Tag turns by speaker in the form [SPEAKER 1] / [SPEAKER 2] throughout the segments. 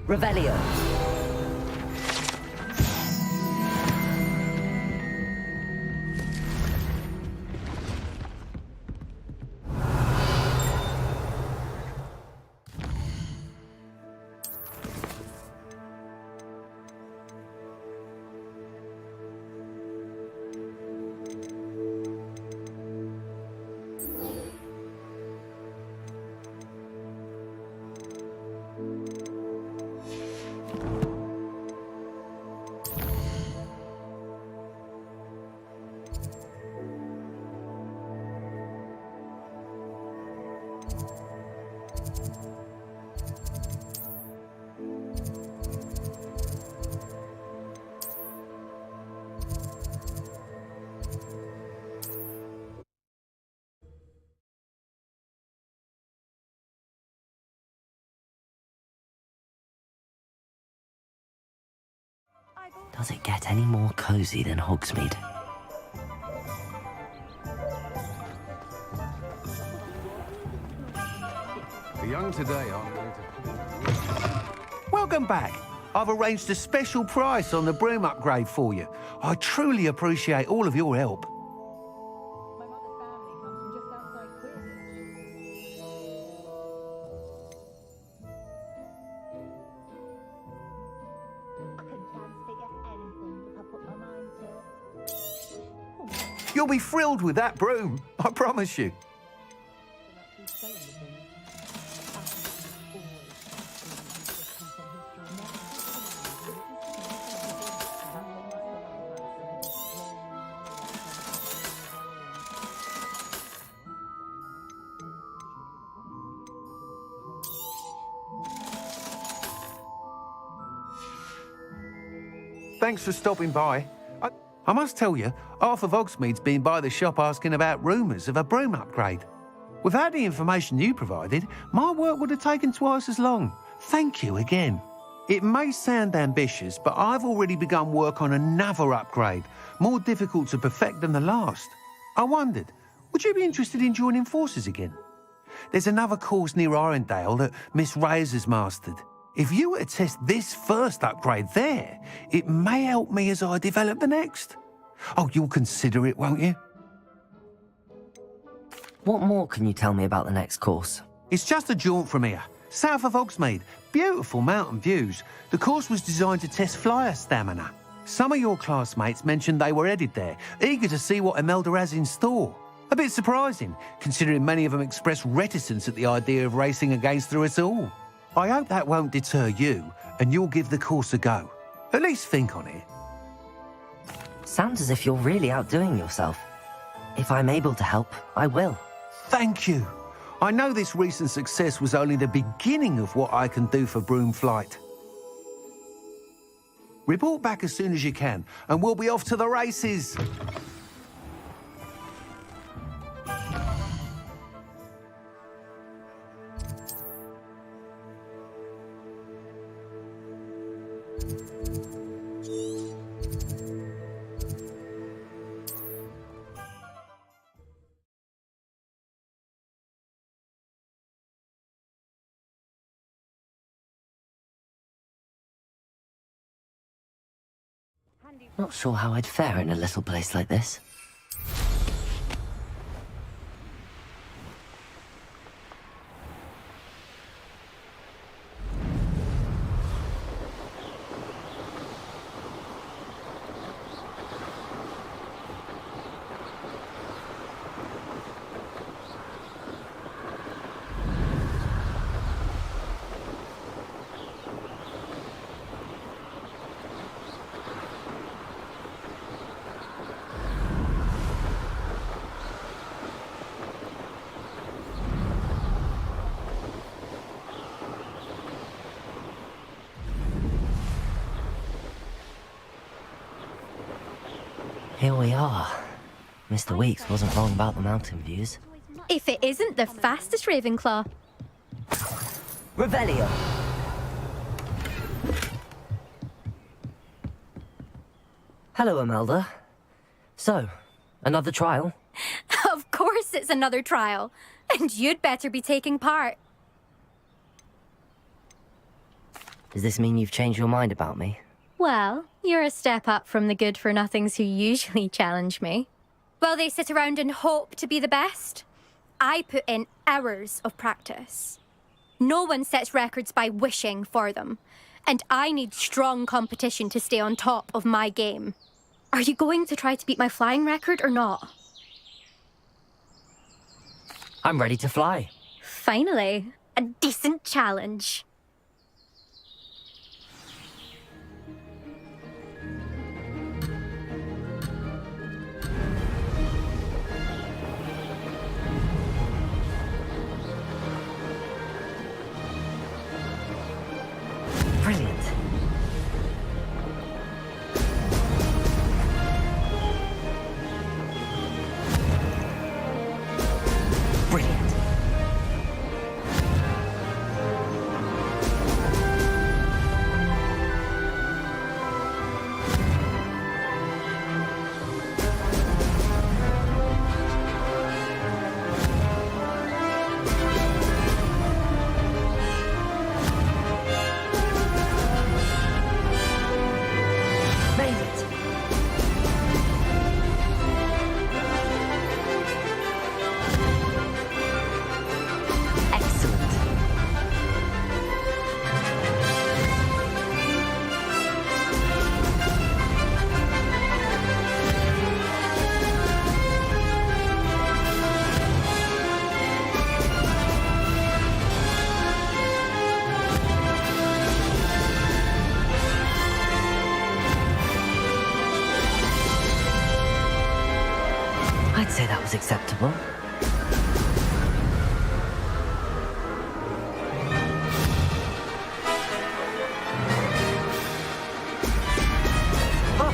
[SPEAKER 1] Revelio. Does it get any more cozy than Hogsmeade?
[SPEAKER 2] The young today aren't going to...
[SPEAKER 3] Welcome back. I've arranged a special price on the broom upgrade for you. I truly appreciate all of your help.
[SPEAKER 4] My mother's family comes from just outside Quidditch.
[SPEAKER 5] I can transfigure anything if I put my mind to it.
[SPEAKER 3] You'll be thrilled with that broom, I promise you. Thanks for stopping by. I must tell you, half of Hogsmeade's been by the shop asking about rumours of a broom upgrade. Without the information you provided, my work would have taken twice as long. Thank you again. It may sound ambitious, but I've already begun work on another upgrade, more difficult to perfect than the last. I wondered, would you be interested in joining forces again? There's another course near Arendelle that Miss Reyes has mastered. If you were to test this first upgrade there, it may help me as I develop the next. Oh, you'll consider it, won't you?
[SPEAKER 1] What more can you tell me about the next course?
[SPEAKER 3] It's just a jaunt from here, south of Hogsmeade. Beautiful mountain views. The course was designed to test flyer stamina. Some of your classmates mentioned they were headed there, eager to see what Imelda has in store. A bit surprising, considering many of them expressed reticence at the idea of racing against her at all. I hope that won't deter you, and you'll give the course a go. At least think on it.
[SPEAKER 1] Sounds as if you're really outdoing yourself. If I'm able to help, I will.
[SPEAKER 3] Thank you. I know this recent success was only the beginning of what I can do for broom flight. Report back as soon as you can, and we'll be off to the races.
[SPEAKER 1] Not sure how I'd fare in a little place like this. Here we are. Mr. Weeks wasn't wrong about the mountain views.
[SPEAKER 6] If it isn't the fastest Ravenclaw.
[SPEAKER 1] Revelio. Hello, Imelda. So, another trial?
[SPEAKER 6] Of course it's another trial. And you'd better be taking part.
[SPEAKER 1] Does this mean you've changed your mind about me?
[SPEAKER 6] Well, you're a step up from the good-for-nothings who usually challenge me. While they sit around and hope to be the best, I put in hours of practice. No one sets records by wishing for them, and I need strong competition to stay on top of my game. Are you going to try to beat my flying record or not?
[SPEAKER 1] I'm ready to fly.
[SPEAKER 6] Finally, a decent challenge.
[SPEAKER 1] Brilliant. Brilliant. Made it. Excellent. I'd say that was acceptable. Oh!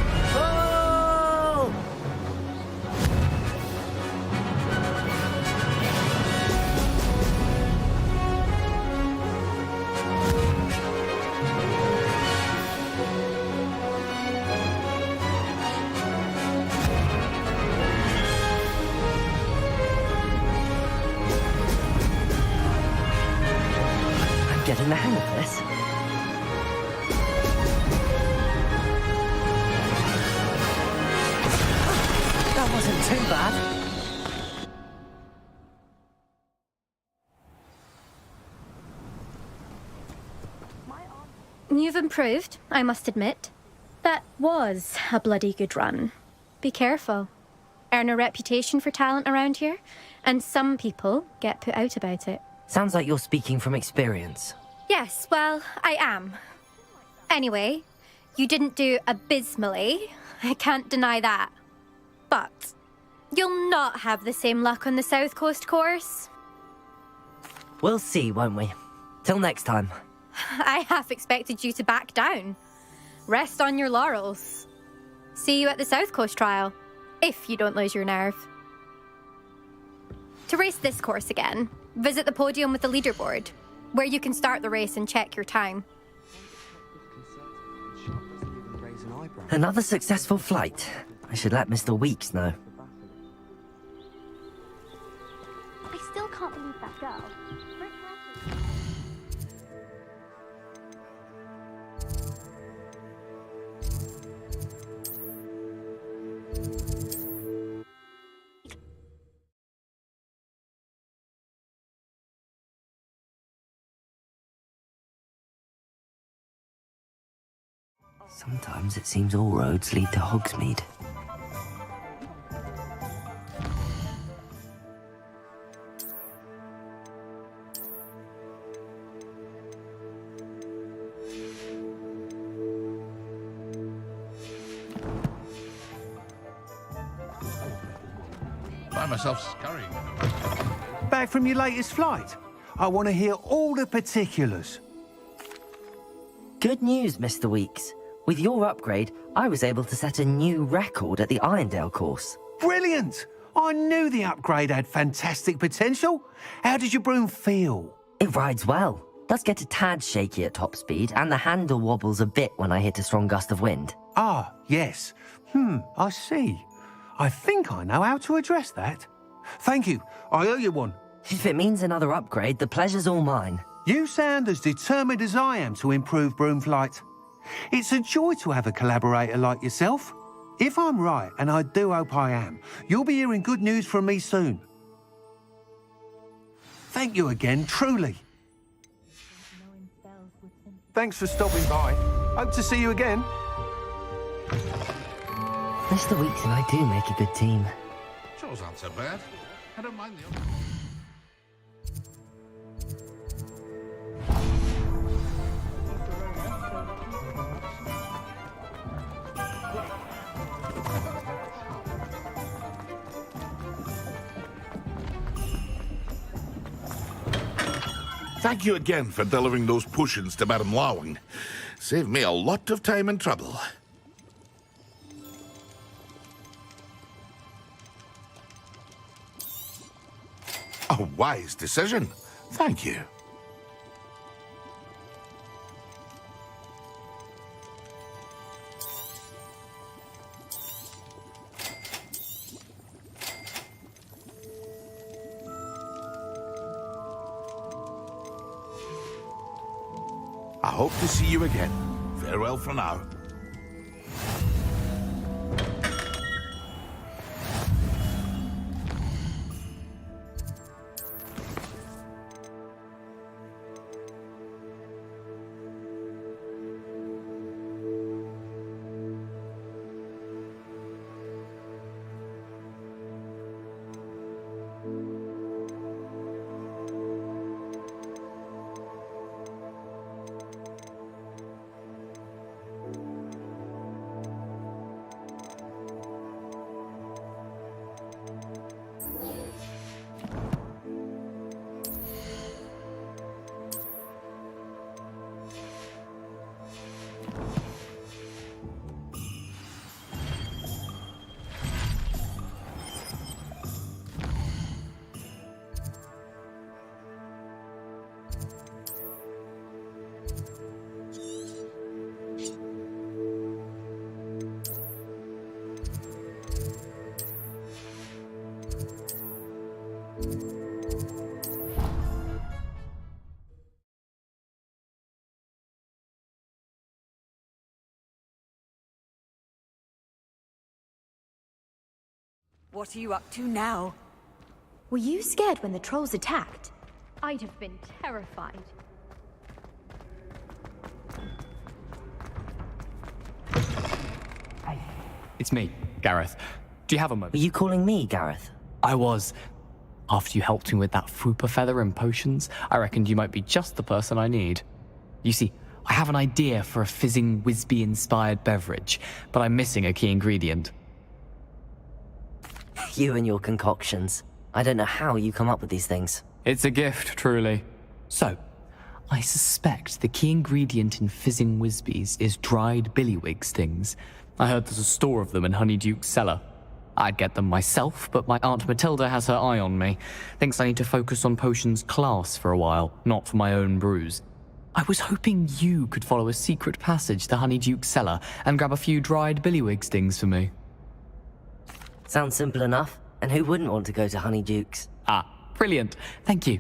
[SPEAKER 1] I'm getting the hang of this. That wasn't too bad.
[SPEAKER 6] You've improved, I must admit. That was a bloody good run. Be careful. Earn a reputation for talent around here, and some people get put out about it.
[SPEAKER 1] Sounds like you're speaking from experience.
[SPEAKER 6] Yes, well, I am. Anyway, you didn't do abysmally. I can't deny that. But you'll not have the same luck on the South Coast course.
[SPEAKER 1] We'll see, won't we? Till next time.
[SPEAKER 6] I half expected you to back down. Rest on your laurels. See you at the South Coast trial, if you don't lose your nerve. To race this course again, visit the podium with the leaderboard, where you can start the race and check your time.
[SPEAKER 1] Another successful flight. I should let Mr. Weeks know.
[SPEAKER 5] I still can't believe that girl.
[SPEAKER 1] Sometimes it seems all roads lead to Hogsmeade.
[SPEAKER 2] Find myself scurrying.
[SPEAKER 3] Back from your latest flight? I want to hear all the particulars.
[SPEAKER 1] Good news, Mr. Weeks. With your upgrade, I was able to set a new record at the Irondale course.
[SPEAKER 3] Brilliant! I knew the upgrade had fantastic potential. How did your broom feel?
[SPEAKER 1] It rides well. Does get a tad shaky at top speed, and the handle wobbles a bit when I hit a strong gust of wind.
[SPEAKER 3] Ah, yes. I see. I think I know how to address that. Thank you. I owe you one.
[SPEAKER 1] If it means another upgrade, the pleasure's all mine.
[SPEAKER 3] You sound as determined as I am to improve broom flight. It's a joy to have a collaborator like yourself. If I'm right, and I do hope I am, you'll be hearing good news from me soon. Thank you again, truly.
[SPEAKER 5] Knowing spells would simply
[SPEAKER 3] Thanks for stopping by. Hope to see you again.
[SPEAKER 1] Mr. Weeks and I do make a good team.
[SPEAKER 2] Chores aren't so bad. I don't mind the...
[SPEAKER 7] Thank you again for delivering those potions to Madame Lawing. Saved me a lot of time and trouble. A wise decision. Thank you. I hope to see you again. Farewell for now.
[SPEAKER 8] What are you up to now?
[SPEAKER 6] Were you scared when the trolls attacked? I'd have been terrified.
[SPEAKER 9] It's me, Gareth. Do you have a moment?
[SPEAKER 1] Were you calling me, Gareth?
[SPEAKER 9] I was. After you helped me with that Fooper feather and potions, I reckoned you might be just the person I need. You see, I have an idea for a fizzing Whizbee-inspired beverage, but I'm missing a key ingredient.
[SPEAKER 1] You and your concoctions. I don't know how you come up with these things.
[SPEAKER 9] It's a gift, truly. So, I suspect the key ingredient in fizzing Whizbees is dried billywig stings. I heard there's a store of them in Honeyduke's cellar. I'd get them myself, but my Aunt Matilda has her eye on me. Thinks I need to focus on potions class for a while, not for my own brews. I was hoping you could follow a secret passage to Honeyduke's cellar and grab a few dried billywig stings for me.
[SPEAKER 1] Sounds simple enough. And who wouldn't want to go to Honeyduke's?
[SPEAKER 9] Ah, brilliant. Thank you.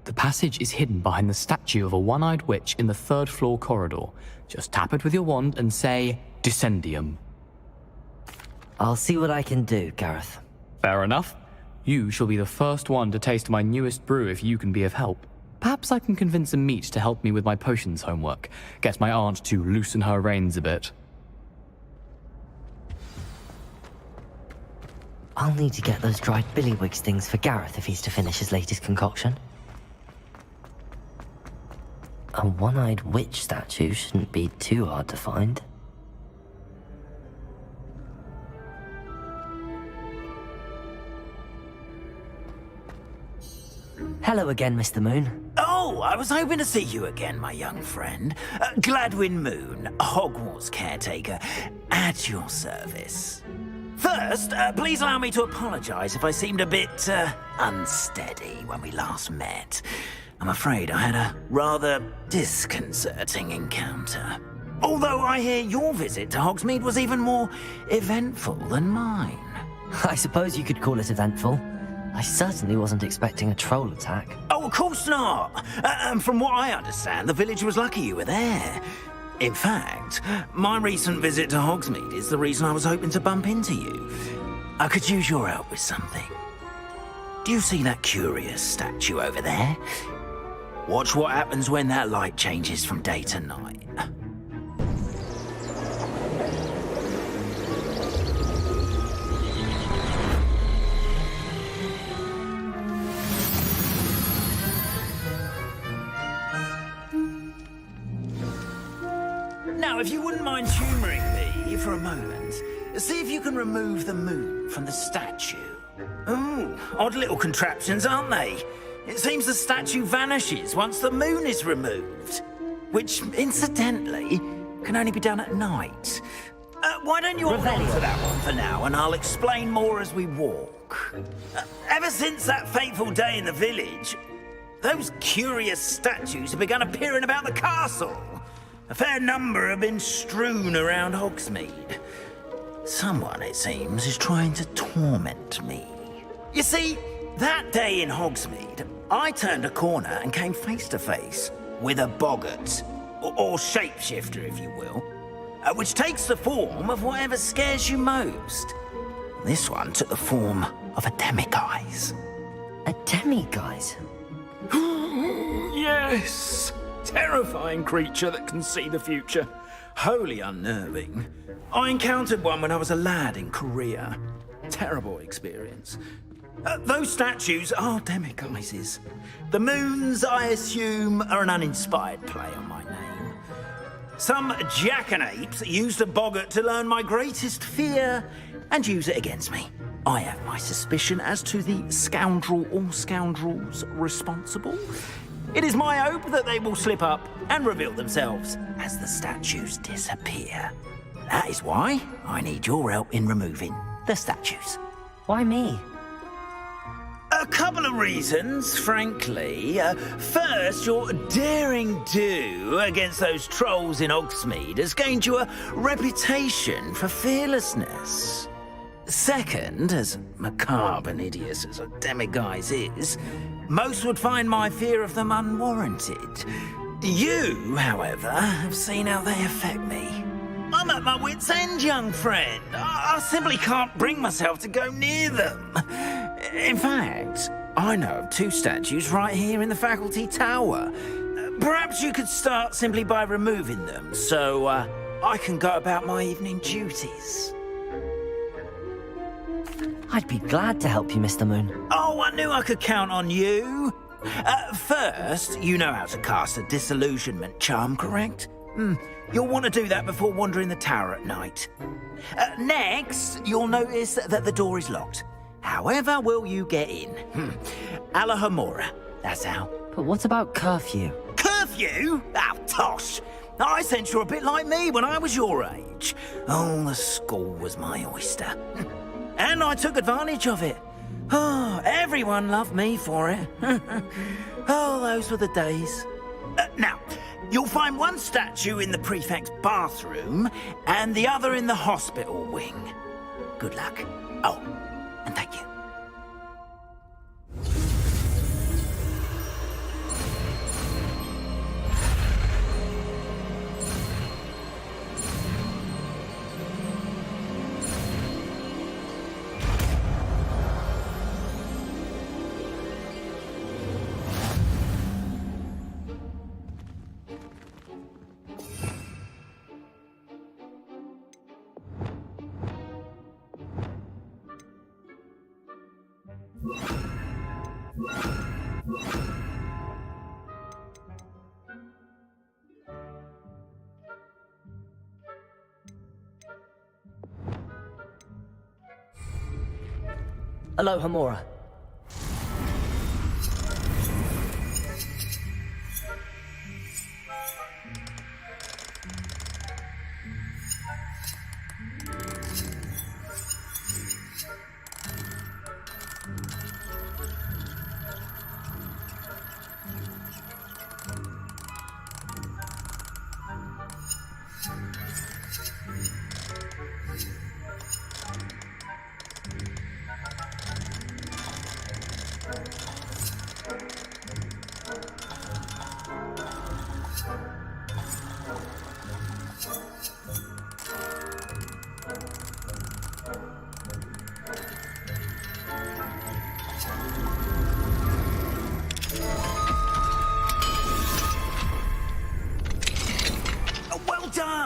[SPEAKER 9] The passage is hidden behind the statue of a one-eyed witch in the third-floor corridor. Just tap it with your wand and say, Descendium.
[SPEAKER 1] I'll see what I can do, Gareth.
[SPEAKER 9] Fair enough. You shall be the first one to taste my newest brew if you can be of help. Perhaps I can convince a meat to help me with my potions homework. Get my aunt to loosen her reins a bit.
[SPEAKER 1] I'll need to get those dried billywig stings for Gareth if he's to finish his latest concoction. A one-eyed witch statue shouldn't be too hard to find. Hello again, Mr. Moon.
[SPEAKER 10] Oh, I was hoping to see you again, my young friend. Gladwin Moon, Hogwarts caretaker, at your service. First, please allow me to apologize if I seemed a bit, unsteady when we last met. I'm afraid I had a rather disconcerting encounter. Although I hear your visit to Hogsmeade was even more eventful than mine.
[SPEAKER 1] I suppose you could call it eventful. I certainly wasn't expecting a troll attack.
[SPEAKER 10] Oh, of course not. And from what I understand, the village was lucky you were there. In fact, my recent visit to Hogsmeade is the reason I was hoping to bump into you. I could use your help with something. Do you see that curious statue over there? Watch what happens when that light changes from day to night. Now, if you wouldn't mind humouring me for a moment, see if you can remove the moon from the statue. Ooh, odd little contraptions, aren't they? It seems the statue vanishes once the moon is removed. Which, incidentally, can only be done at night. Why don't you hold on to that one for now, and I'll explain more as we walk. Ever since that fateful day in the village, those curious statues have begun appearing about the castle. A fair number have been strewn around Hogsmeade. Someone, it seems, is trying to torment me. You see, that day in Hogsmeade, I turned a corner and came face to face with a boggart, or shapeshifter, if you will, which takes the form of whatever scares you most. This one took the form of a demiguise.
[SPEAKER 1] A demiguise?
[SPEAKER 10] Yes! Terrifying creature that can see the future. Wholly unnerving. I encountered one when I was a lad in Korea. Terrible experience. Those statues are demiguises. The moons, I assume, are an uninspired play on my name. Some jackanapes used a boggart to learn my greatest fear and use it against me. I have my suspicion as to the scoundrel or scoundrels responsible. It is my hope that they will slip up and reveal themselves as the statues disappear. That is why I need your help in removing the statues.
[SPEAKER 1] Why me?
[SPEAKER 10] A couple of reasons, frankly. First, your daring do against those trolls in Hogsmeade has gained you a reputation for fearlessness. Second, as macabre and hideous as a demiguise is, most would find my fear of them unwarranted. You, however, have seen how they affect me. I'm at my wit's end, young friend. I simply can't bring myself to go near them. In fact, I know of two statues right here in the faculty tower. Perhaps you could start simply by removing them, so I can go about my evening duties.
[SPEAKER 1] I'd be glad to help you, Mr. Moon.
[SPEAKER 10] Oh, I knew I could count on you. First, you know how to cast a disillusionment charm, correct? You'll want to do that before wandering the tower at night. Next, you'll notice that the door is locked. However will you get in? Alahamora, that's how.
[SPEAKER 1] But what about curfew?
[SPEAKER 10] Curfew? Oh, tosh. I sense you're a bit like me when I was your age. Oh, the school was my oyster. And I took advantage of it. Oh, everyone loved me for it. Oh, those were the days. Now, you'll find one statue in the prefect's bathroom and the other in the hospital wing. Good luck. Oh, and thank you.
[SPEAKER 1] Aloha Mora.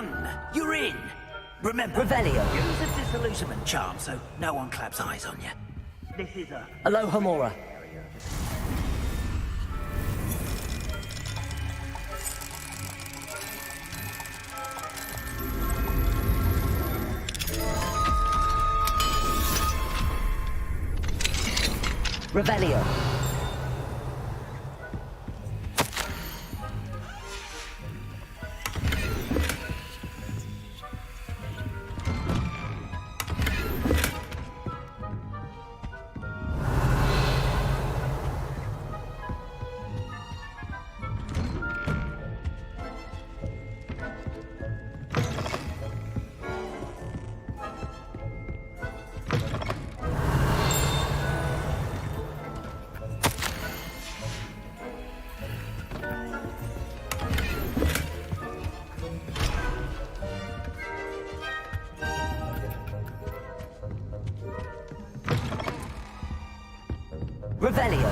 [SPEAKER 10] Done! You're in! Remember,
[SPEAKER 1] Revelio.
[SPEAKER 10] use a disillusionment charm so no one claps eyes on you. This is a...
[SPEAKER 1] Aloha Mora. Revelio. Revelio.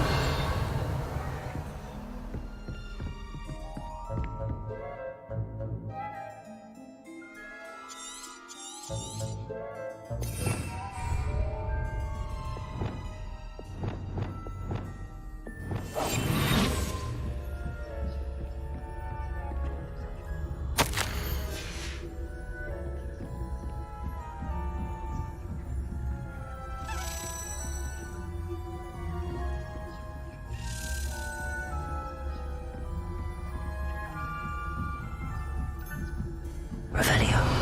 [SPEAKER 1] Revelio.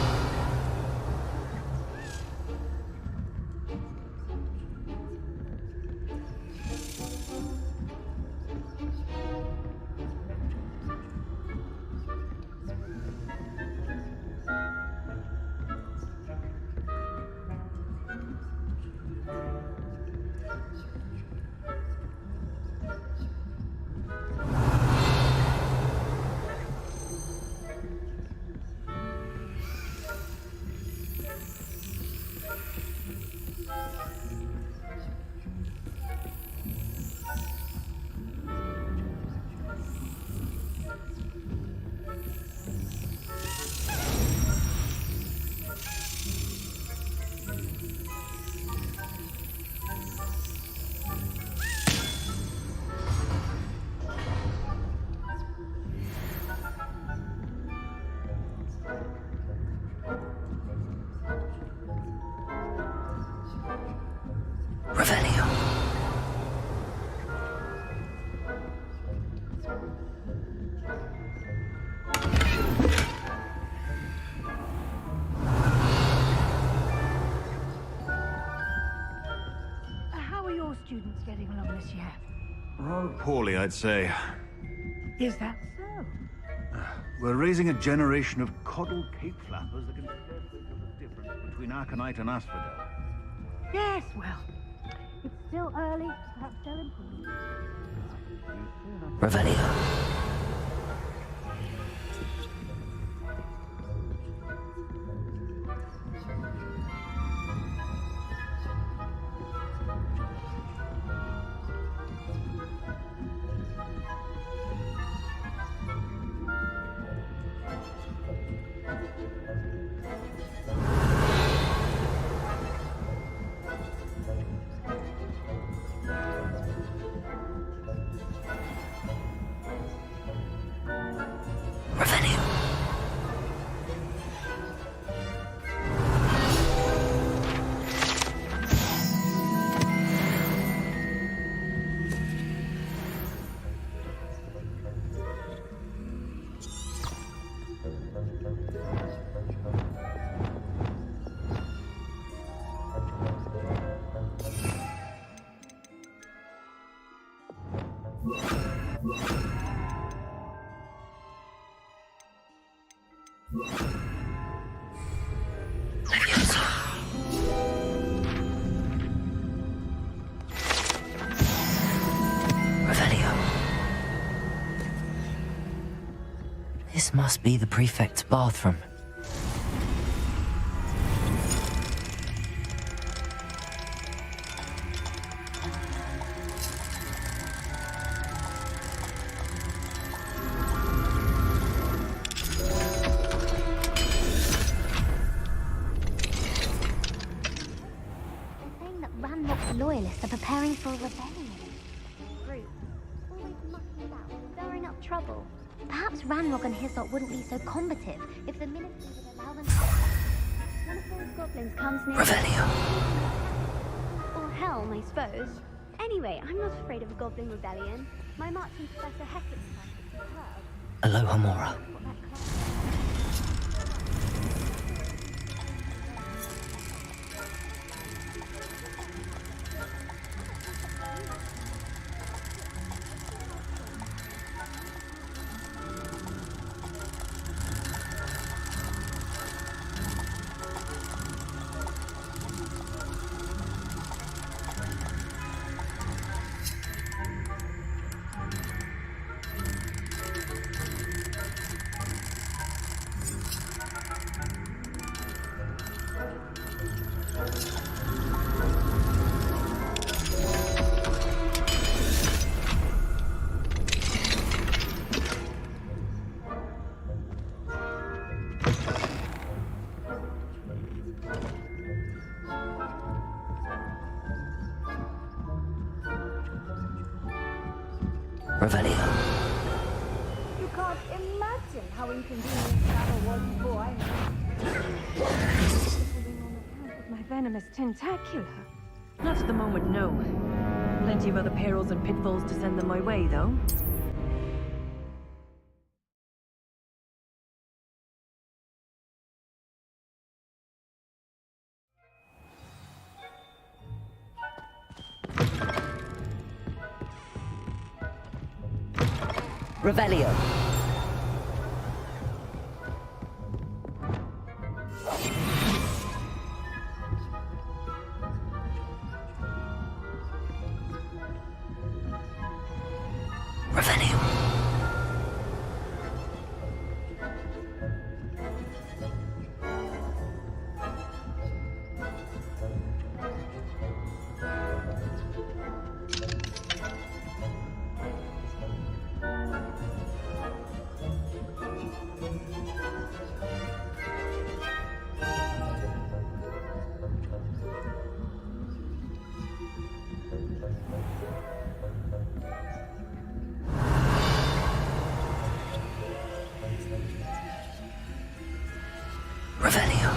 [SPEAKER 1] Revelio.
[SPEAKER 5] How are your students getting along this year?
[SPEAKER 2] Oh, poorly, I'd say.
[SPEAKER 5] Is that so?
[SPEAKER 2] We're raising a generation of coddled cape flappers that can scarcely tell the difference between Aconite and Asphodel.
[SPEAKER 5] Yes, well, it's still early. Perhaps they'll improve.
[SPEAKER 1] Revelio. Revelio. Revelio. This must be the prefect's bathroom.
[SPEAKER 5] They're preparing for a rebellion. Group, always mucking about, stirring up trouble. Perhaps Ranrock and his lot wouldn't be so combative if the ministry would allow them to... One of those goblins comes near...
[SPEAKER 1] Revelio.
[SPEAKER 5] Or Helm, I suppose. Anyway, I'm not afraid of a goblin rebellion. My marching Professor Hector's type is superb.
[SPEAKER 1] Aloha Mora.
[SPEAKER 5] What that class...
[SPEAKER 1] Revelio.
[SPEAKER 4] You can't imagine how inconvenient travel was before I Pulling on account of my venomous tentacula. Not at the moment, no. Plenty of other perils and pitfalls to send them my way, though.
[SPEAKER 1] Revelio. Revelio. Revelio.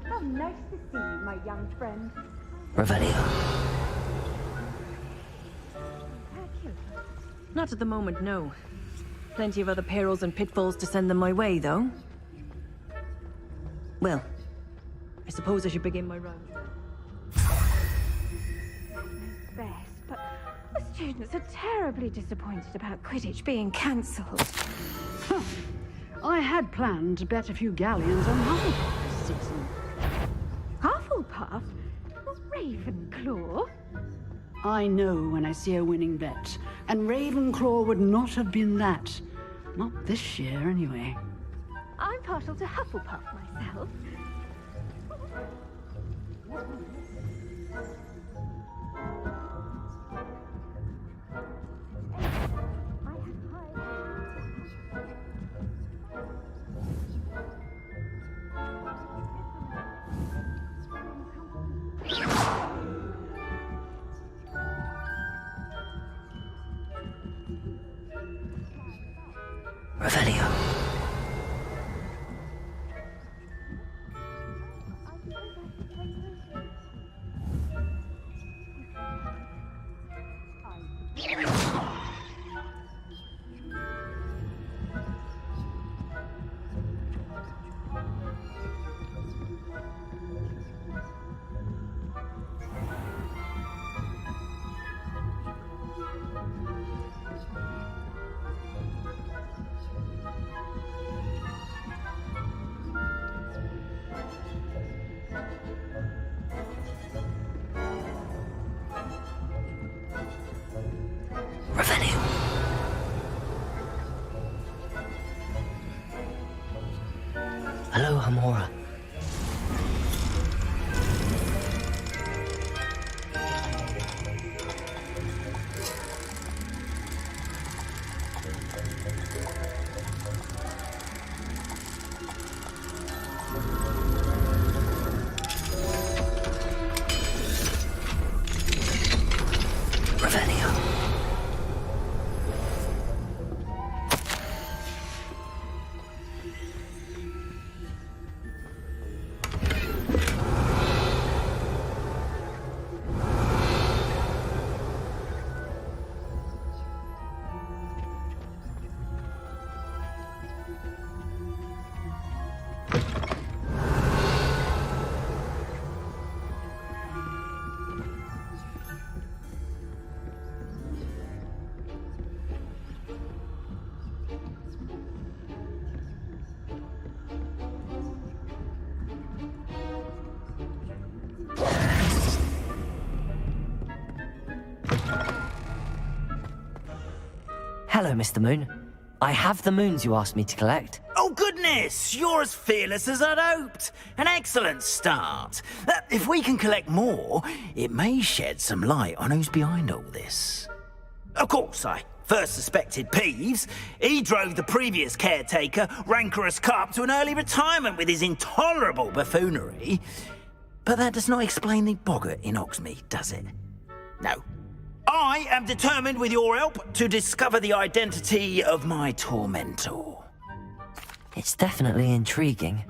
[SPEAKER 4] How nice to see you, my young friend.
[SPEAKER 1] Revelio.
[SPEAKER 4] Not at the moment, no. Plenty of other perils and pitfalls to send them my way, though. Well, I suppose I should begin my round. Best, but the students are terribly disappointed about Quidditch being cancelled.
[SPEAKER 11] Huh. I had planned to bet a few galleons on Hufflepuff this season.
[SPEAKER 4] Hufflepuff? Ravenclaw?
[SPEAKER 11] I know when I see a winning bet, and Ravenclaw would not have been that. Not this year, anyway.
[SPEAKER 4] I'm partial to Hufflepuff myself.
[SPEAKER 1] Revelio. Amora. Revelio. Hello, Mr. Moon. I have the moons you asked me to collect.
[SPEAKER 10] Oh, goodness! You're as fearless as I'd hoped. An excellent start. If we can collect more, it may shed some light on who's behind all this. Of course, I first suspected Peeves. He drove the previous caretaker, Rancorous Carp, to an early retirement with his intolerable buffoonery. But that does not explain the boggart in Oxmead, does it? No. I am determined, with your help, to discover the identity of my tormentor.
[SPEAKER 1] It's definitely intriguing.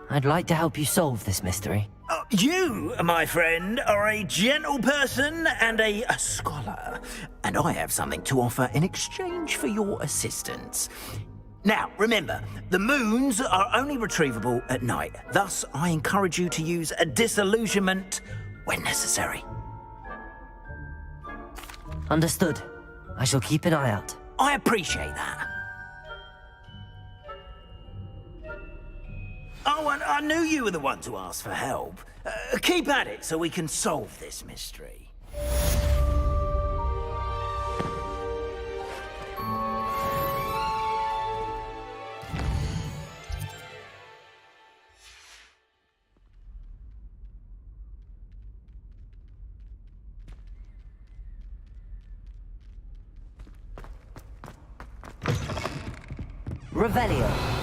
[SPEAKER 1] I'd like to help you solve this mystery.
[SPEAKER 10] You, my friend, are a gentle person and a scholar, and I have something to offer in exchange for your assistance. Now, remember, the moons are only retrievable at night. Thus, I encourage you to use a disillusionment when necessary.
[SPEAKER 1] Understood. I shall keep an eye out.
[SPEAKER 10] I appreciate that. Oh, and I knew you were the one to ask for help. Keep at it so we can solve this mystery.
[SPEAKER 1] Revelio.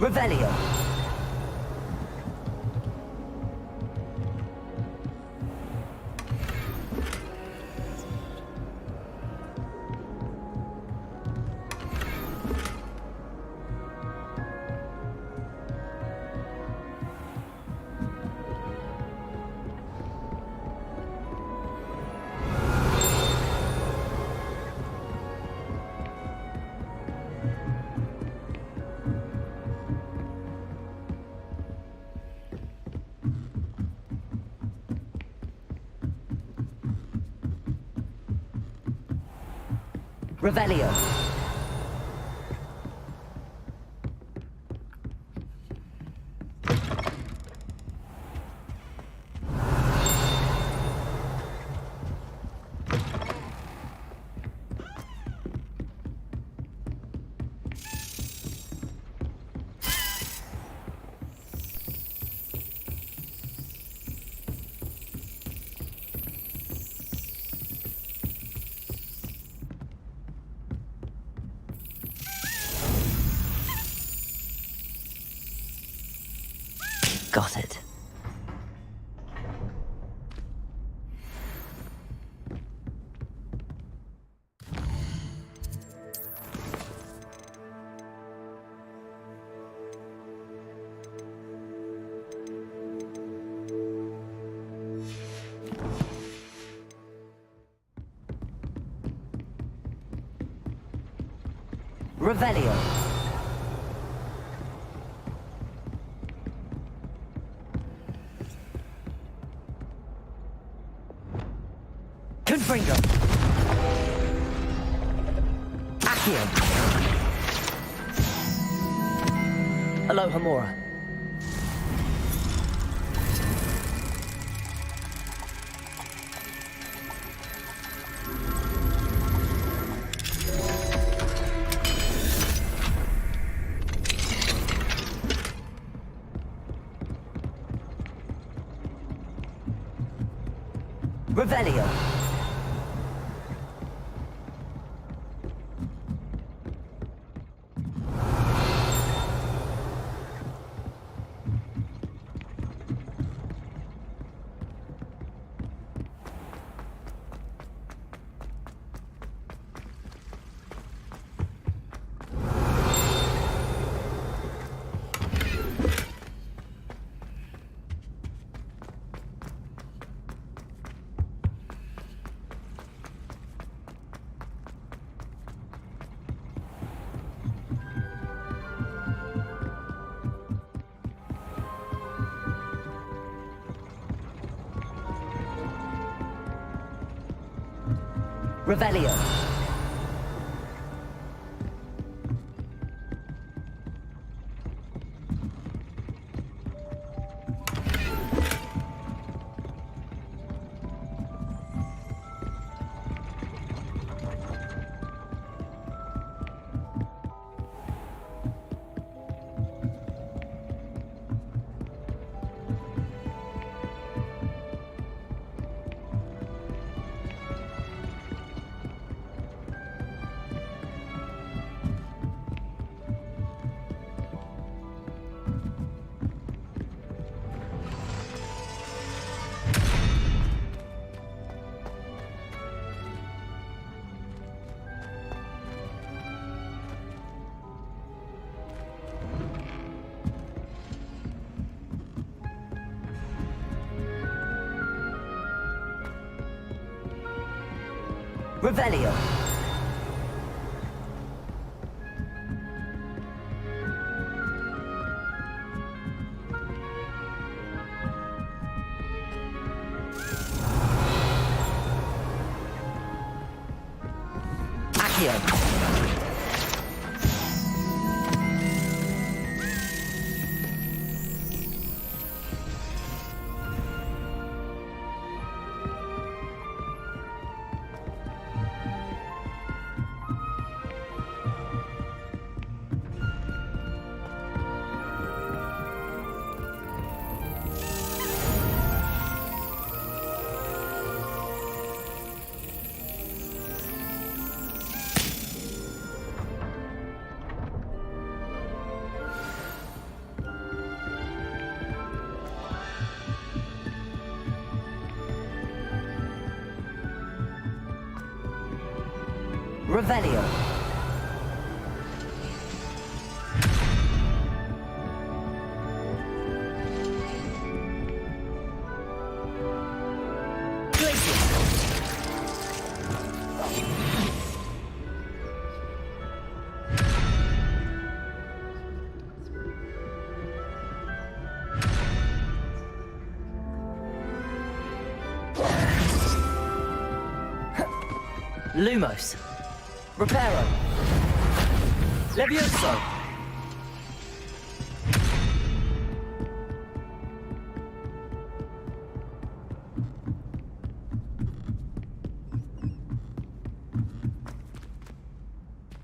[SPEAKER 1] Revelio. Revelio. Got it. Revelio. Confringo. Accio. Alohomora. Revelio. Revelio. Revelio. Accio. Revelio. Lumos. Reparo. Levioso.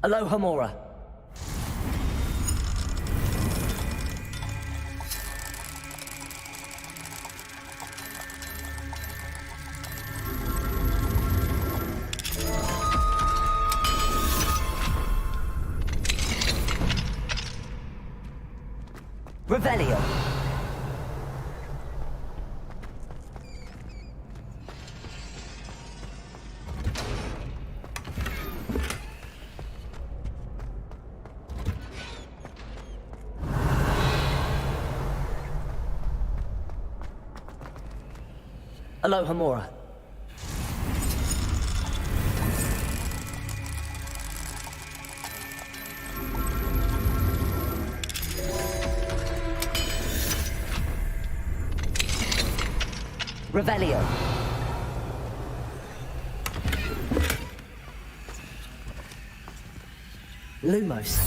[SPEAKER 1] Alohomora. Revelio. Aloha Mora. Revelio. Lumos.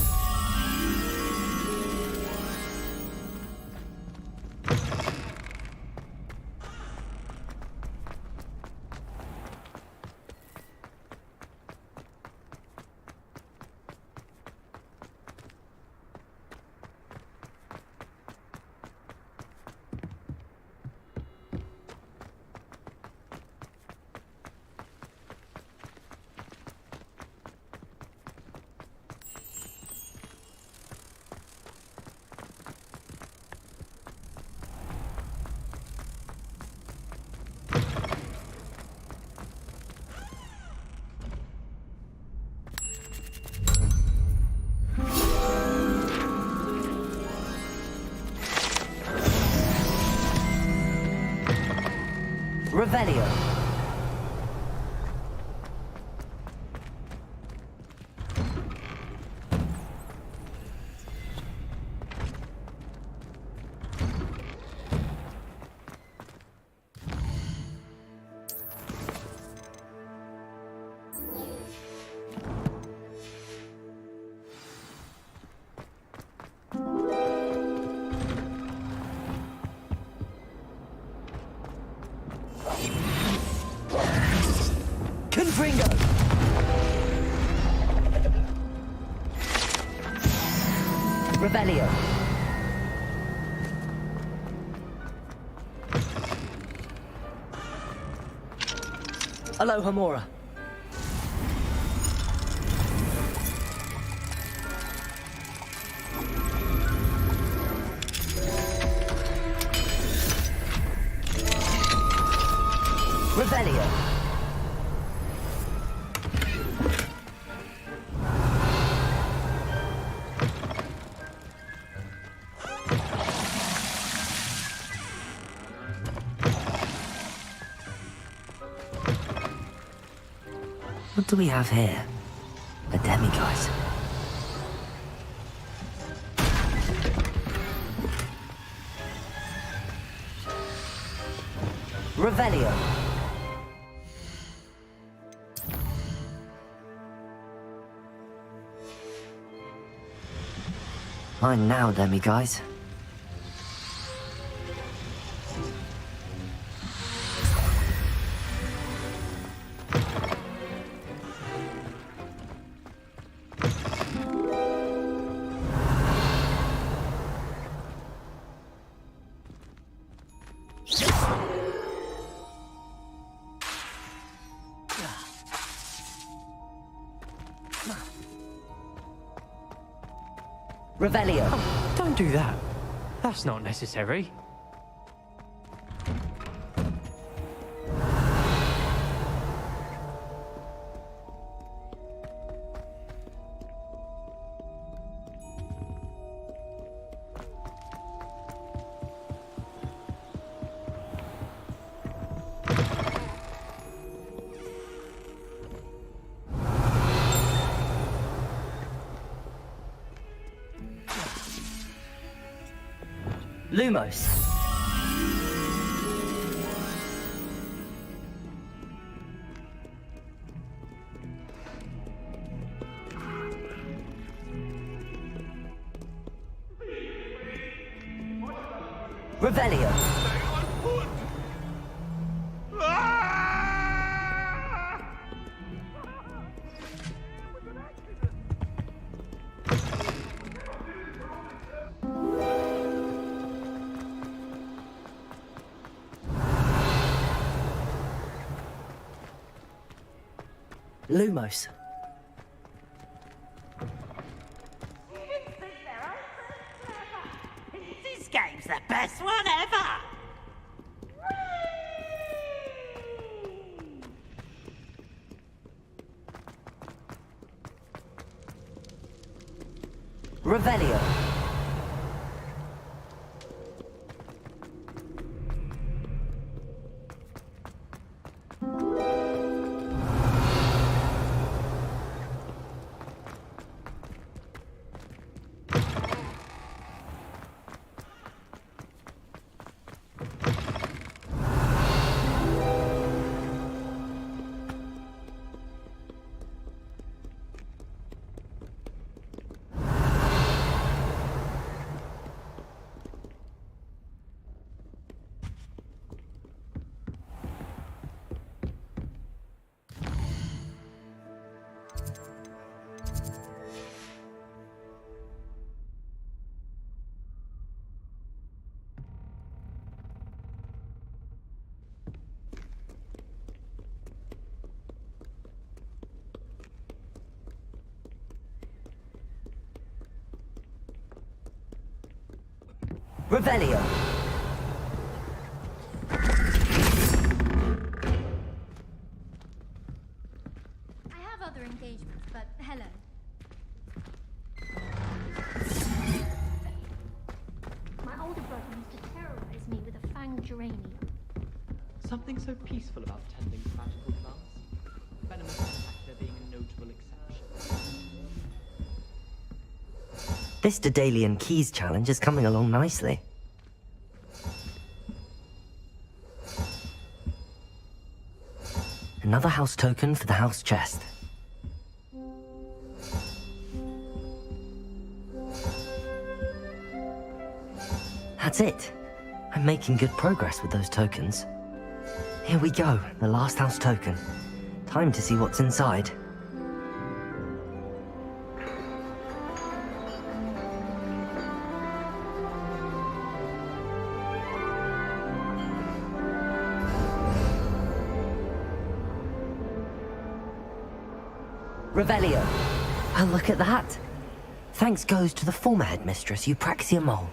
[SPEAKER 1] Revelio. Confringo! Revelio. Aloha Mora. Revelio. What do we have here? A demigod. Revelio. Mine now, demiguys. Revelio.
[SPEAKER 12] Oh, don't do that. That's not necessary.
[SPEAKER 1] Lumos. Revelio. Lumos.
[SPEAKER 10] This game's the best one ever!
[SPEAKER 1] Revelio. Revelio.
[SPEAKER 6] I have other engagements, but hello. My older brother used to terrorize me with a fanged geranium.
[SPEAKER 9] Something so peaceful about tending to magical plants. Venomous Tentacula being a notable exception.
[SPEAKER 1] This Daedalian Keys challenge is coming along nicely. Another house token for the house chest. That's it. I'm making good progress with those tokens. Here we go, the last house token. Time to see what's inside. Revelio. Oh, look at that. Thanks goes to the former headmistress, Eupraxia Mole.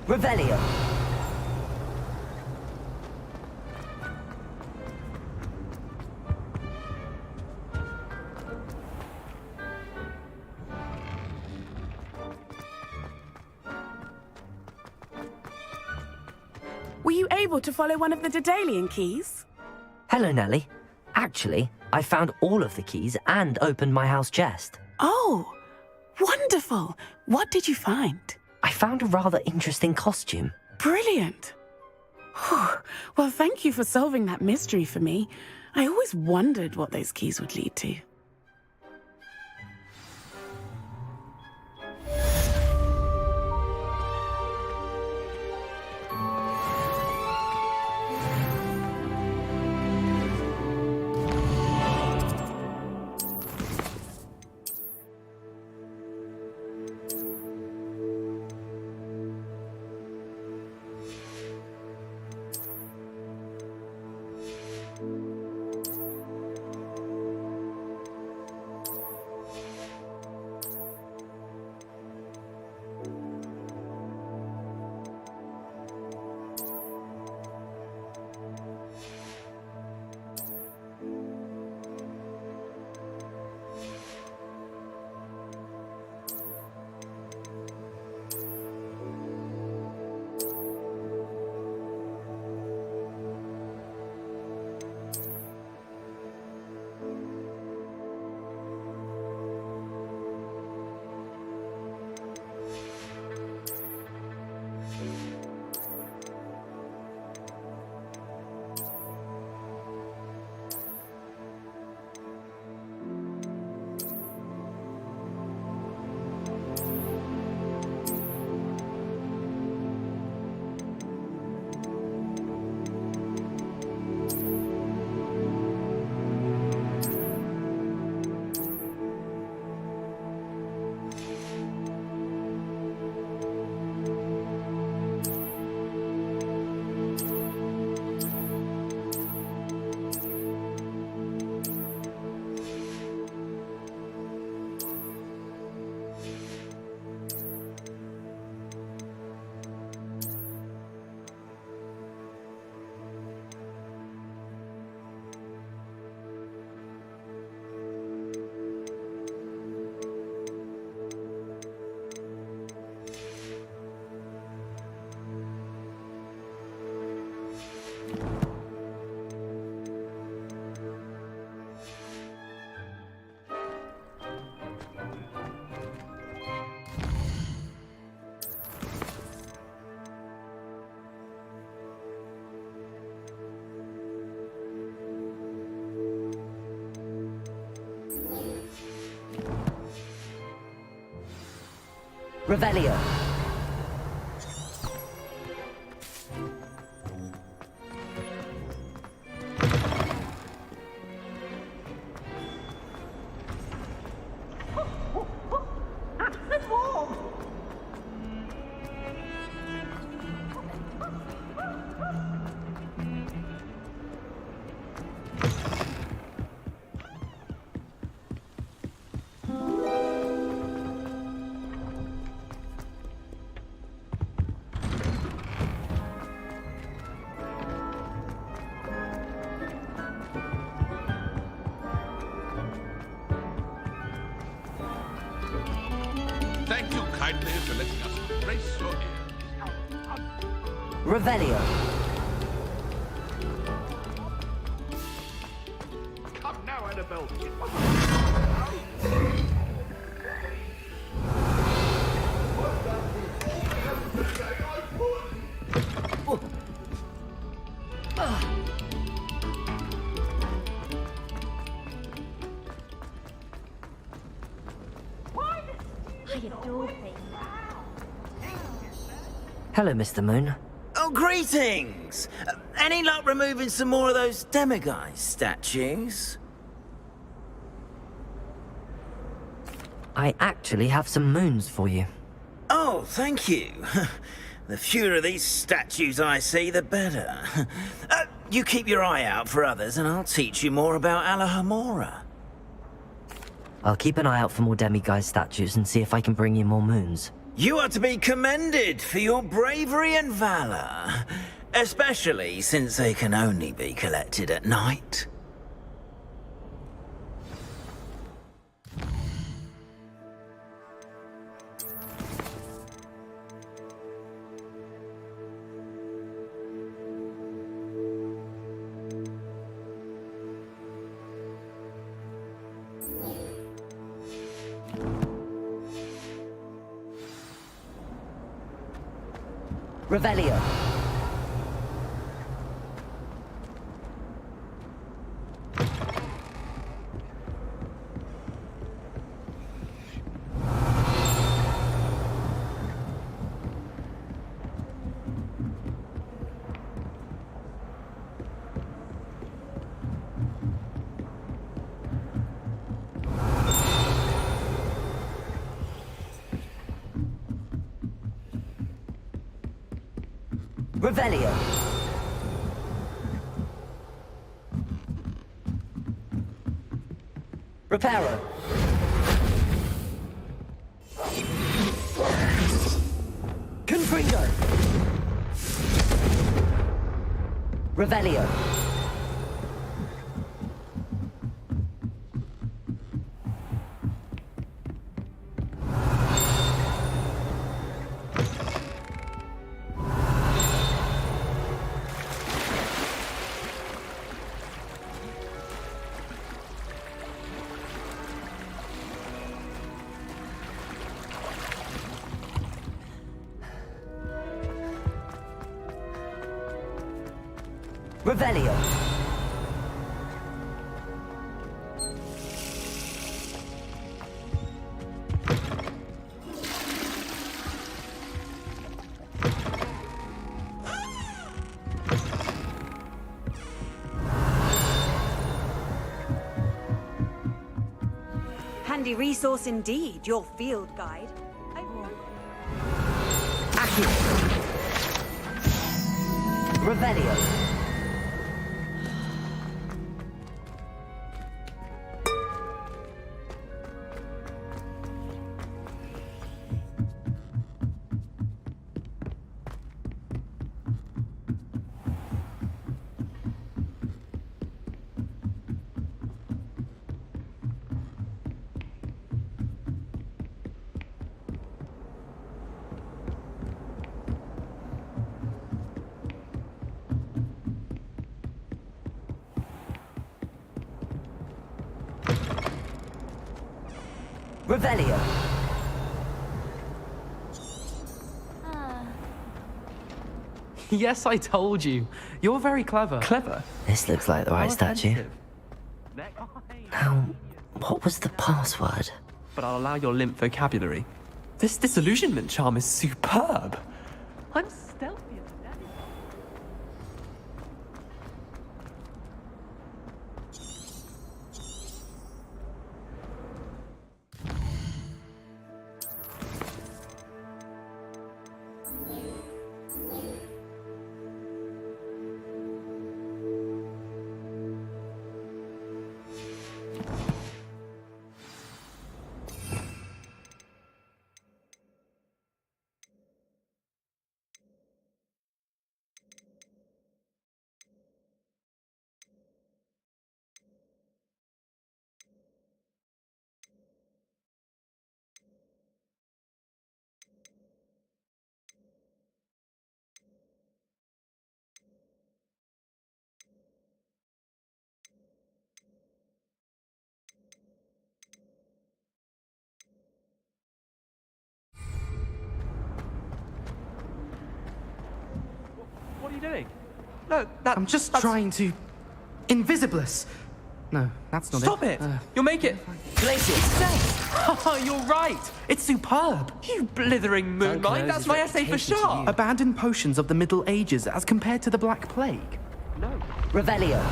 [SPEAKER 1] Revelio.
[SPEAKER 13] Were you able to follow one of the Daedalian keys?
[SPEAKER 1] Hello, Nellie. Actually, I found all of the keys and opened my house chest.
[SPEAKER 13] Oh, wonderful. What did you find?
[SPEAKER 1] I found a rather interesting costume.
[SPEAKER 13] Brilliant. Well, thank you for solving that mystery for me. I always wondered what those keys would lead to.
[SPEAKER 1] Revelio.
[SPEAKER 7] Thank you kindly for letting us grace your ears.
[SPEAKER 1] Revelio.
[SPEAKER 2] Come now, Annabelle.
[SPEAKER 5] I adore things.
[SPEAKER 1] Hello, Mr. Moon.
[SPEAKER 10] Oh, greetings! Any luck removing some more of those demiguise statues?
[SPEAKER 1] I actually have some moons for you.
[SPEAKER 10] Oh, thank you. The fewer of these statues I see, the better. You keep your eye out for others, and I'll teach you more about Alahamora.
[SPEAKER 1] I'll keep an eye out for more demiguise statues and see if I can bring you more moons.
[SPEAKER 10] You are to be commended for your bravery and valor, especially since they can only be collected at night.
[SPEAKER 1] Revelio. Revelio. Reparo. Confringo. Revelio. Revelio.
[SPEAKER 8] Handy resource indeed, your field guide.
[SPEAKER 1] Revelio. Revelio.
[SPEAKER 12] Yes, I told you. You're very clever. Clever?
[SPEAKER 1] This looks like the right statue. Now, what was the password?
[SPEAKER 12] But I'll allow your limp vocabulary. This disillusionment charm is superb. I'm stealthier than that. What are you doing? No, I'm just trying to... Invisibless! No, that's not Stop it! You'll make it... You're right! It's superb! You blithering moon mind, that's my essay for sure! Abandoned potions of the Middle Ages as compared to the Black Plague. No.
[SPEAKER 1] Revelio.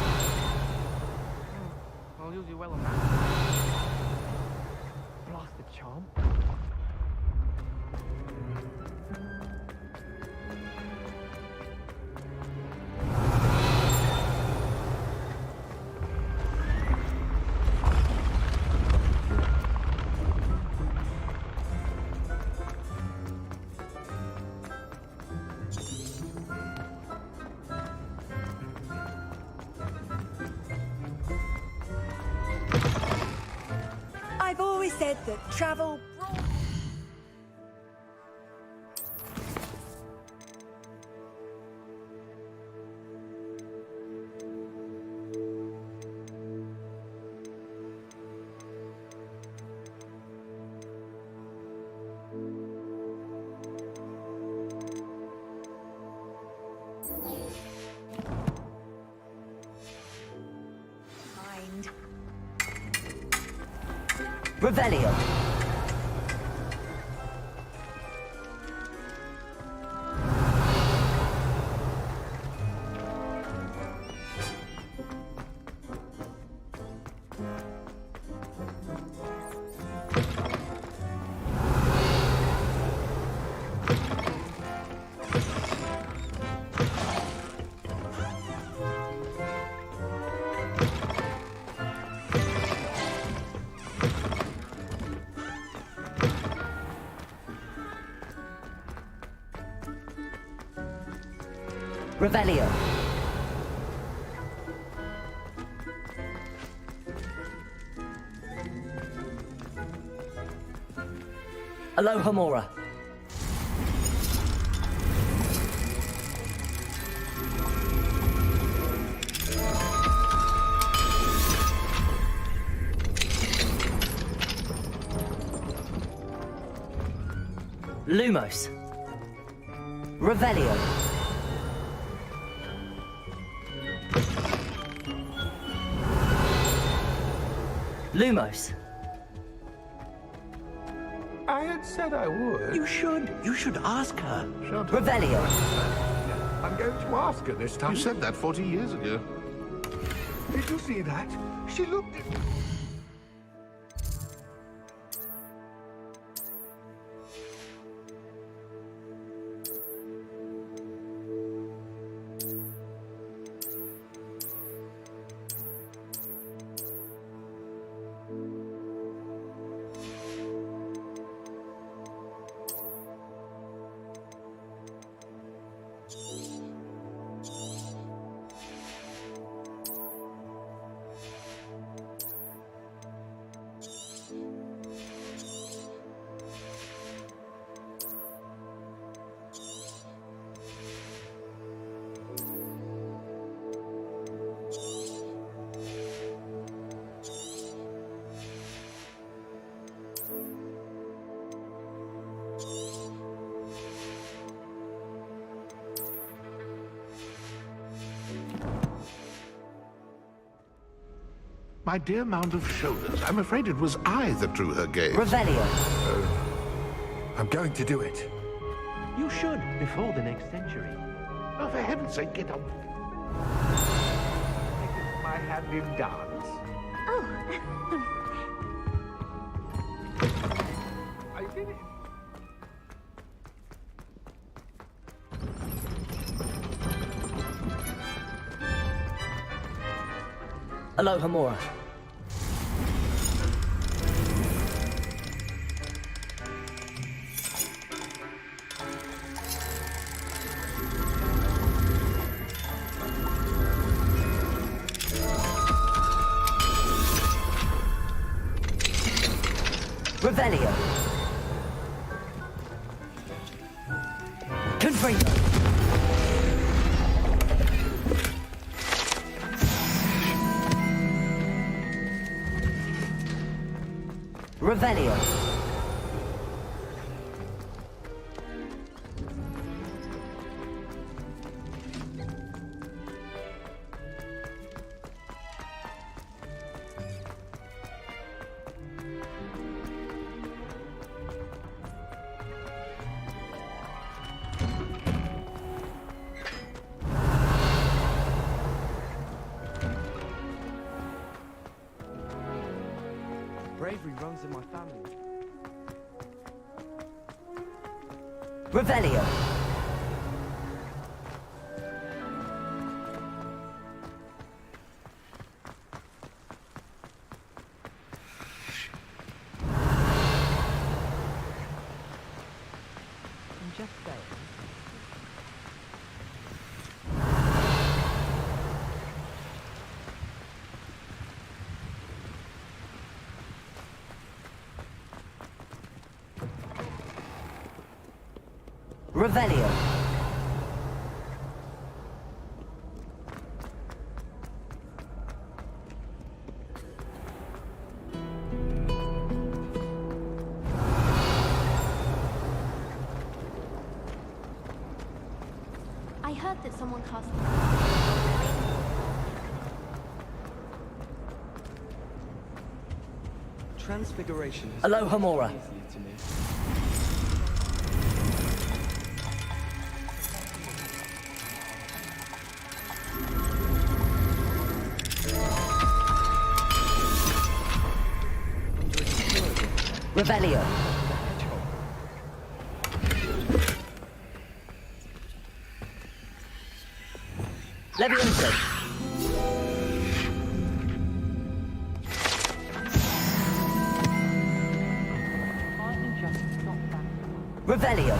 [SPEAKER 12] Well, you'll do well on that. Blast the charm.
[SPEAKER 8] I've always said that travel... Mind.
[SPEAKER 1] Revelio. Revelio. Alohomora. Lumos. Revelio. Lumos.
[SPEAKER 3] I had said I would.
[SPEAKER 10] You should ask her.
[SPEAKER 3] Shut up.
[SPEAKER 1] Revelio.
[SPEAKER 3] I'm going to ask her this time.
[SPEAKER 7] You said that 40 years ago.
[SPEAKER 3] Did you see that? She looked at me.
[SPEAKER 7] My dear mound of shoulders, I'm afraid it was I that drew her gaze.
[SPEAKER 1] Revelio.
[SPEAKER 3] I'm going to do it.
[SPEAKER 12] You should, before the next century.
[SPEAKER 7] Oh, for heaven's sake, get up.
[SPEAKER 3] My hand in dance.
[SPEAKER 5] Oh.
[SPEAKER 3] I did it.
[SPEAKER 1] Hello, Hamura. Revelio. Confringo. Revelio.
[SPEAKER 12] Bravery runs in my family.
[SPEAKER 1] Revelio.
[SPEAKER 4] I'm just saying.
[SPEAKER 1] Revelio.
[SPEAKER 5] I heard that someone cast.
[SPEAKER 12] Transfiguration is
[SPEAKER 1] Hello, Hamura.
[SPEAKER 12] easy to me.
[SPEAKER 1] Revelio. Levioso. Revelio.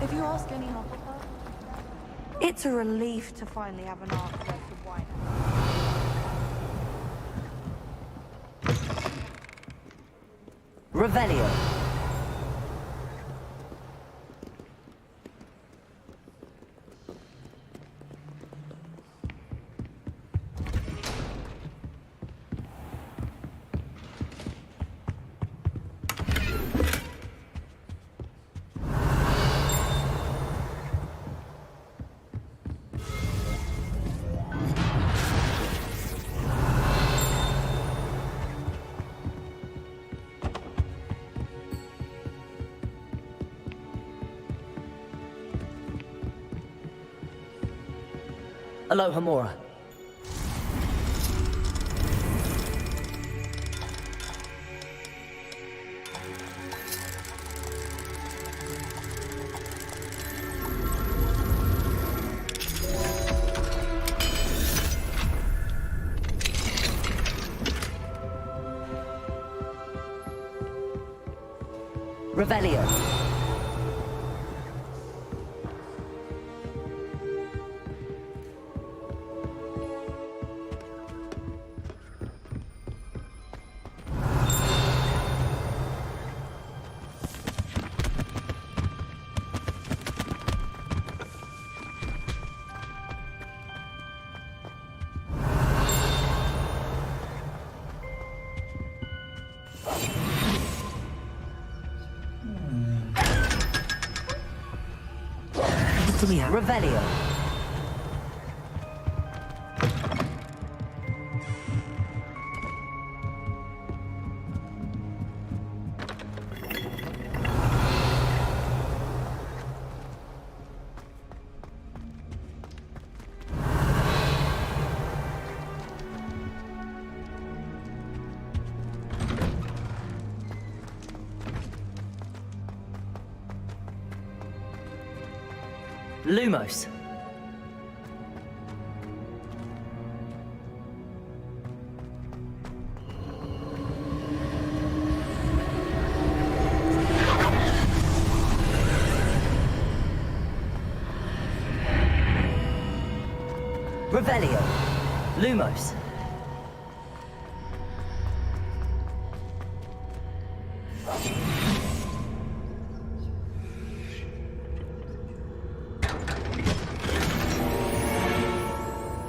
[SPEAKER 14] If you ask any Hufflepuff, it's a relief to finally have an answer to why.
[SPEAKER 1] Revelio. Hello, Hamura. Revelio. do we have? Revelio. Lumos. Revelio. Lumos.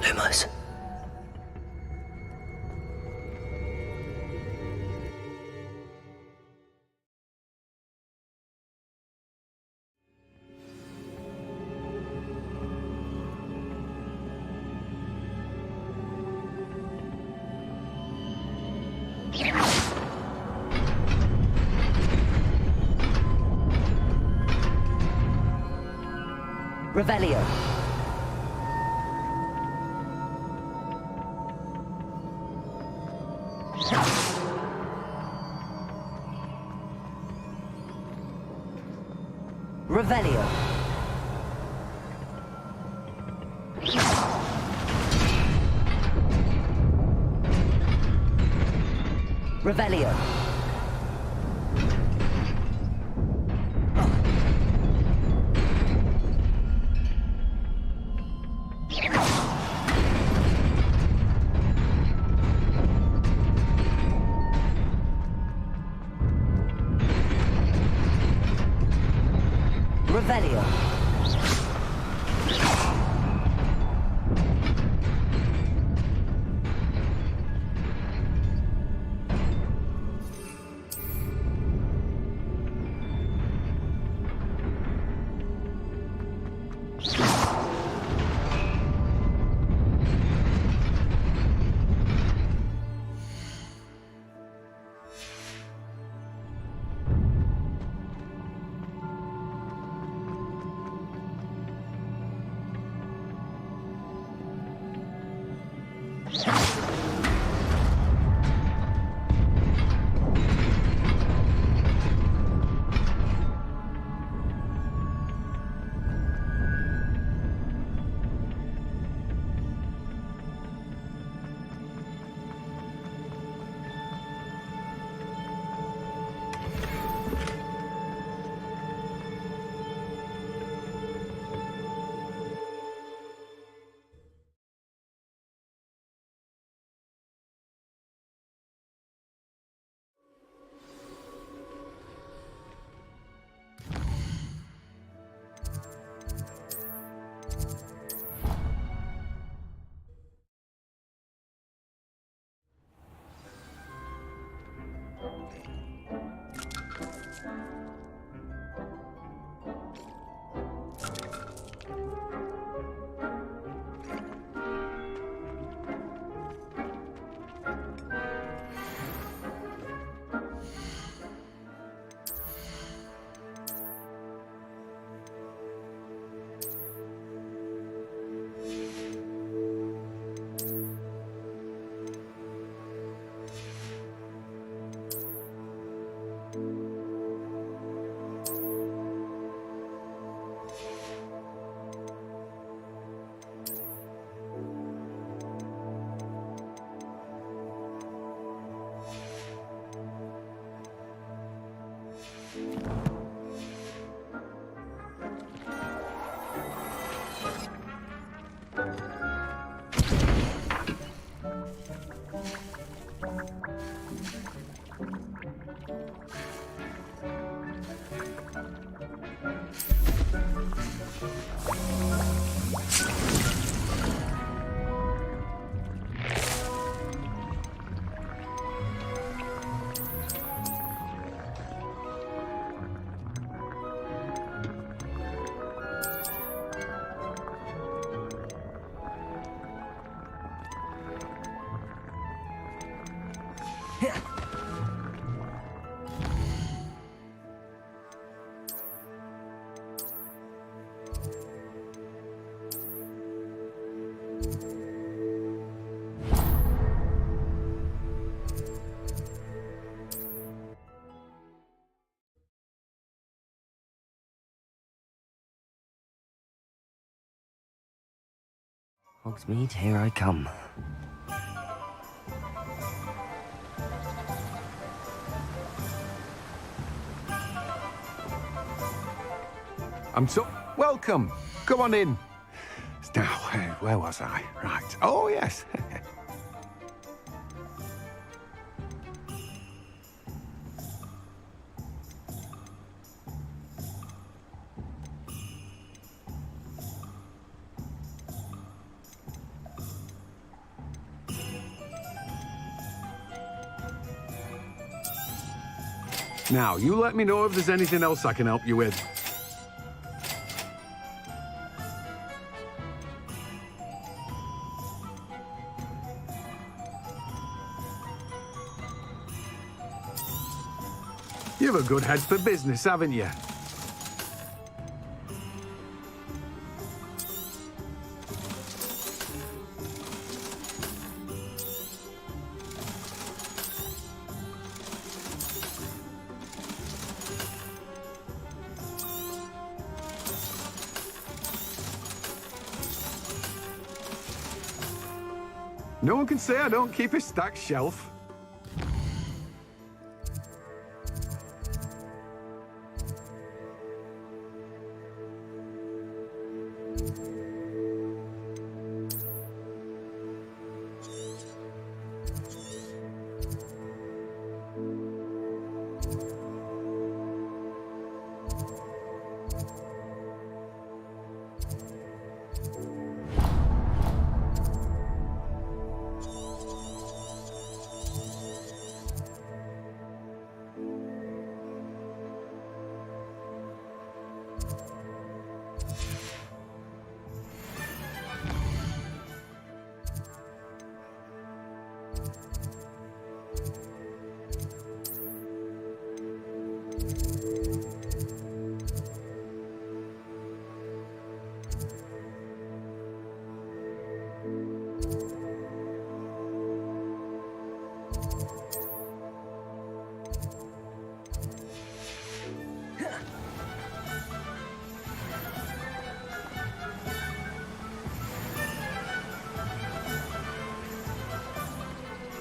[SPEAKER 1] Lumos. Revelio. Revelio. Revelio. Revelio. Hogsmeade, here I come.
[SPEAKER 3] I'm so... Welcome. Come on in. Now, where was I? Right. Oh, yes. Now, you let me know if there's anything else I can help you with. You've a good head for business, haven't you? No one can say I don't keep a stacked shelf.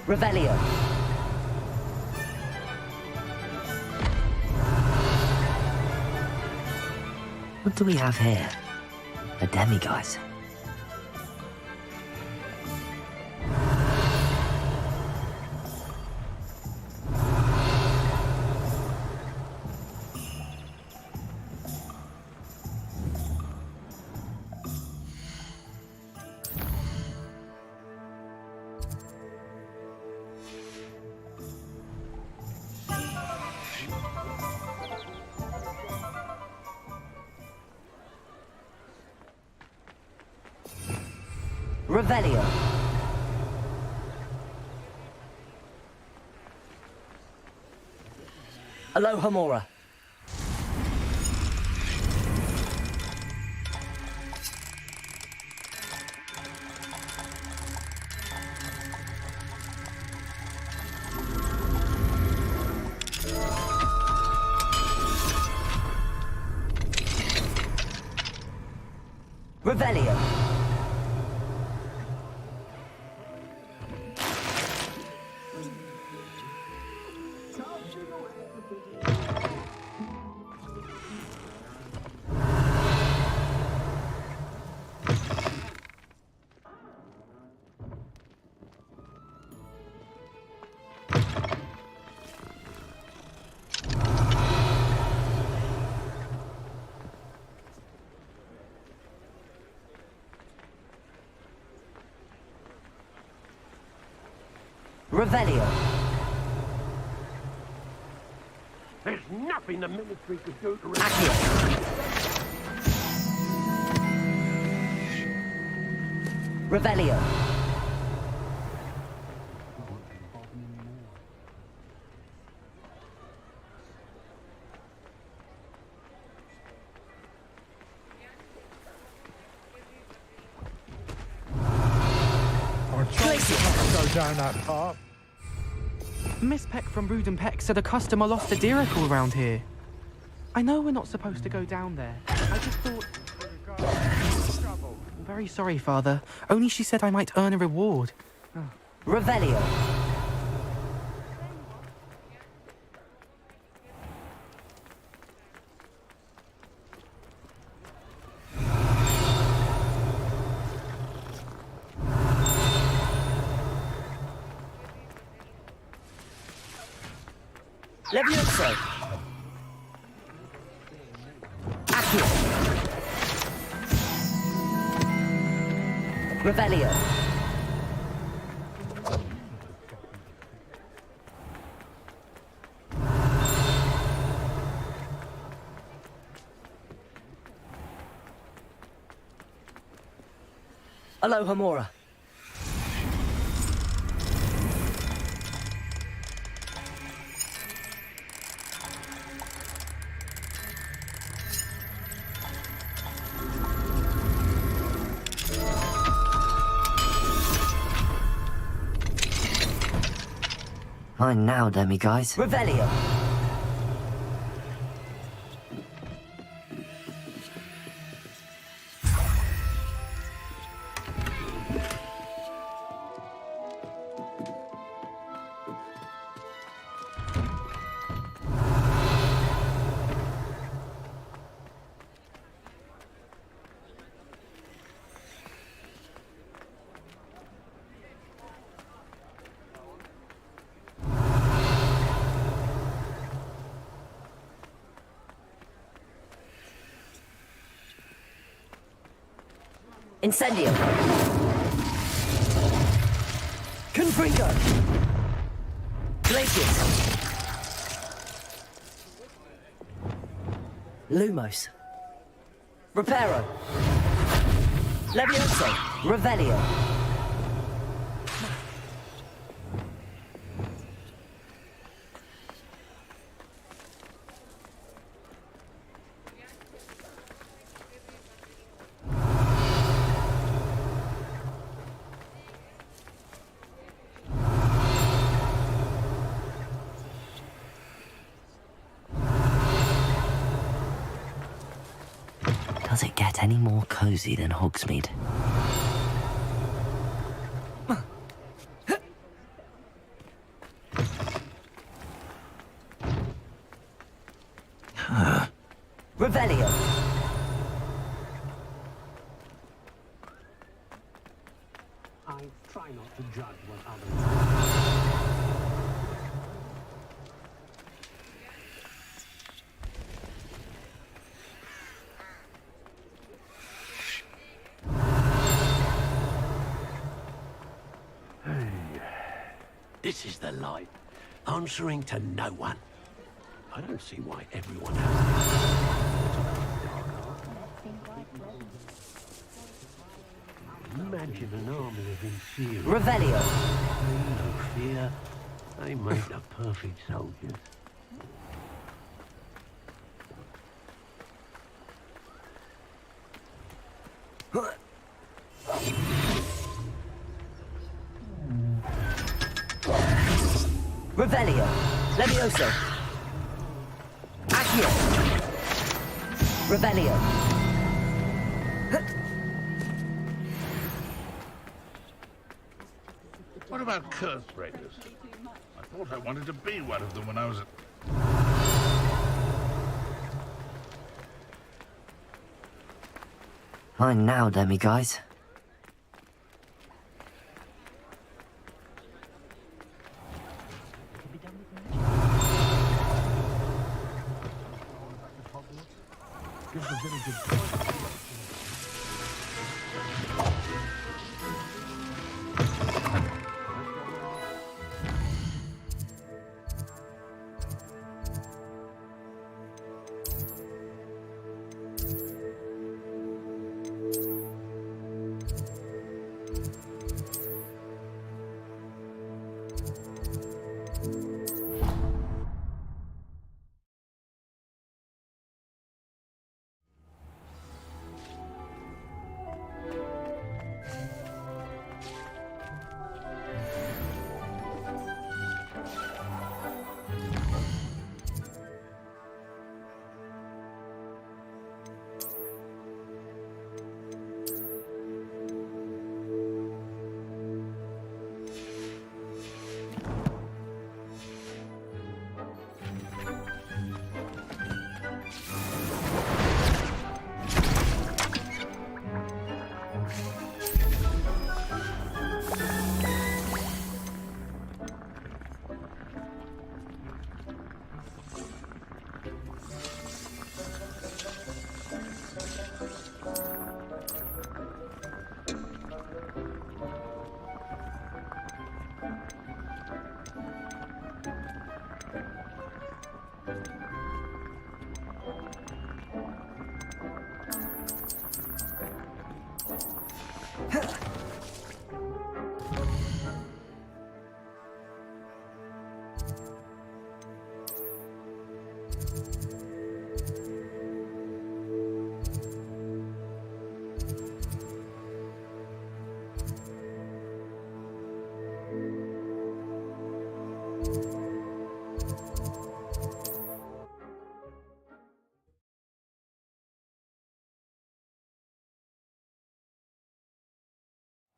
[SPEAKER 1] Revelio. What do we have here? A demiguise. Revelio. Aloha Mora. Revelio. Revelio.
[SPEAKER 15] There's nothing the military could do to
[SPEAKER 1] Revelio.
[SPEAKER 16] Go down that path.
[SPEAKER 12] Miss Peck from Rude and Peck said a customer lost a deeracle around here. I know we're not supposed to go down there. I just thought... I'm very sorry, Father. Only she said I might earn a reward.
[SPEAKER 1] Revelio. Levioso. Accio. Revelio. Aloha Mora. Fine now, demi-guys. Revelio. Incendio. Confringo. Glacius. Lumos. Reparo. Levioso. Revelio. Does it get any more cozy than Hogsmeade? Revelio.
[SPEAKER 15] I try not to judge what others... This is the light, answering to no one. I don't see why everyone has Imagine an army of inferior.
[SPEAKER 1] Revelio.
[SPEAKER 15] No fear. They make the perfect soldiers.
[SPEAKER 1] Revelio. Levioso. Accio. Revelio.
[SPEAKER 7] What about curse breakers? I thought I wanted to be one of them when I was at...
[SPEAKER 1] Fine now, demi-guys.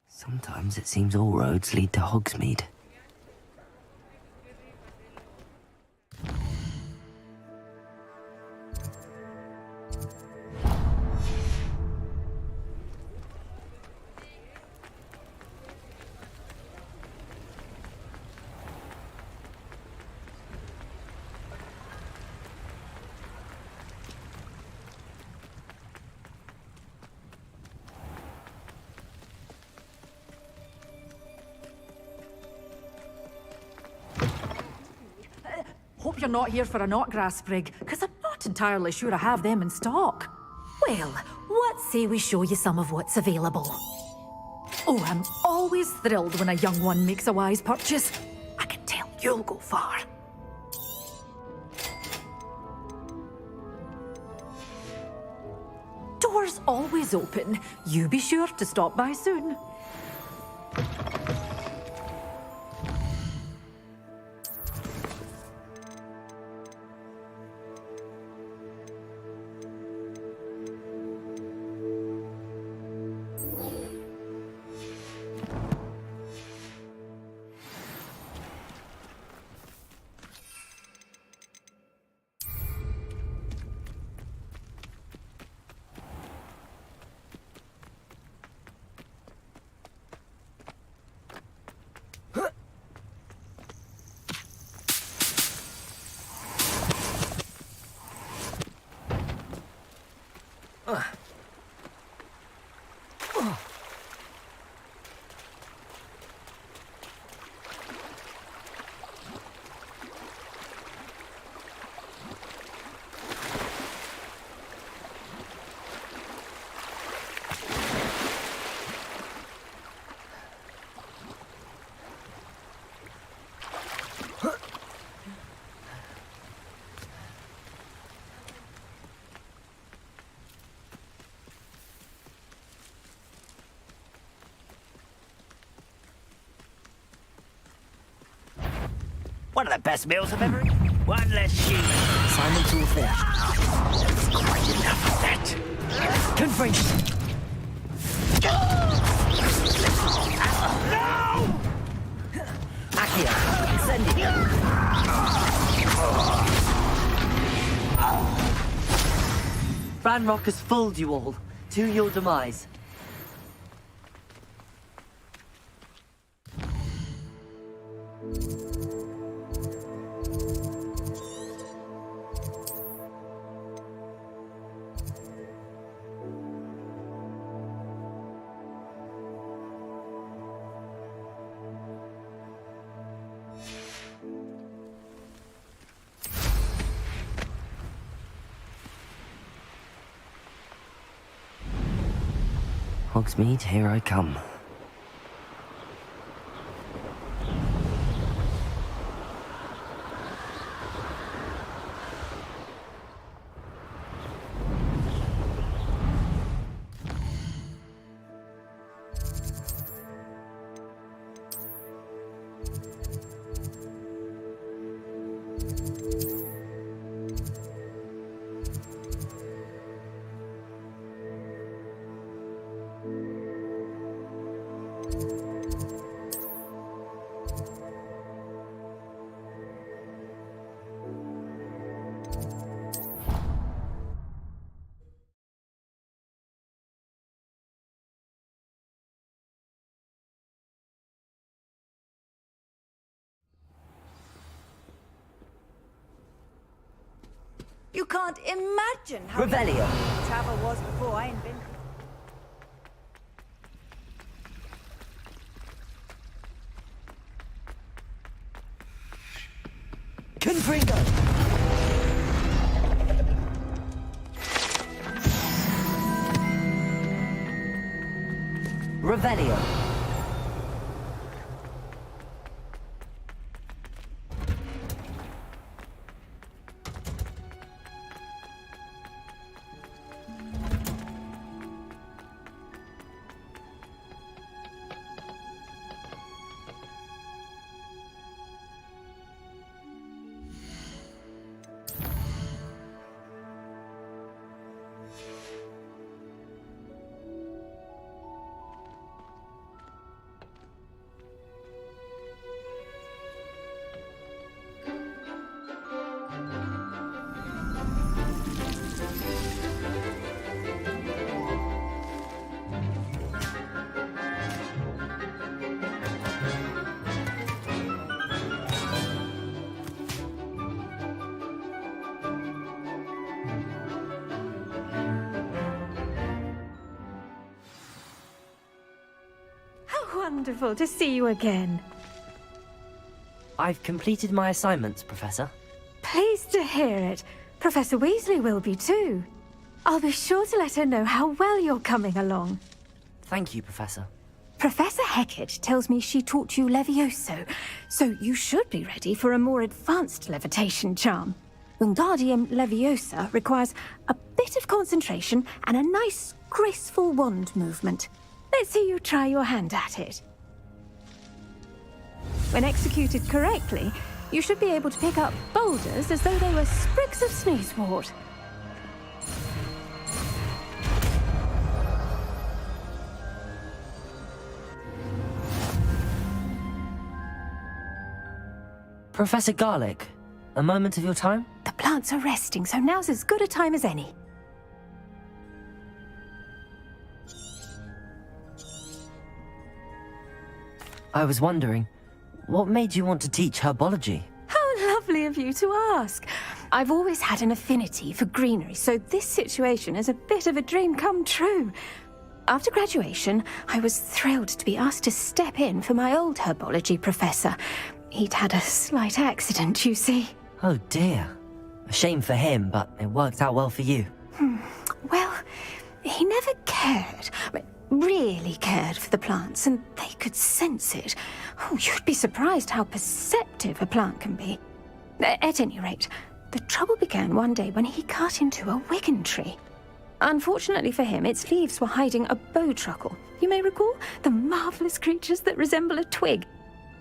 [SPEAKER 1] Sometimes it seems all roads lead to Hogsmeade.
[SPEAKER 8] Hope you're not here for a knotgrass sprig, because I'm not entirely sure I have them in stock.
[SPEAKER 17] Well, what say we show you some of what's available?
[SPEAKER 8] Oh, I'm always thrilled when a young one makes a wise purchase. I can tell you'll go far. Doors always open. You be sure to stop by soon.
[SPEAKER 10] One of the best meals I've ever eaten. One less sheep.
[SPEAKER 1] Simon's all finished.
[SPEAKER 10] That's quite enough of that.
[SPEAKER 1] Confringe!
[SPEAKER 10] No!
[SPEAKER 1] Accio, incendio! Ranrock has fooled you all, to your demise. Hogsmeade, here I come.
[SPEAKER 8] You can't imagine how
[SPEAKER 1] Revelio.
[SPEAKER 8] Tava was before I invented.
[SPEAKER 1] Confringo! Revelio.
[SPEAKER 4] Wonderful to see you again.
[SPEAKER 1] I've completed my assignments, Professor.
[SPEAKER 4] Pleased to hear it. Professor Weasley will be too. I'll be sure to let her know how well you're coming along.
[SPEAKER 1] Thank you, Professor.
[SPEAKER 4] Professor Hecat tells me she taught you Levioso, so you should be ready for a more advanced levitation charm. Wingardium Leviosa requires a bit of concentration and a nice, graceful wand movement. Let's see you try your hand at it. When executed correctly, you should be able to pick up boulders as though they were sprigs of sneezewort.
[SPEAKER 1] Professor Garlick, a moment of your time?
[SPEAKER 4] The plants are resting, so now's as good a time as any.
[SPEAKER 1] I was wondering, what made you want to teach herbology?
[SPEAKER 4] How lovely of you to ask. I've always had an affinity for greenery, so this situation is a bit of a dream come true. After graduation, I was thrilled to be asked to step in for my old herbology professor. He'd had a slight accident, you see.
[SPEAKER 1] Oh dear. A shame for him, but it worked out well for you.
[SPEAKER 4] Well, he never cared. Really cared for the plants, and they could sense it. Oh, you'd be surprised how perceptive a plant can be. At any rate, the trouble began one day when he cut into a wigan tree. Unfortunately for him, its leaves were hiding a bowtruckle. You may recall the marvelous creatures that resemble a twig.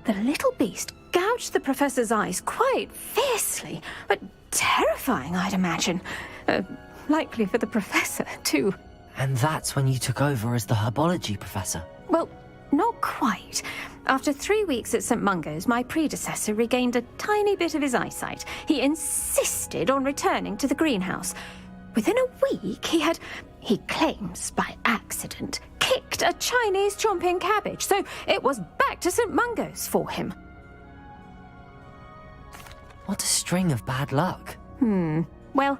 [SPEAKER 4] The little beast gouged the professor's eyes quite fiercely, but terrifying, I'd imagine. Likely for the professor, too.
[SPEAKER 1] And that's when you took over as the herbology professor?
[SPEAKER 4] Well, not quite. After 3 weeks at St. Mungo's, my predecessor regained a tiny bit of his eyesight. He insisted on returning to the greenhouse. Within a week, he claims by accident, kicked a Chinese chomping cabbage, so it was back to St. Mungo's for him.
[SPEAKER 1] What a string of bad luck.
[SPEAKER 4] Well,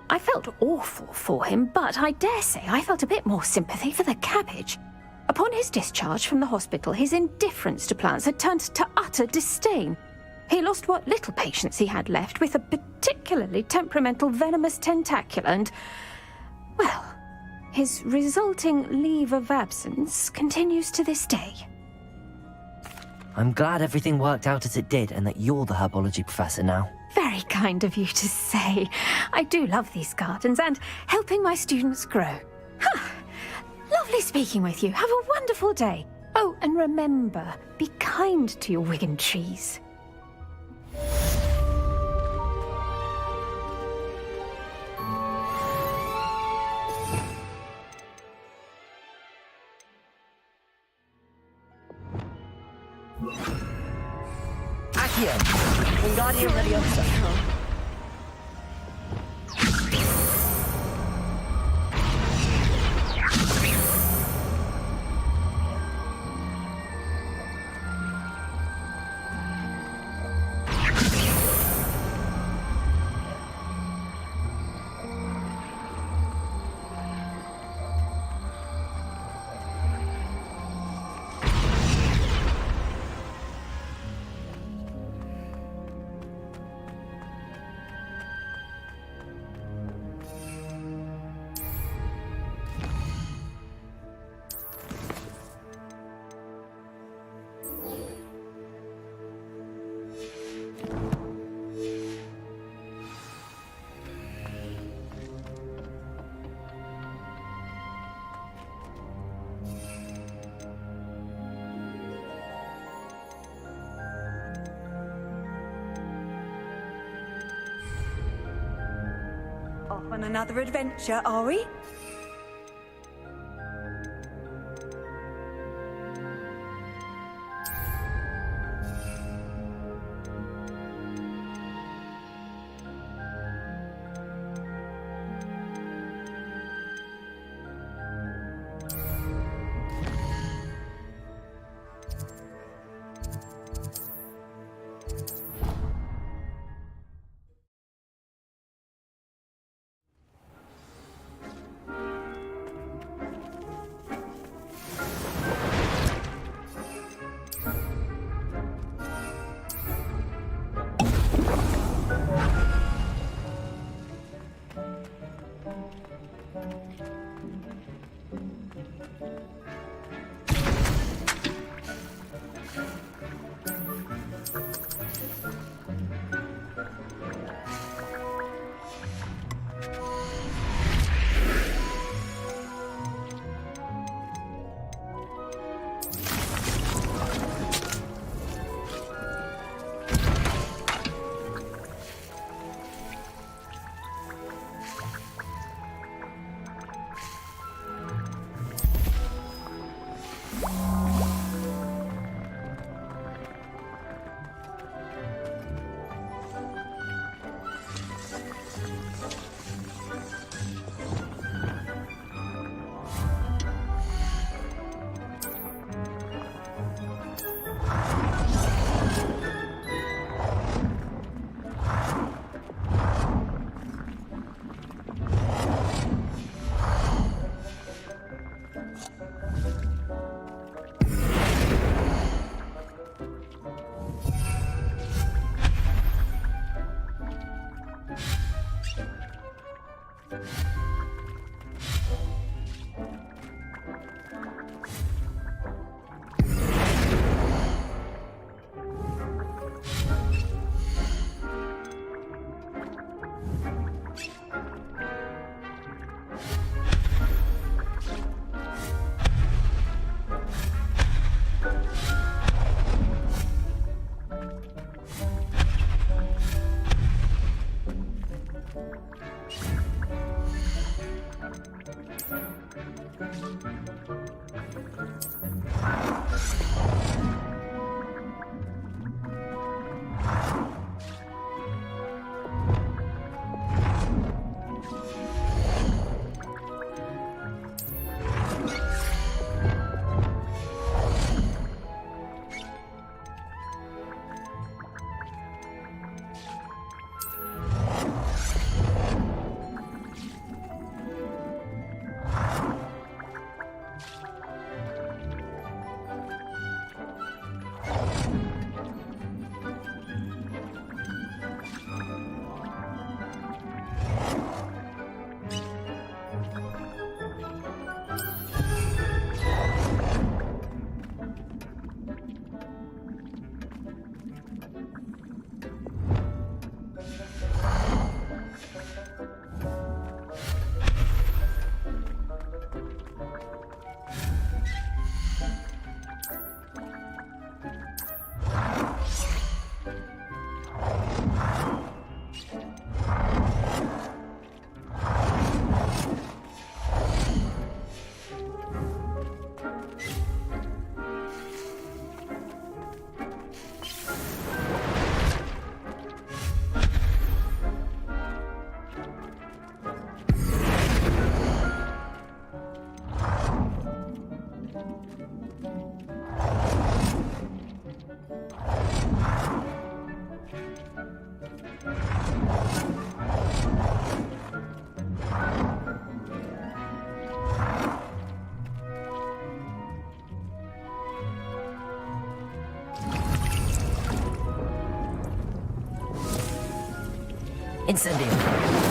[SPEAKER 4] I felt awful for him, but I dare say I felt a bit more sympathy for the cabbage. Upon his discharge from the hospital, his indifference to plants had turned to utter disdain. He lost what little patience he had left with a particularly temperamental venomous tentacula and, well, his resulting leave of absence continues to this day.
[SPEAKER 1] I'm glad everything worked out as it did and that you're the herbology professor now.
[SPEAKER 4] Very kind of you to say. I do love these gardens and helping my students grow. Lovely speaking with you. Have a wonderful day. Oh, and remember, be kind to your wigan trees.
[SPEAKER 1] Accio! Wingardium Leviosa!
[SPEAKER 18] on another adventure, are we?
[SPEAKER 1] Incendio.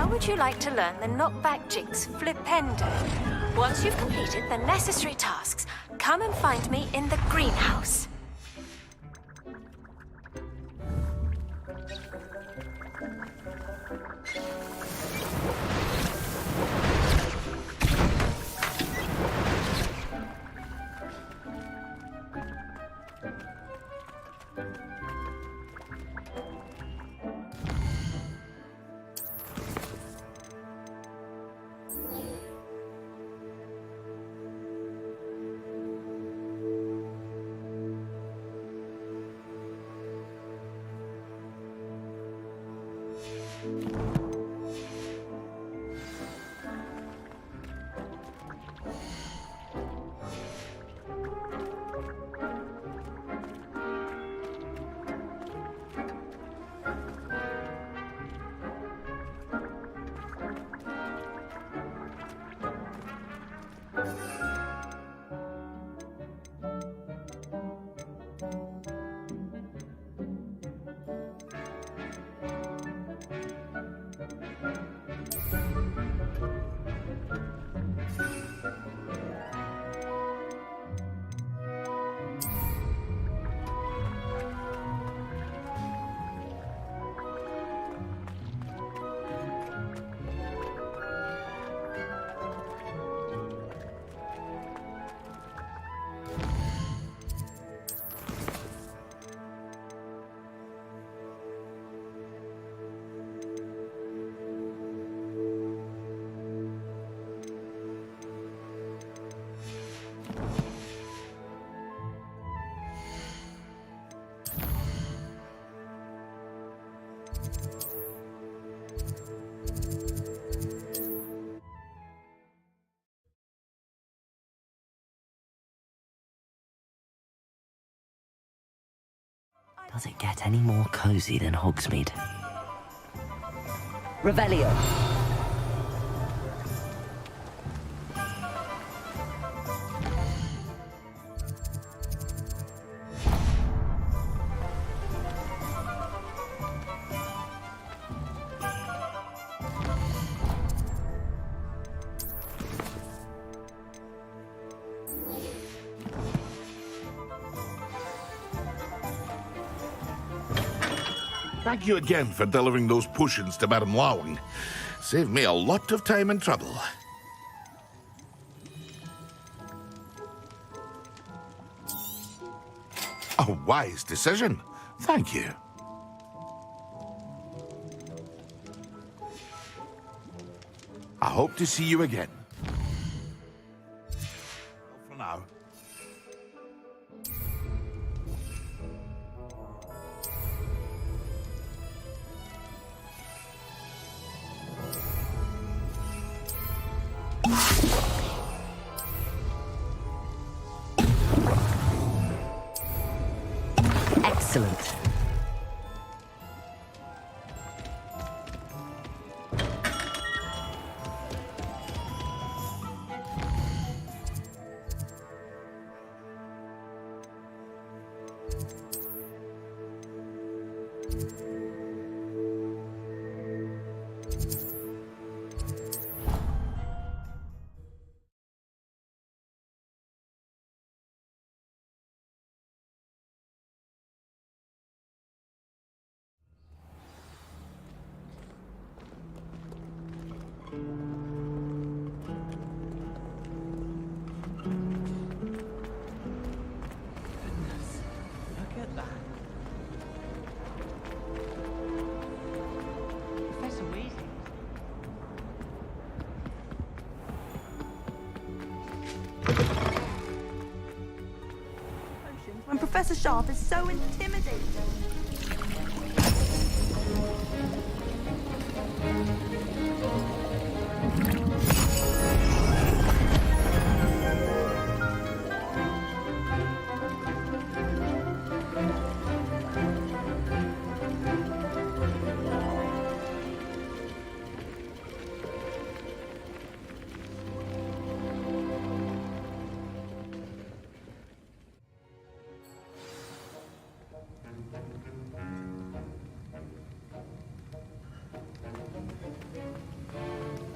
[SPEAKER 19] Would you like to learn the knockback jigs flipendo? Once you've completed the necessary tasks, come and find me in the greenhouse.
[SPEAKER 1] Does it get any more cozy than Hogsmeade? Revelio.
[SPEAKER 7] Thank you again for delivering those potions to Madame Lowing. Saved me a lot of time and trouble. A wise decision. Thank you. I hope to see you again. For now.
[SPEAKER 1] Excellent.
[SPEAKER 12] Look at that. Professor Weasley.
[SPEAKER 14] When Professor Sharp is so intimidating.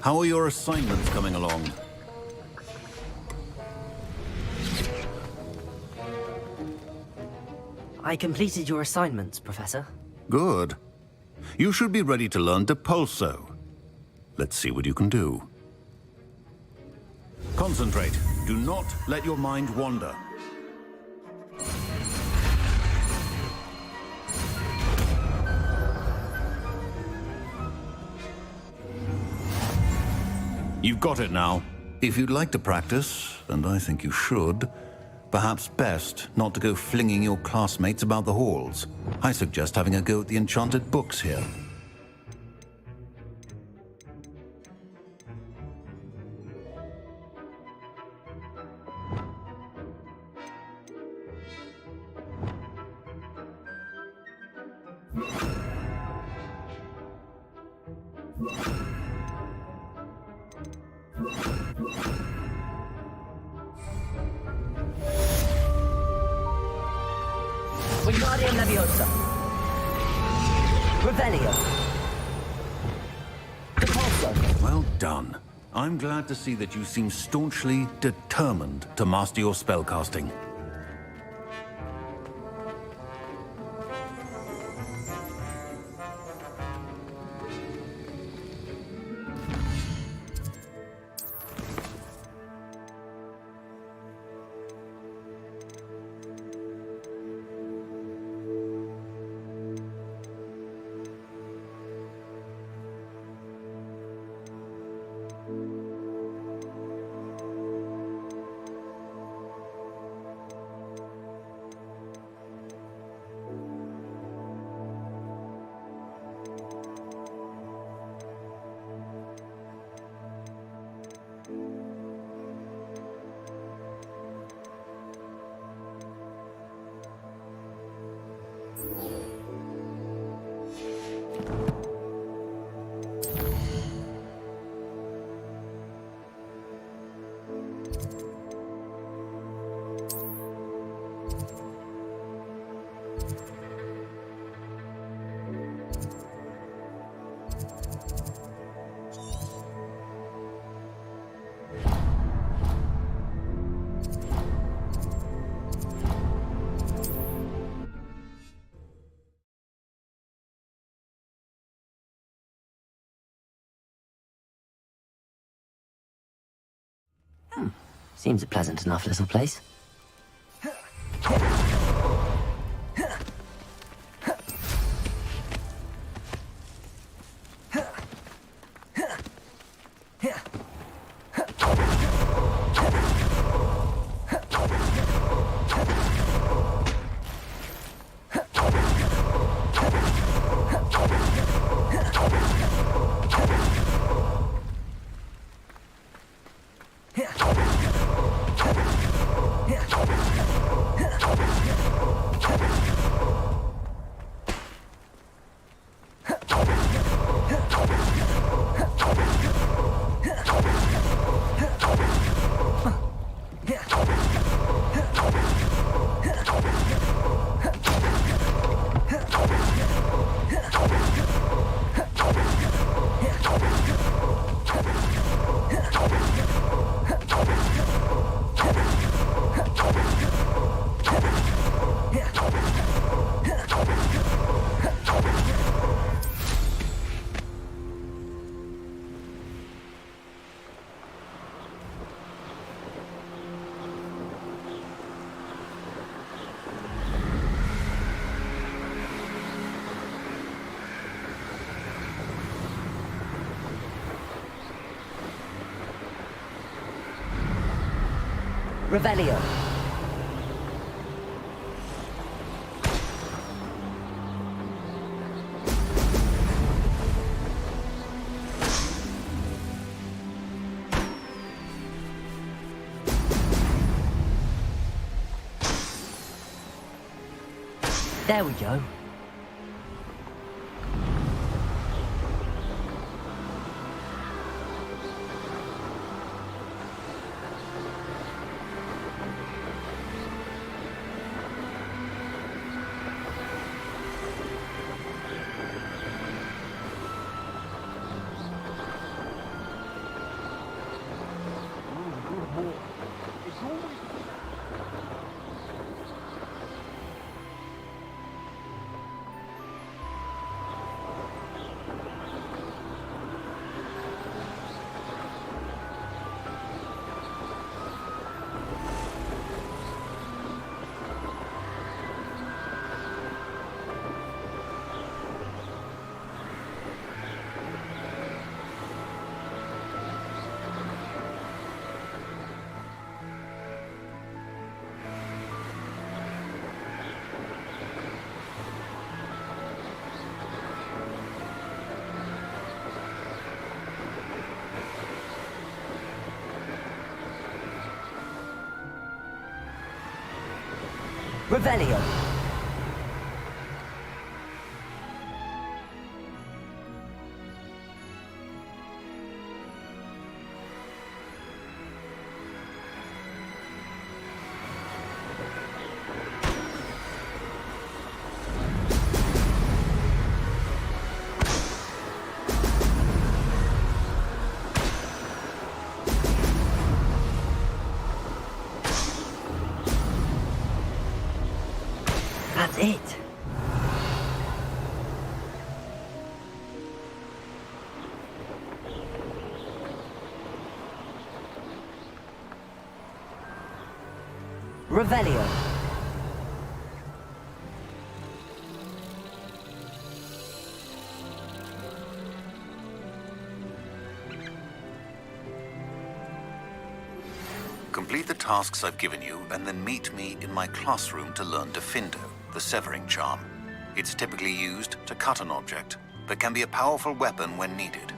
[SPEAKER 2] How are your assignments coming along?
[SPEAKER 1] I completed your assignments, Professor.
[SPEAKER 2] Good. You should be ready to learn Depulso. Let's see what you can do. Concentrate. Do not let your mind wander. You've got it now. If you'd like to practice, and I think you should, perhaps best not to go flinging your classmates about the halls. I suggest having a go at the enchanted books here.
[SPEAKER 1] Wingardium Leviosa. Revelio. Depulso.
[SPEAKER 2] Well done. I'm glad to see that you seem staunchly determined to master your spellcasting.
[SPEAKER 1] Seems a pleasant enough little place. Revelio. There we go. Revelio. That's it. Revelio.
[SPEAKER 2] Complete the tasks I've given you, and then meet me in my classroom to learn Defindo, the severing charm. It's typically used to cut an object, but can be a powerful weapon when needed.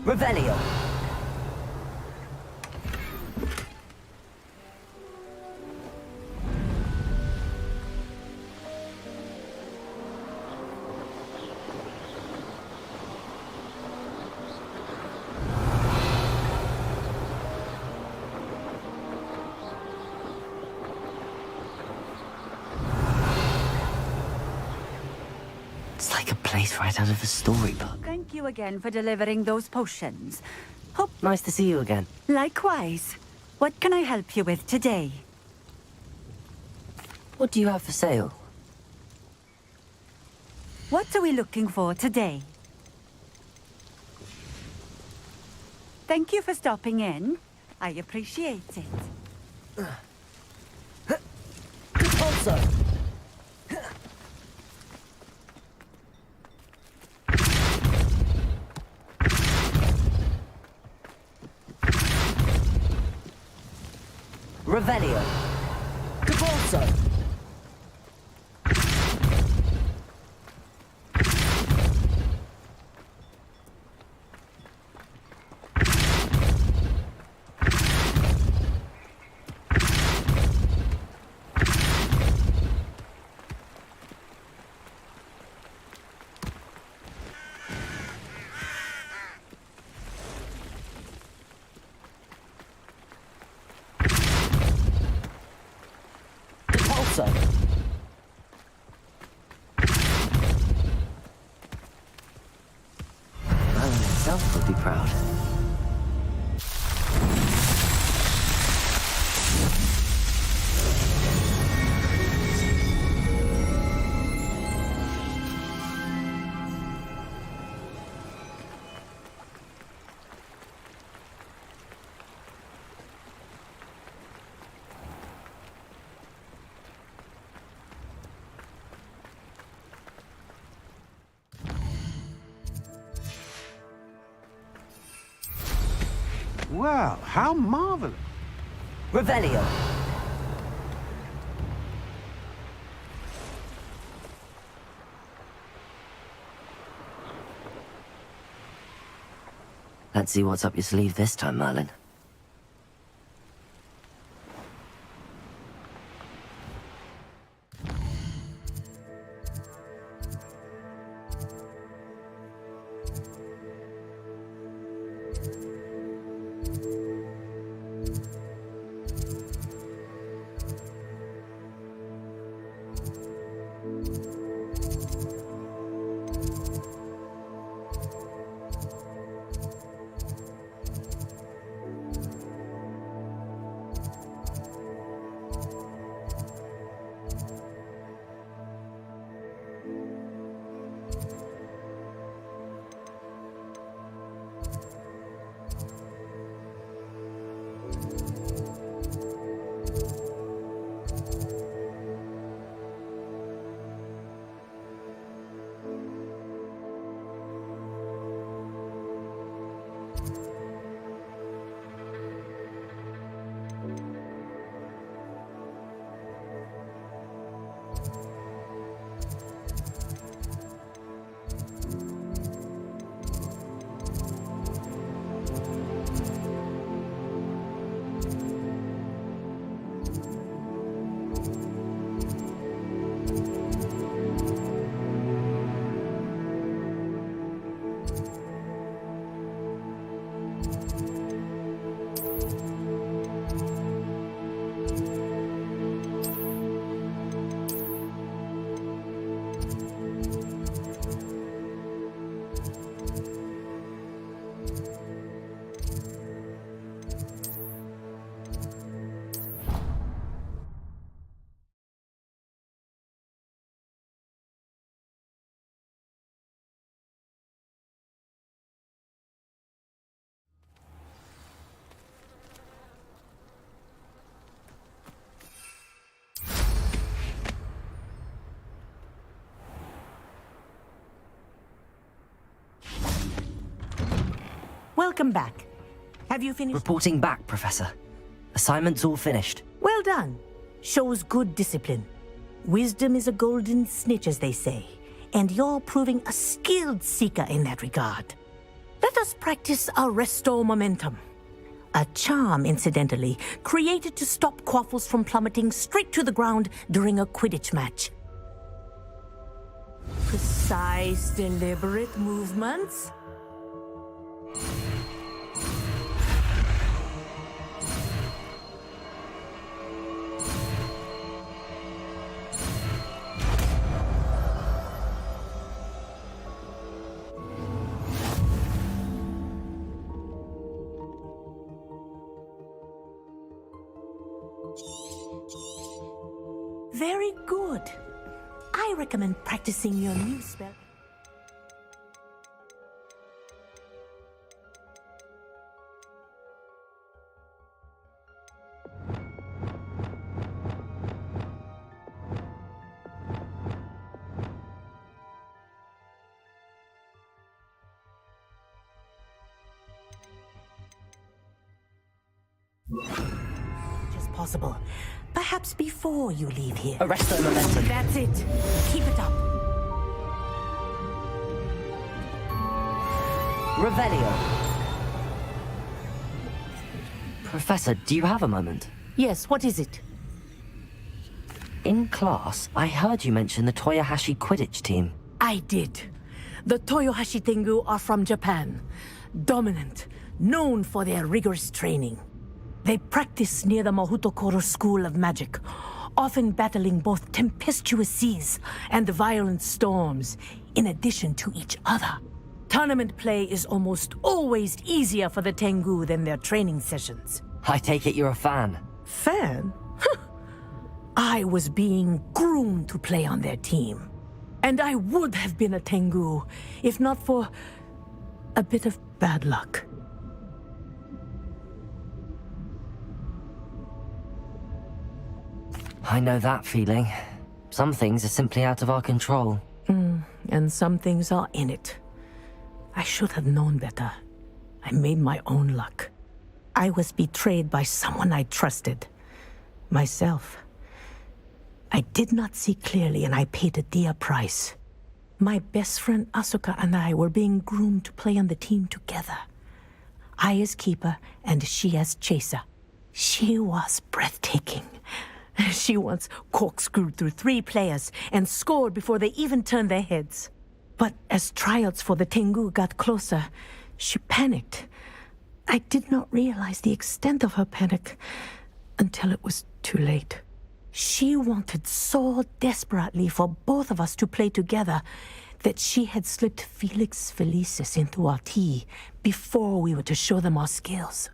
[SPEAKER 1] Revelio. It's like a place right out of a storybook.
[SPEAKER 18] Thank you again for delivering those potions. Hope...
[SPEAKER 1] Nice to see you again.
[SPEAKER 18] Likewise. What can I help you with today?
[SPEAKER 1] What do you have for sale?
[SPEAKER 18] What are we looking for today? Thank you for stopping in. I appreciate it.
[SPEAKER 1] Also. Revelio. Divorso. Also. Alan himself would be proud.
[SPEAKER 3] well, how marvelous.
[SPEAKER 1] Revelio. Let's see what's up your sleeve this time, Merlin.
[SPEAKER 20] Welcome back. Have you finished?
[SPEAKER 1] Reporting back, Professor. Assignment's all finished.
[SPEAKER 20] Well done. Shows good discipline. Wisdom is a golden snitch, as they say, and you're proving a skilled seeker in that regard. Let us practice our restore momentum. A charm, incidentally, created to stop quaffles from plummeting straight to the ground during a Quidditch match. Precise, deliberate movements. Very good. I recommend practicing your new spell. Just possible. Perhaps before you leave here.
[SPEAKER 1] Arrest the momentum.
[SPEAKER 20] That's it. Keep it up.
[SPEAKER 1] Revelio. Professor, do you have a moment?
[SPEAKER 20] Yes, what is it?
[SPEAKER 1] In class, I heard you mention the Toyohashi Quidditch team.
[SPEAKER 20] I did. The Toyohashi Tengu are from Japan. Dominant, known for their rigorous training. They practice near the Mahutokoro School of Magic, often battling both tempestuous seas and violent storms, in addition to each other. Tournament play is almost always easier for the Tengu than their training sessions.
[SPEAKER 1] I take it you're a fan.
[SPEAKER 20] Fan? I was being groomed to play on their team. And I would have been a Tengu, if not for a bit of bad luck.
[SPEAKER 1] I know that feeling. Some things are simply out of our control.
[SPEAKER 20] And some things are in it. I should have known better. I made my own luck. I was betrayed by someone I trusted. Myself. I did not see clearly, and I paid a dear price. My best friend Asuka and I were being groomed to play on the team together. I as keeper, and she as chaser. She was breathtaking. She once corkscrewed through 3 players and scored before they even turned their heads. But as tryouts for the Tengu got closer, she panicked. I did not realize the extent of her panic until it was too late. She wanted so desperately for both of us to play together that she had slipped Felix Felicis into our tea before we were to show them our skills.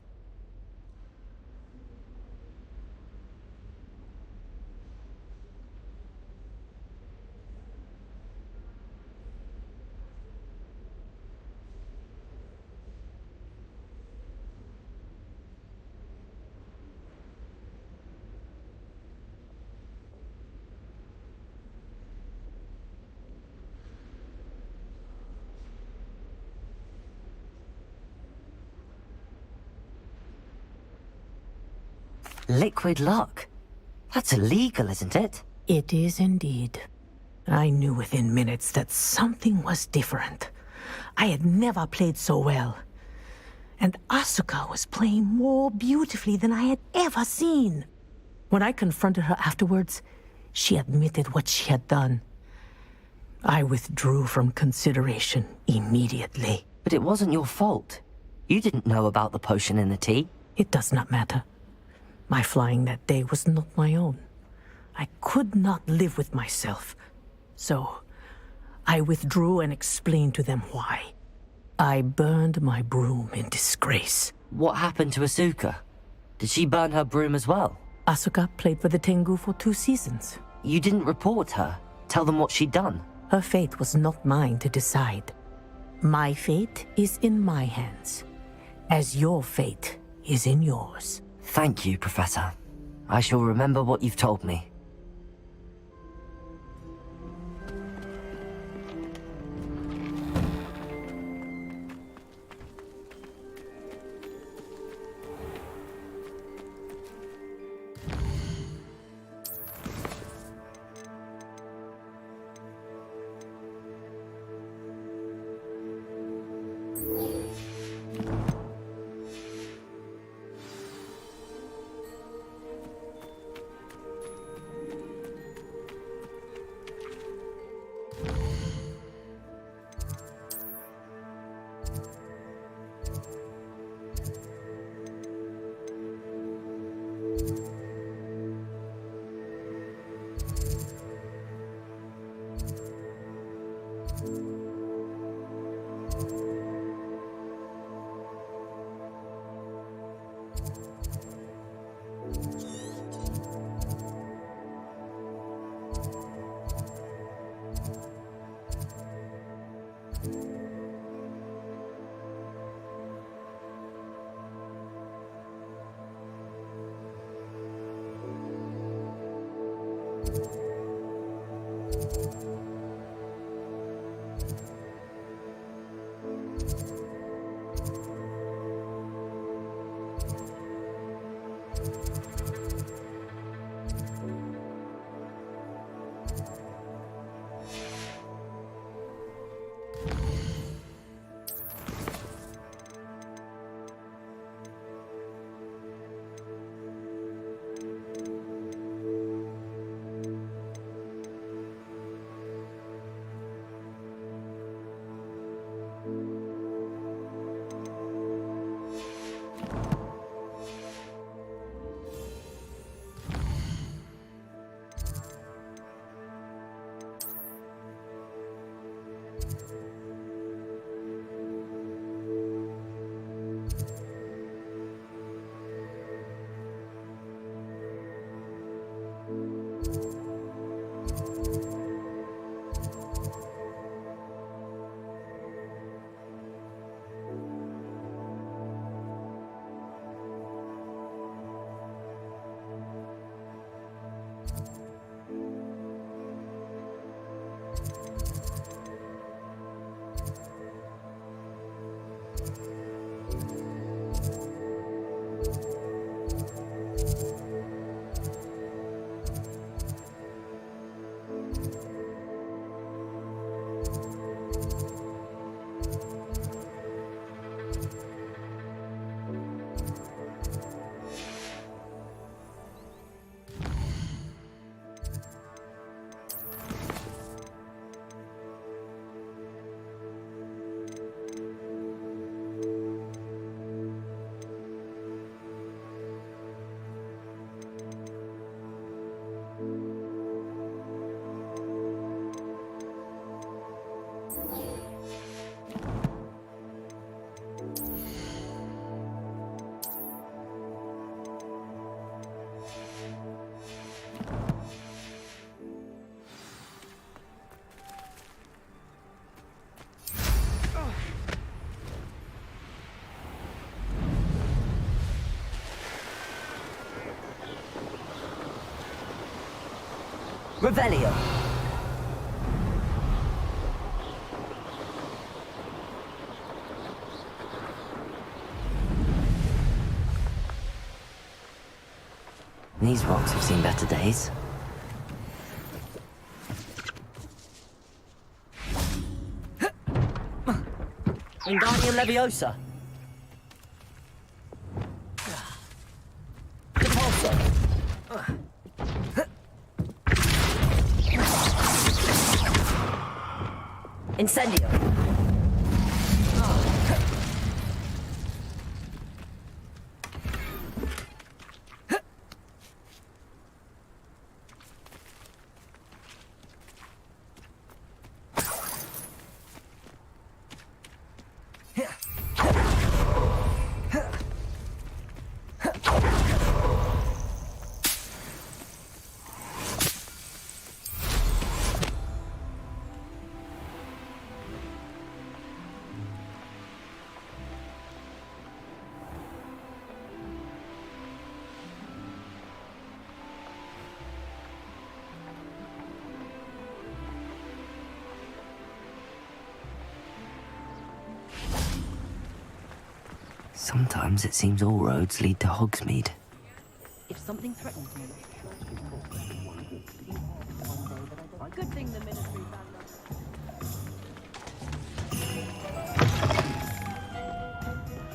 [SPEAKER 1] Liquid luck? That's illegal, isn't it?
[SPEAKER 20] It is indeed. I knew within minutes that something was different. I had never played so well. And Asuka was playing more beautifully than I had ever seen. When I confronted her afterwards, she admitted what she had done. I withdrew from consideration immediately.
[SPEAKER 1] But it wasn't your fault. You didn't know about the potion in the tea.
[SPEAKER 20] It does not matter. My flying that day was not my own. I could not live with myself. So, I withdrew and explained to them why. I burned my broom in disgrace.
[SPEAKER 1] What happened to Asuka? Did she burn her broom as well?
[SPEAKER 20] Asuka played for the Tengu for 2 seasons.
[SPEAKER 1] You didn't report her? Tell them what she'd done?
[SPEAKER 20] Her fate was not mine to decide. My fate is in my hands, as your fate is in yours.
[SPEAKER 1] Thank you, Professor. I shall remember what you've told me. Revelio. These rocks have seen better days. Wingardium Leviosa. Repulsor. Incendio. Sometimes it seems all roads lead to Hogsmeade.
[SPEAKER 14] If something threatens me, good thing the ministry found us.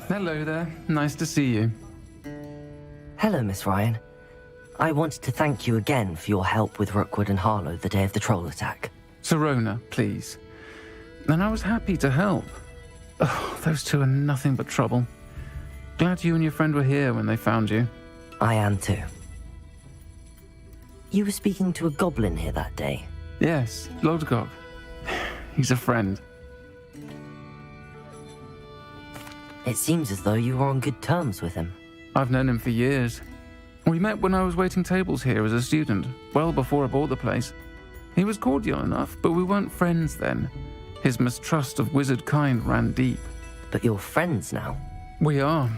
[SPEAKER 12] Hello there. Nice to see you.
[SPEAKER 1] Hello, Miss Ryan. I wanted to thank you again for your help with Rookwood and Harlow the day of the troll attack.
[SPEAKER 12] Sirona, please. And I was happy to help. Oh, those two are nothing but trouble. Glad you and your friend were here when they found you.
[SPEAKER 1] I am too. You were speaking to a goblin here that day.
[SPEAKER 12] Yes, Lodgok. He's a friend.
[SPEAKER 1] It seems as though you were on good terms with him.
[SPEAKER 12] I've known him for years. We met when I was waiting tables here as a student, well before I bought the place. He was cordial enough, but we weren't friends then. His mistrust of wizard kind ran deep.
[SPEAKER 1] But you're friends now?
[SPEAKER 12] We are.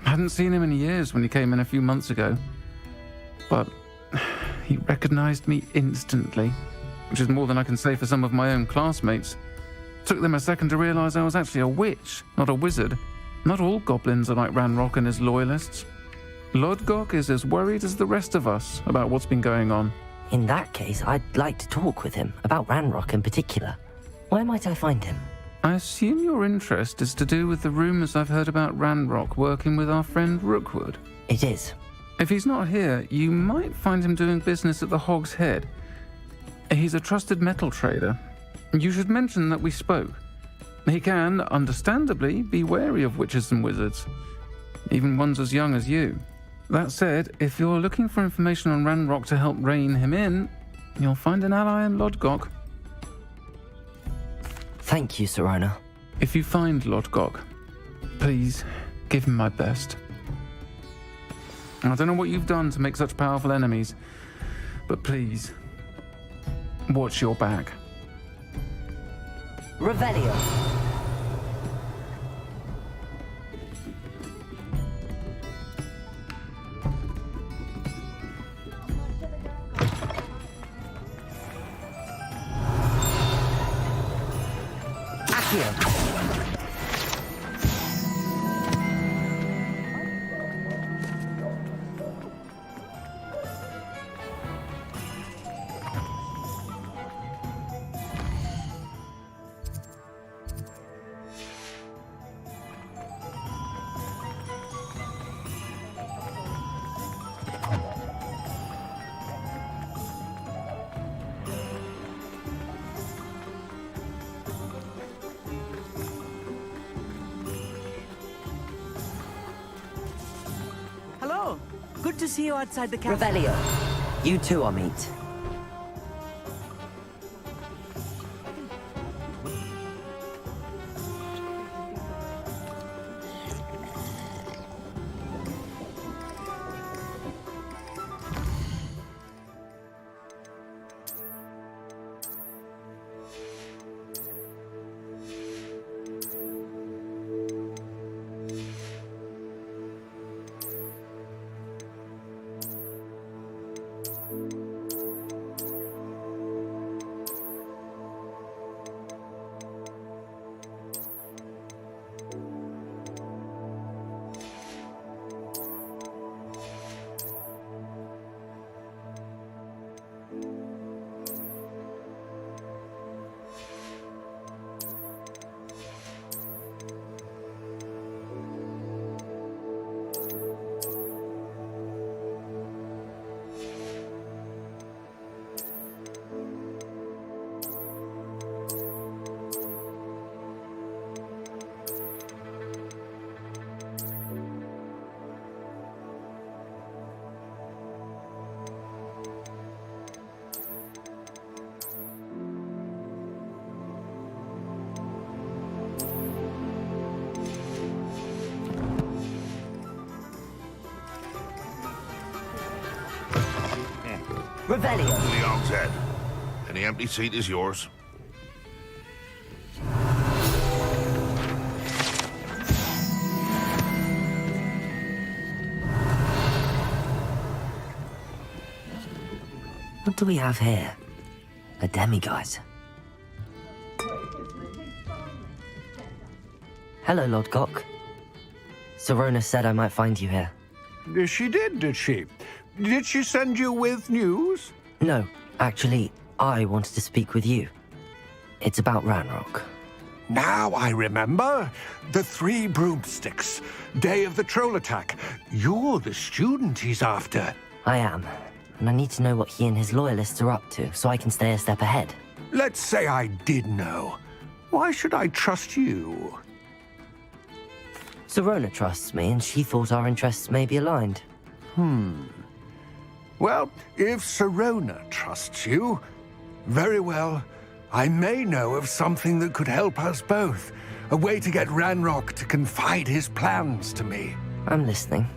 [SPEAKER 12] Hadn't seen him in years when he came in a few months ago. But he recognized me instantly, which is more than I can say for some of my own classmates. Took them a second to realize I was actually a witch, not a wizard. Not all goblins are like Ranrock and his loyalists. Lodgok is as worried as the rest of us about what's been going on.
[SPEAKER 1] In that case, I'd like to talk with him, about Ranrock in particular. Where might I find him?
[SPEAKER 12] I assume your interest is to do with the rumors I've heard about Ranrock working with our friend Rookwood.
[SPEAKER 1] It is.
[SPEAKER 12] If he's not here, you might find him doing business at the Hog's Head. He's a trusted metal trader. You should mention that we spoke. He can, understandably, be wary of witches and wizards, even ones as young as you. That said, if you're looking for information on Ranrock to help rein him in, you'll find an ally in Lodgok.
[SPEAKER 1] Thank you, Sirona.
[SPEAKER 12] If you find Lodgok, please give him my best. I don't know what you've done to make such powerful enemies, but please, watch your back.
[SPEAKER 1] Revelio.
[SPEAKER 10] Hello. Good to see you outside the cafe.
[SPEAKER 1] Revelio. You too, Amit. Revelio.
[SPEAKER 7] To the Og's Head. Any empty seat is yours.
[SPEAKER 1] What do we have here? A demiguise. Hello, Lord Gok. Serona said I might find you here.
[SPEAKER 3] She did she? Did she send you with news?
[SPEAKER 1] No, actually, I wanted to speak with you. It's about Ranrock.
[SPEAKER 3] Now I remember. The 3 broomsticks. Day of the troll attack. You're the student he's after.
[SPEAKER 1] I am, and I need to know what he and his loyalists are up to so I can stay a step ahead.
[SPEAKER 3] Let's say I did know. Why should I trust you?
[SPEAKER 1] Serona trusts me, and she thought our interests may be aligned.
[SPEAKER 3] Well, if Serona trusts you, very well. I may know of something that could help us both. A way to get Ranrock to confide his plans to me.
[SPEAKER 1] I'm listening.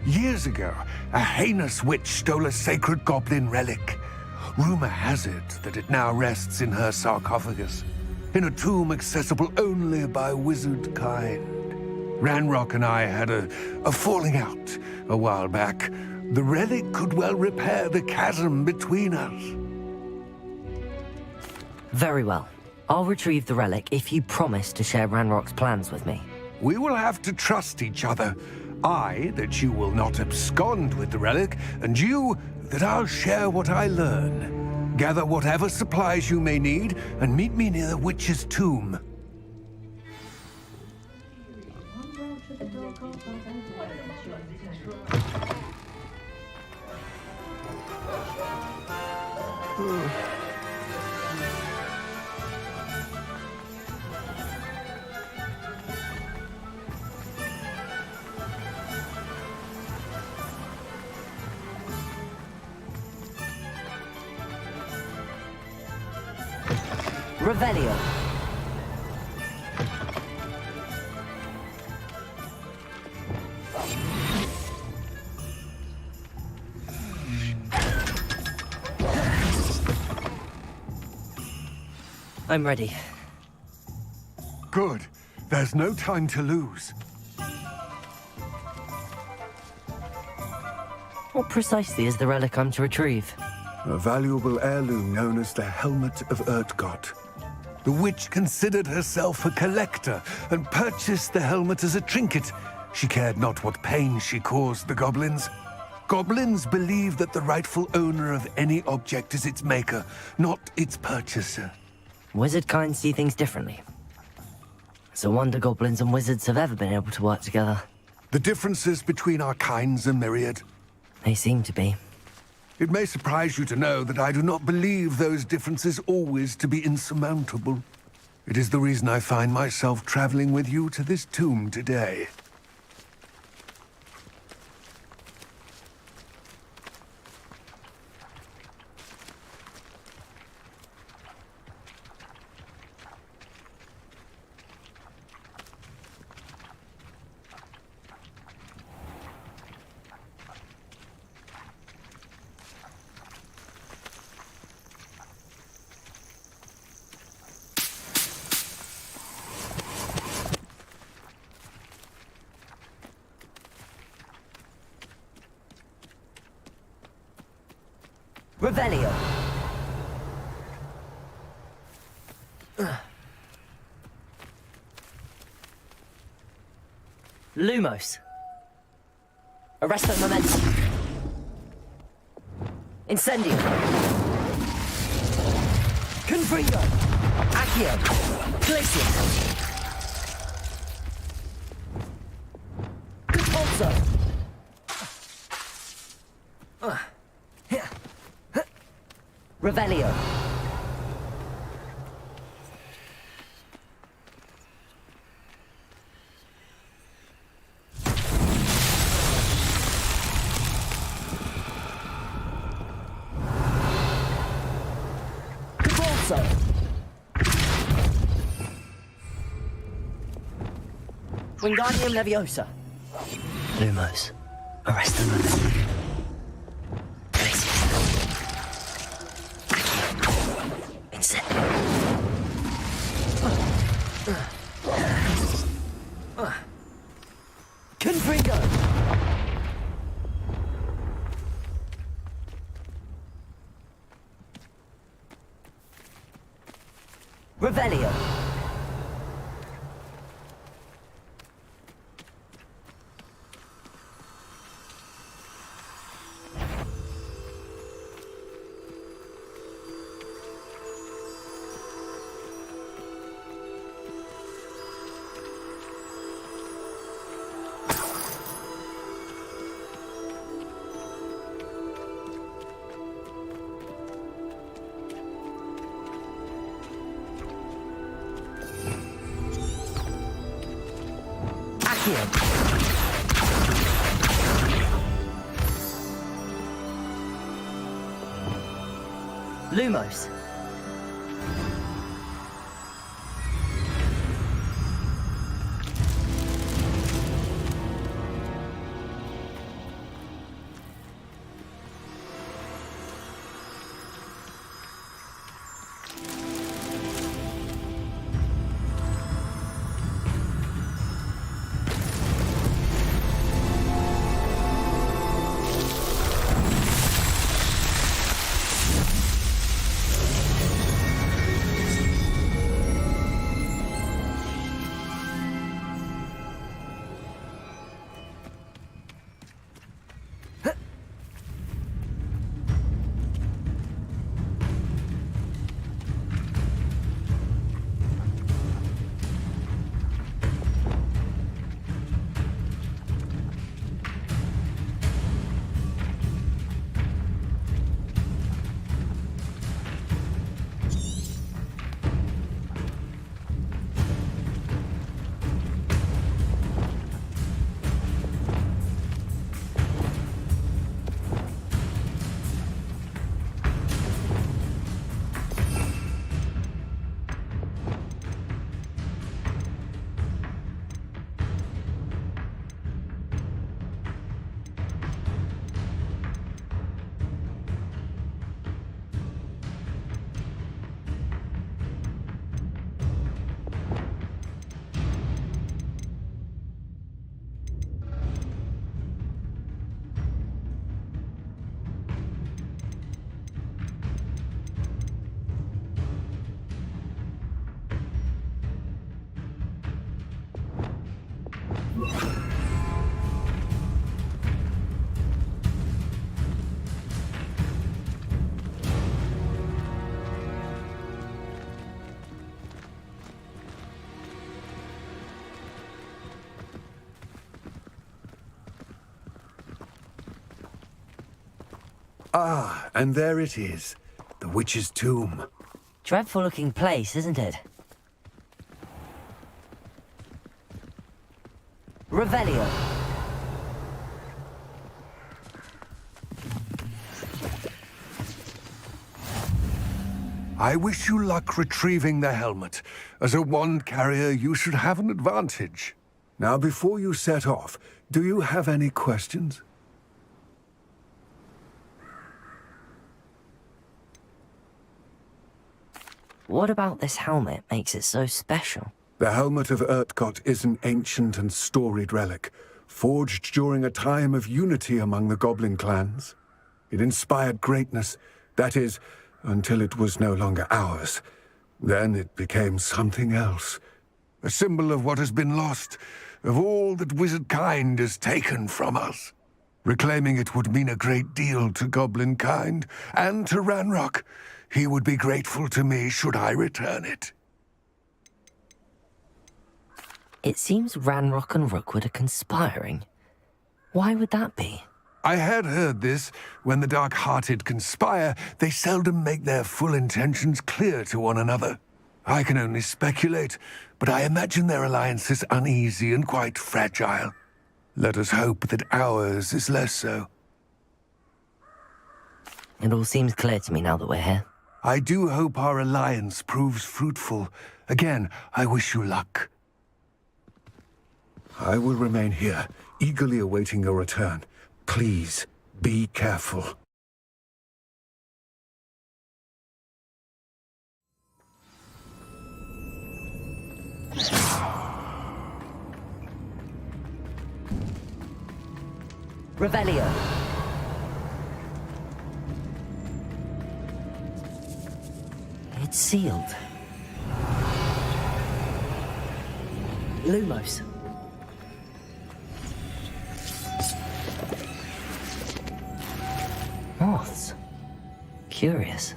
[SPEAKER 3] Years ago, a heinous witch stole a sacred goblin relic. Rumor has it that it now rests in her sarcophagus, in a tomb accessible only by wizard kind. Ranrock and I had a falling out a while back. The relic could well repair the chasm between us.
[SPEAKER 1] Very well. I'll retrieve the relic if you promise to share Ranrock's plans with me.
[SPEAKER 3] We will have to trust each other. I, that you will not abscond with the relic, and you, that I'll share what I learn. Gather whatever supplies you may need, and meet me near the witch's tomb.
[SPEAKER 1] Revelio. I'm ready.
[SPEAKER 3] Good. There's no time to lose.
[SPEAKER 1] What precisely is the relic I'm to retrieve?
[SPEAKER 3] A valuable heirloom known as the Helmet of Urtgott. The witch considered herself a collector and purchased the helmet as a trinket. She cared not what pain she caused the goblins. Goblins believe that the rightful owner of any object is its maker, not its purchaser.
[SPEAKER 1] Wizard kind see things differently. It's a wonder goblins and wizards have ever been able to work together.
[SPEAKER 3] The differences between our kinds are myriad.
[SPEAKER 1] They seem to be.
[SPEAKER 3] It may surprise you to know that I do not believe those differences always to be insurmountable. It is the reason I find myself traveling with you to this tomb today.
[SPEAKER 1] Revelio. Lumos. Arresto momentum. Incendio. Confringo. Accio. Glacius. Also. Revelio. Also. Wingardium Leviosa. Lumos. Arrest them. Revelio. Lumos.
[SPEAKER 3] Ah, and there it is. The witch's tomb.
[SPEAKER 1] Dreadful looking place, isn't it? Revelio.
[SPEAKER 3] I wish you luck retrieving the helmet. As a wand carrier, you should have an advantage. Now, before you set off, do you have any questions?
[SPEAKER 1] What about this helmet makes it so special?
[SPEAKER 3] The helmet of Urtkot is an ancient and storied relic, forged during a time of unity among the goblin clans. It inspired greatness, that is, until it was no longer ours. Then it became something else. A symbol of what has been lost, of all that wizard kind has taken from us. Reclaiming it would mean a great deal to goblin kind, and to Ranrock. He would be grateful to me should I return it.
[SPEAKER 1] It seems Ranrock and Rookwood are conspiring. Why would that be?
[SPEAKER 3] I had heard this. When the dark-hearted conspire, they seldom make their full intentions clear to one another. I can only speculate, but I imagine their alliance is uneasy and quite fragile. Let us hope that ours is less so.
[SPEAKER 1] It all seems clear to me now that we're here.
[SPEAKER 3] I do hope our alliance proves fruitful. Again, I wish you luck. I will remain here, eagerly awaiting your return. Please, be careful.
[SPEAKER 1] Revelio. It's sealed. Lumos. Moths. Curious.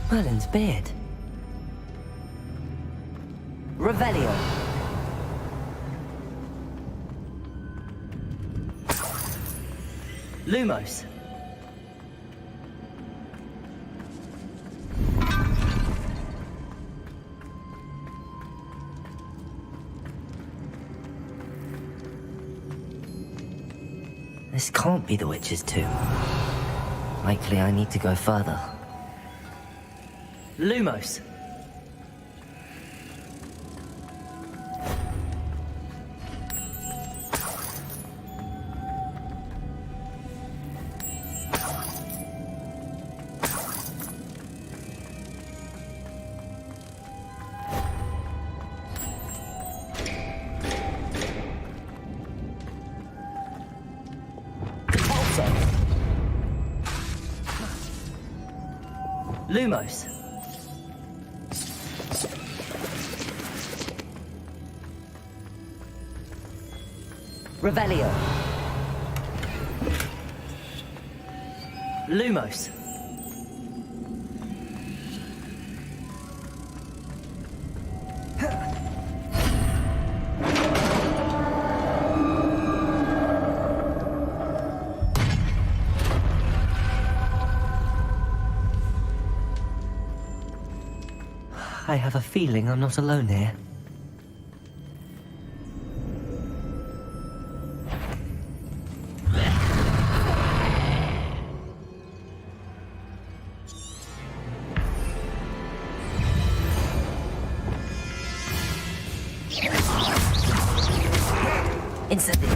[SPEAKER 1] Merlin's beard. Revelio. Lumos. This can't be the witch's tomb. Likely I need to go further. Lumos. Lumos. Revelio. Lumos. I have a feeling I'm not alone here. Incendio.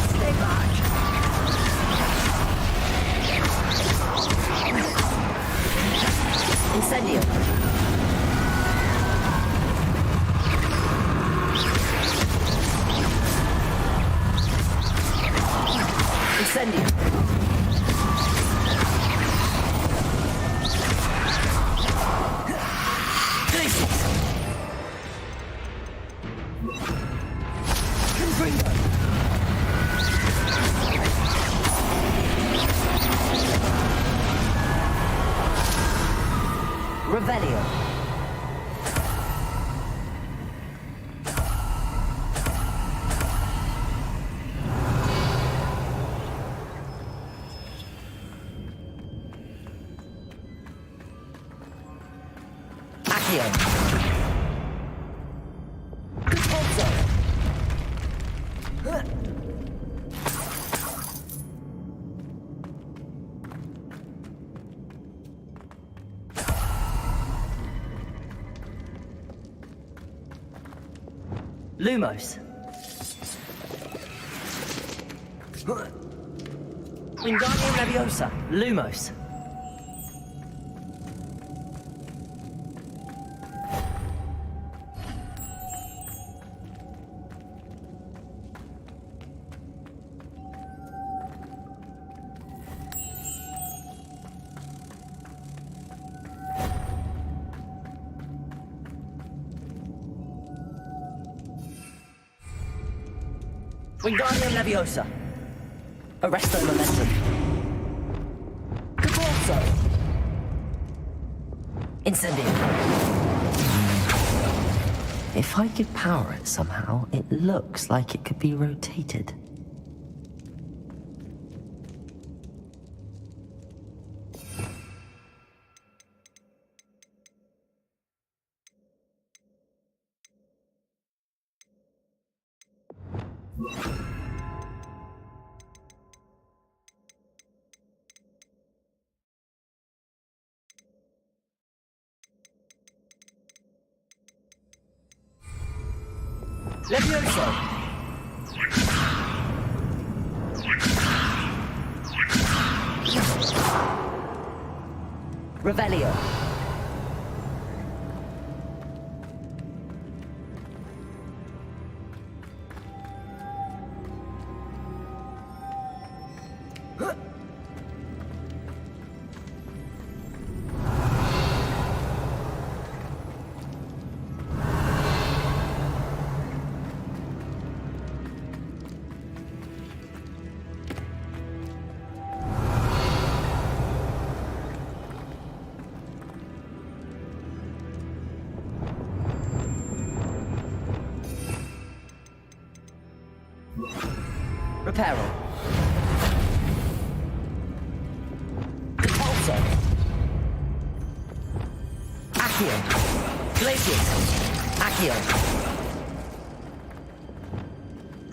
[SPEAKER 1] Stay back. Incendio. Incendio. Revelio. Accio. Repulso. Lumos. Wingardium Leviosa. Lumos. Wingardium Leviosa. Arresto Momentum. Caborzo. Incendio. If I could power it somehow, it looks like it could be rotated. Levioso! Revelio. Reparo. Repulsor. Accio. Glacius. Accio.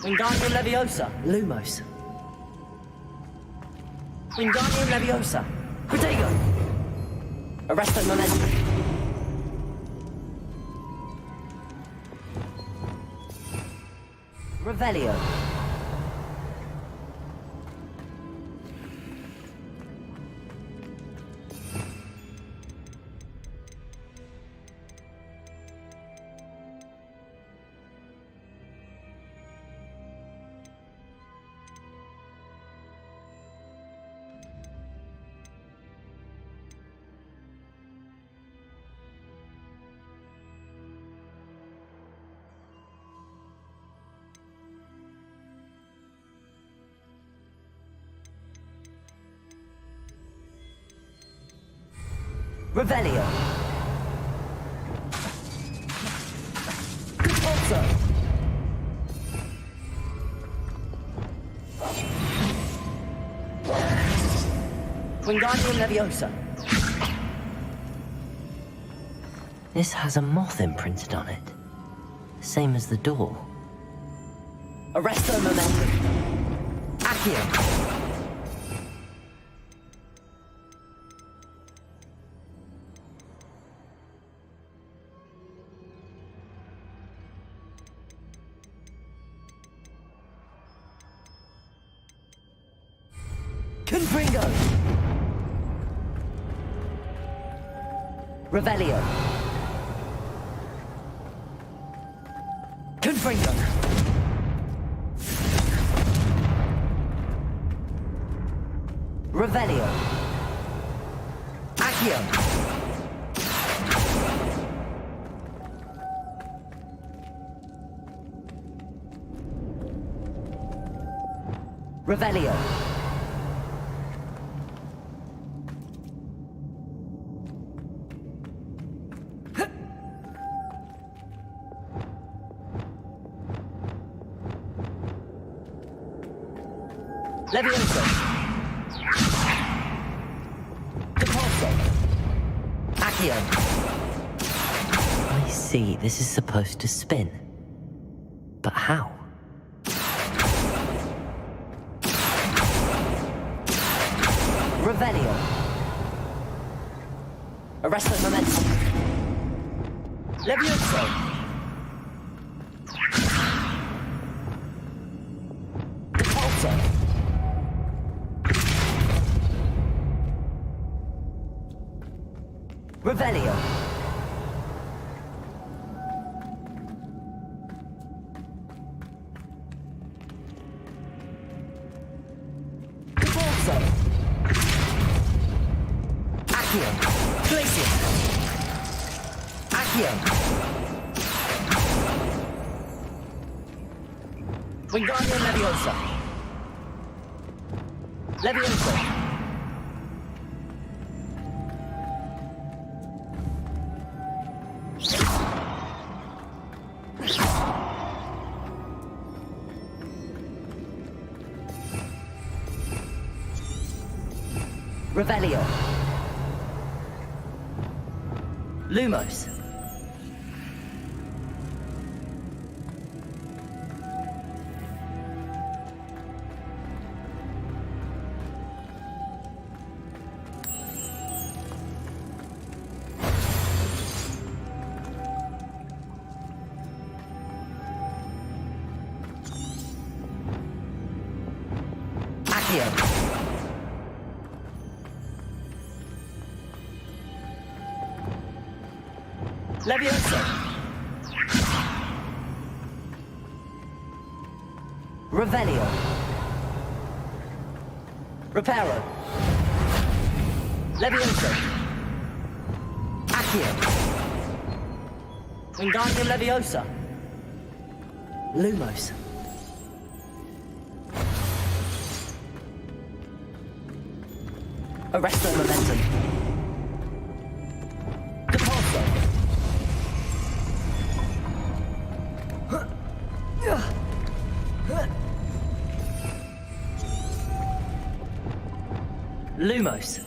[SPEAKER 1] Wingardium Leviosa. Lumos. Wingardium Leviosa. Protego. Arresto Momentum. Revelio. Revelio. Repulsor. Wingardium Leviosa. This has a moth imprinted on it. Same as the door. Arresto Momentum. Accio. Confringo. Revelio. Confringo. Revelio. Accio. Revelio. Leviosa. Repulsor. Accio. I see, this is supposed to spin. But how? Revelio. Arresto Momentum. Leviosa. Revelio. Repulsor. Accio. Glacius. Accio. Wingardium Leviosa. Leviosa. Revelio. Lumos. Accio. Leviosa. Revelio. Reparo. Leviosa. Accio. Wingardium Leviosa. Lumos. Arresto Momentum. Depulso. Lumos.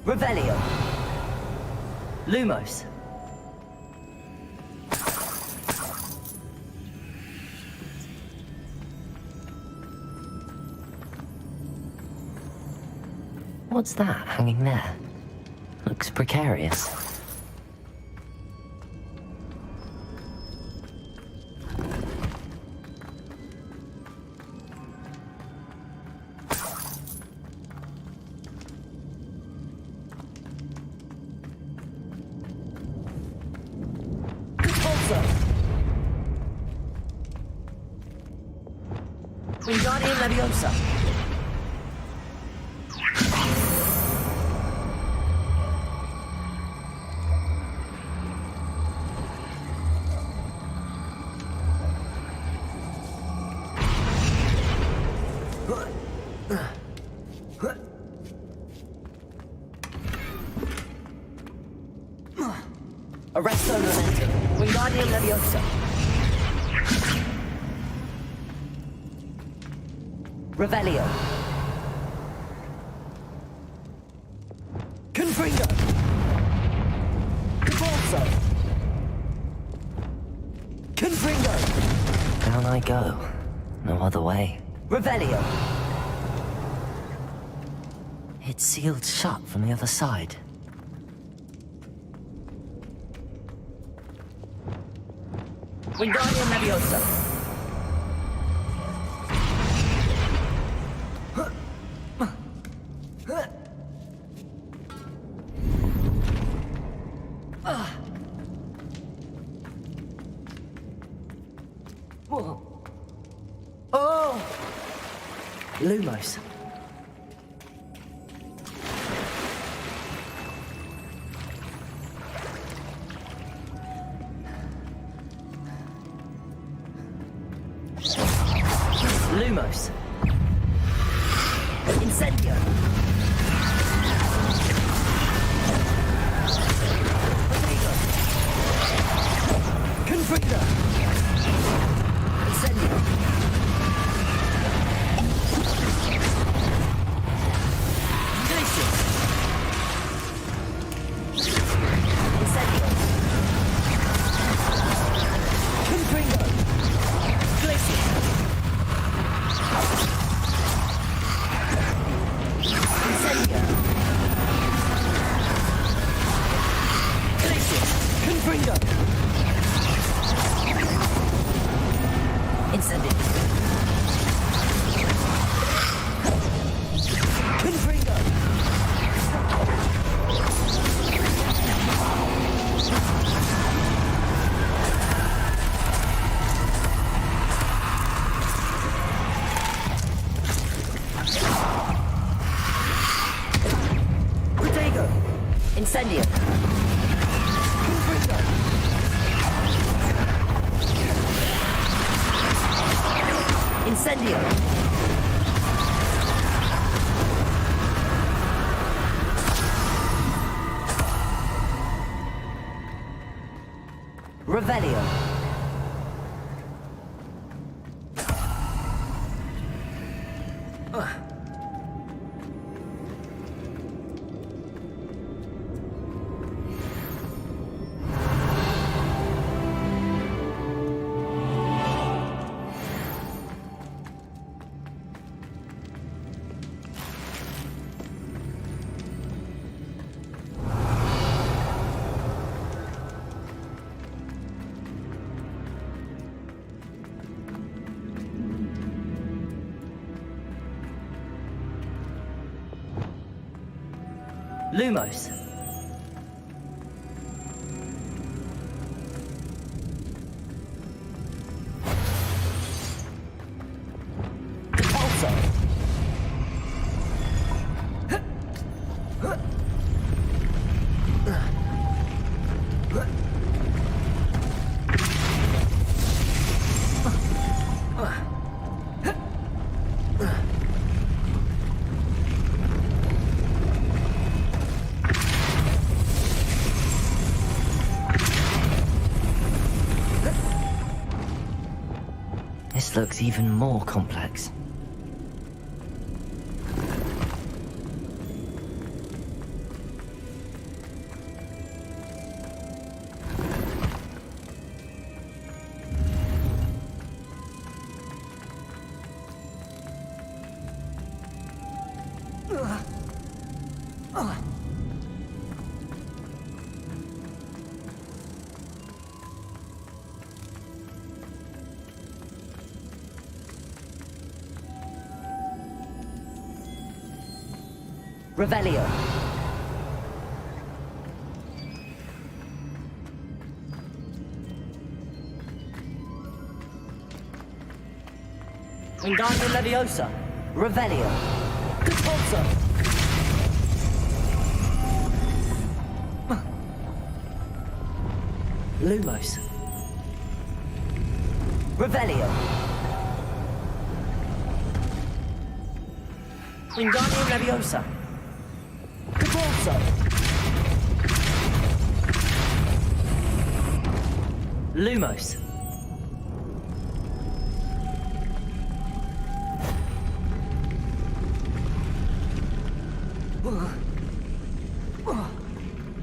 [SPEAKER 1] Revelio. Lumos. What's that hanging there? Looks precarious. Wingardium Leviosa. Arresto Momentum. Wingardium Leviosa. Revelio. Confringo. Depulso. Confringo. Down I go. No other way. Revelio. It's sealed shut from the other side. Wingardium Leviosa. Oh! Lumos. Lumos. Incendio. Confringo. Incendio. Glacius. Incendio. Confringo. Glacius. Incendio. Glacius. Confringo. Incendio. Confringo. Protego. Incendio. Confringo. Incendio. Revelio. Lumos. This looks even more complex. Revelio. Wingardium Leviosa. Revelio. Expulso. Lumos. Revelio. Wingardium Leviosa. Expulso. Lumos.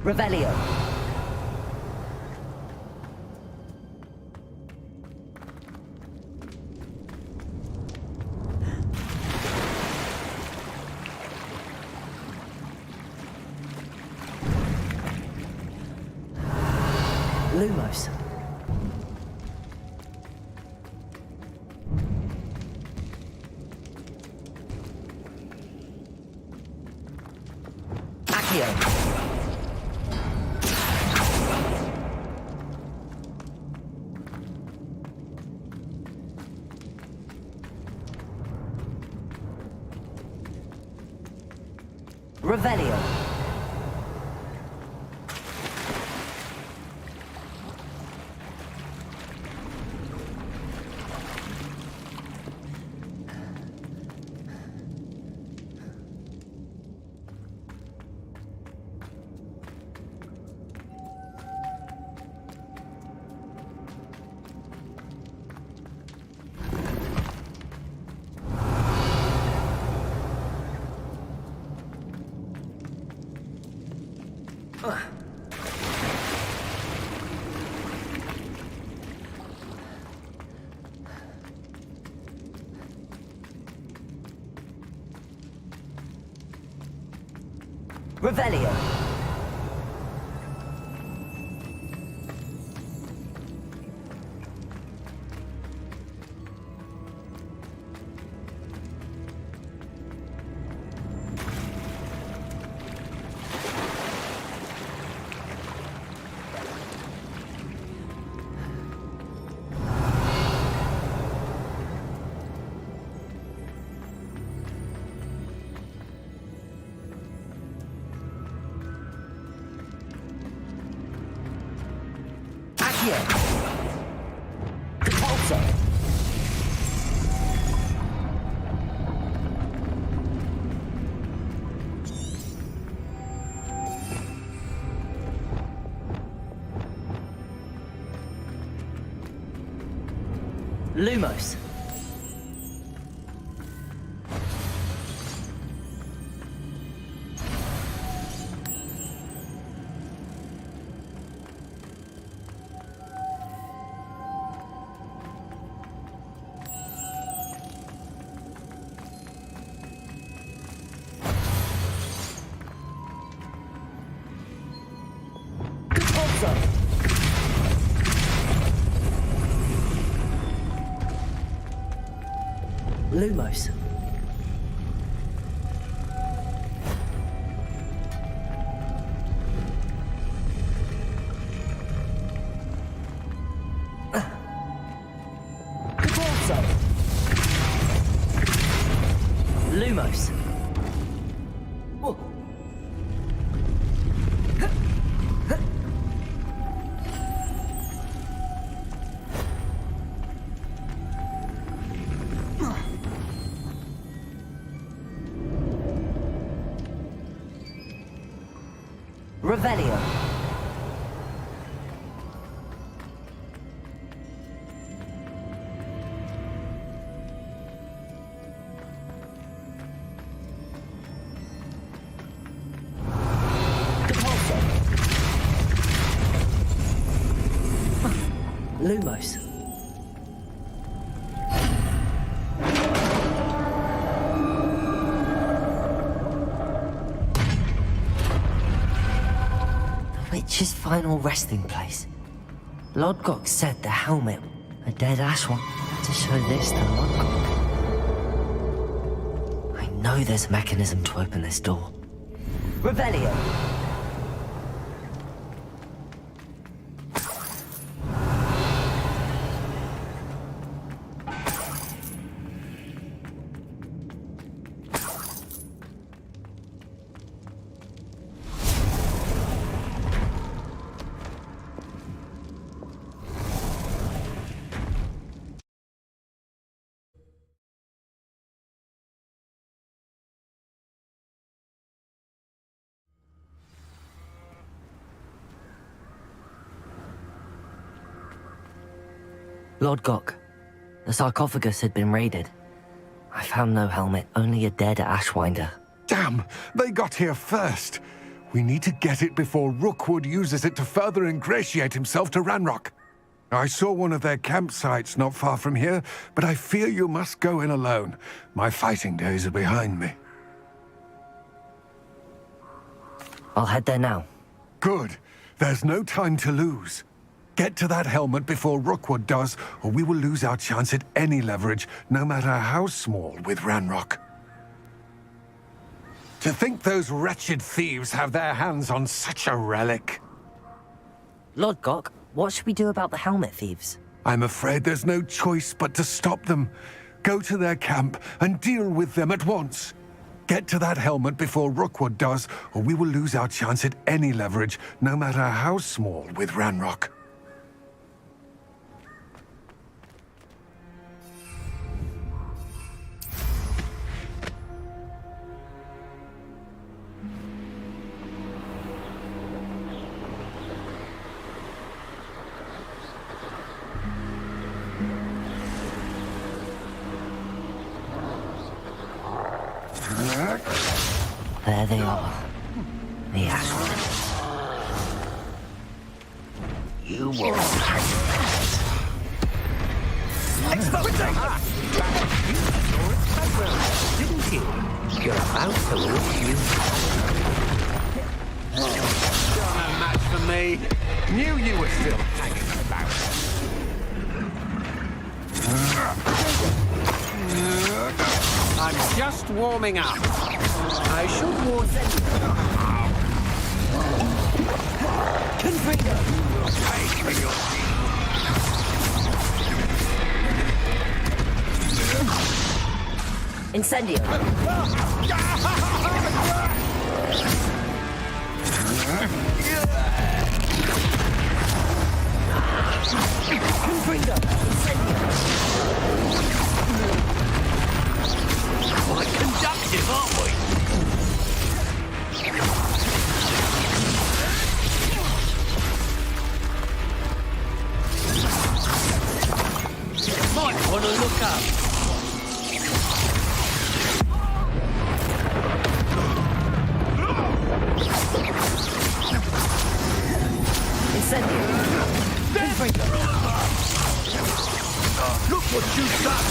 [SPEAKER 1] Revelio. Lumos. Accio. Revelio. Revelio. Expulso. Lumos. Lumos. Revelio. Lumos. The witch's final resting place. Lodgok said the helmet, a dead Ashwan, had to show this to Lodgok. I know there's a mechanism to open this door. Revelio. Lodgok, the sarcophagus had been raided. I found no helmet, only a dead Ashwinder.
[SPEAKER 3] Damn! They got here first. We need to get it before Rookwood uses it to further ingratiate himself to Ranrock. I saw one of their campsites not far from here, but I fear you must go in alone. My fighting days are behind me.
[SPEAKER 1] I'll head there now.
[SPEAKER 3] Good. There's no time to lose. Get to that helmet before Rookwood does, or we will lose our chance at any leverage, no matter how small, with Ranrock. To think those wretched thieves have their hands on such a relic.
[SPEAKER 1] Lodgok, what should we do about the helmet thieves?
[SPEAKER 3] I'm afraid there's no choice but to stop them. Go to their camp and deal with them at once. Get to that helmet before Rookwood does, or we will lose our chance at any leverage, no matter how small, with Ranrock.
[SPEAKER 1] There they are. The Ashwinder.
[SPEAKER 15] You will didn't you? You're about to lose you.
[SPEAKER 3] You're no match for me. Knew you were still hanging about. I'm just warming up. I should warn them.
[SPEAKER 1] Confringo!
[SPEAKER 3] Pay for your
[SPEAKER 1] Incendio! Confringo! Incendio!
[SPEAKER 15] Quite conductive, aren't we? Might want to look up.
[SPEAKER 1] Incendio!
[SPEAKER 15] Look what you've done!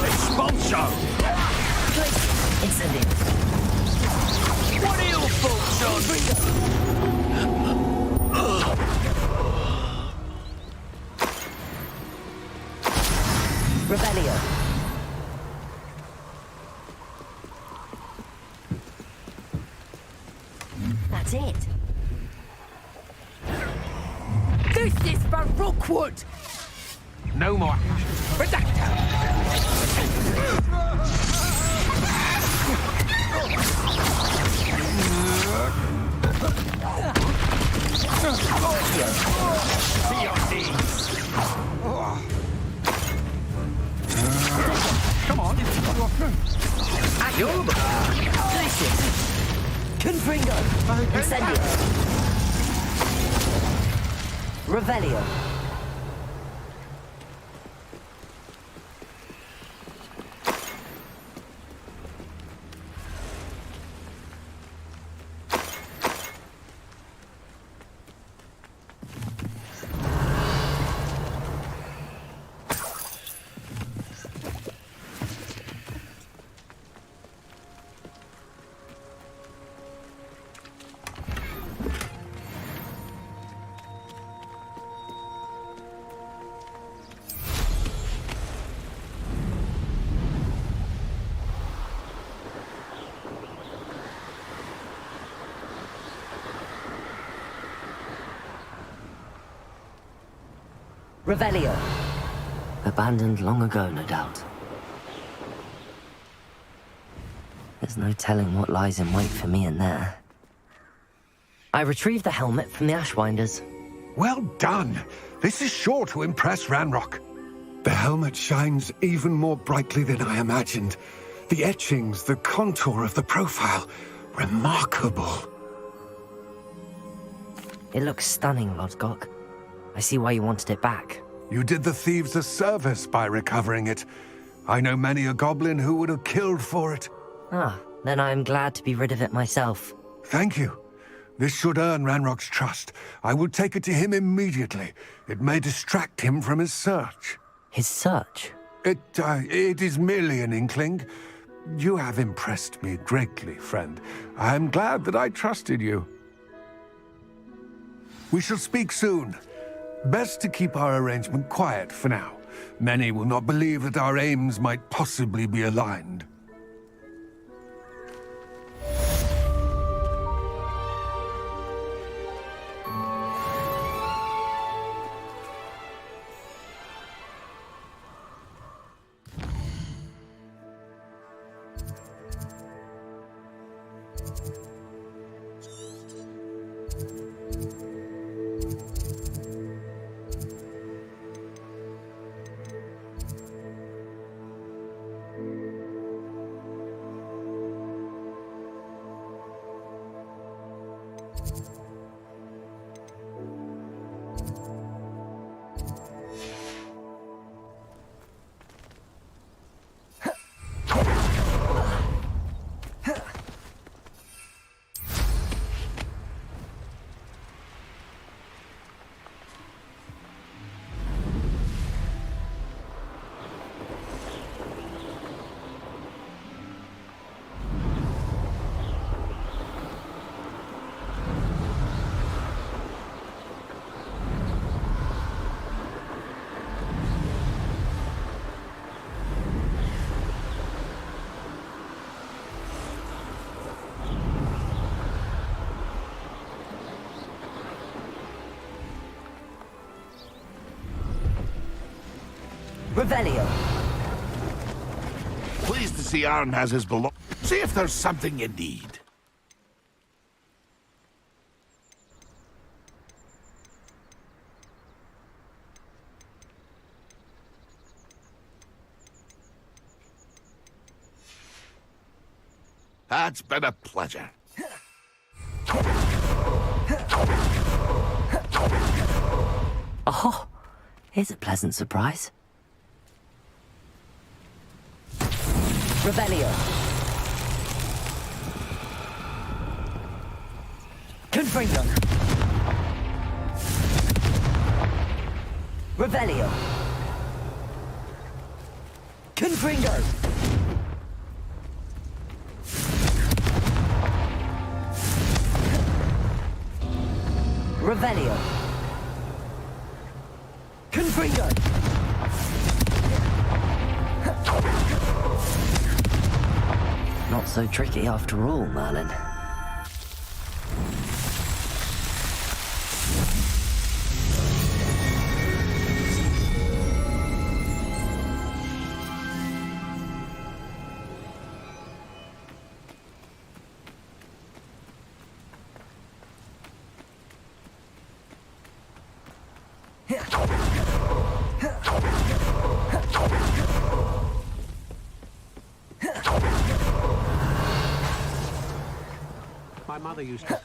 [SPEAKER 15] Expulso!
[SPEAKER 1] Incendio!
[SPEAKER 15] What are your thoughts on?
[SPEAKER 1] Revelio! That's it.
[SPEAKER 20] This is for Rookwood!
[SPEAKER 3] No more. Redactor!
[SPEAKER 1] At your delicious. Confringo. Incendio. Revelio. Revelio. Abandoned long ago, no doubt. There's no telling what lies in wait for me in there. I retrieved the helmet from the Ashwinders.
[SPEAKER 3] Well done. This is sure to impress Ranrock. The helmet shines even more brightly than I imagined. The etchings, the contour of the profile. Remarkable.
[SPEAKER 1] It looks stunning, Lodgok. I see why you wanted it back.
[SPEAKER 3] You did the thieves a service by recovering it. I know many a goblin who would have killed for it.
[SPEAKER 1] Ah, then I am glad to be rid of it myself.
[SPEAKER 3] Thank you. This should earn Ranrock's trust. I will take it to him immediately. It may distract him from his search.
[SPEAKER 1] His search?
[SPEAKER 3] It is merely an inkling. You have impressed me greatly, friend. I am glad that I trusted you. We shall speak soon. Best to keep our arrangement quiet for now. Many will not believe that our aims might possibly be aligned. Revelio.
[SPEAKER 7] Pleased to see Aaron has his belongings. See if there's something you need. That's been a pleasure.
[SPEAKER 1] Oh, here's a pleasant surprise. Revelio. Confringo. Revelio. Confringo. Revelio. Confringo. Not so tricky after all, Merlin.
[SPEAKER 16] my mother used to say.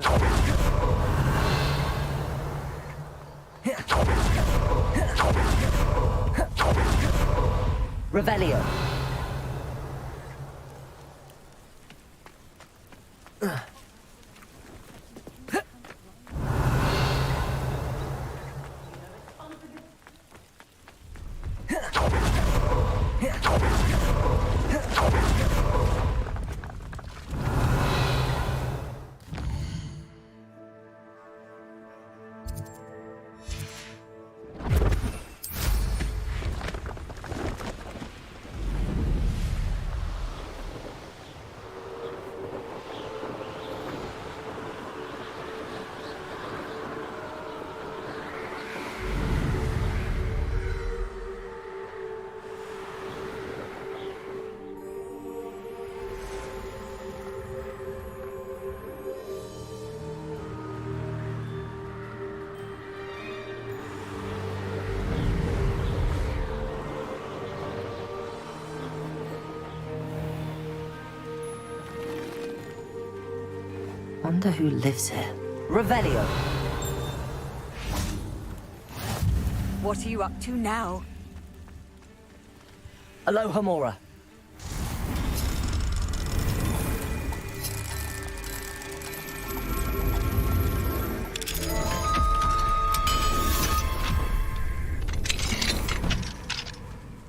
[SPEAKER 1] Revelio. Wonder who lives here. Revelio.
[SPEAKER 18] What are you up to now?
[SPEAKER 1] Aloha Mora.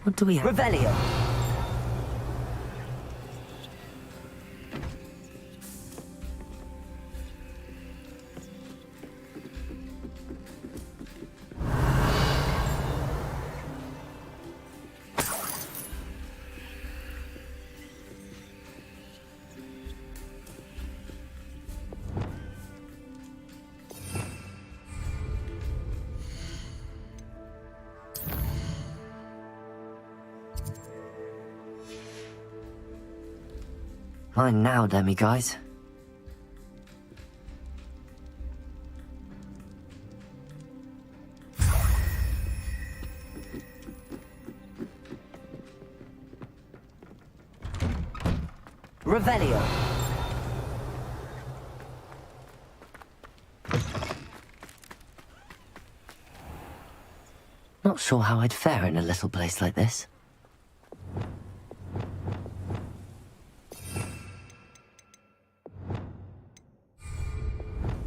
[SPEAKER 1] What do we have? Revelio. Fine now, demi-guys. Revelio. Not sure how I'd fare in a little place like this.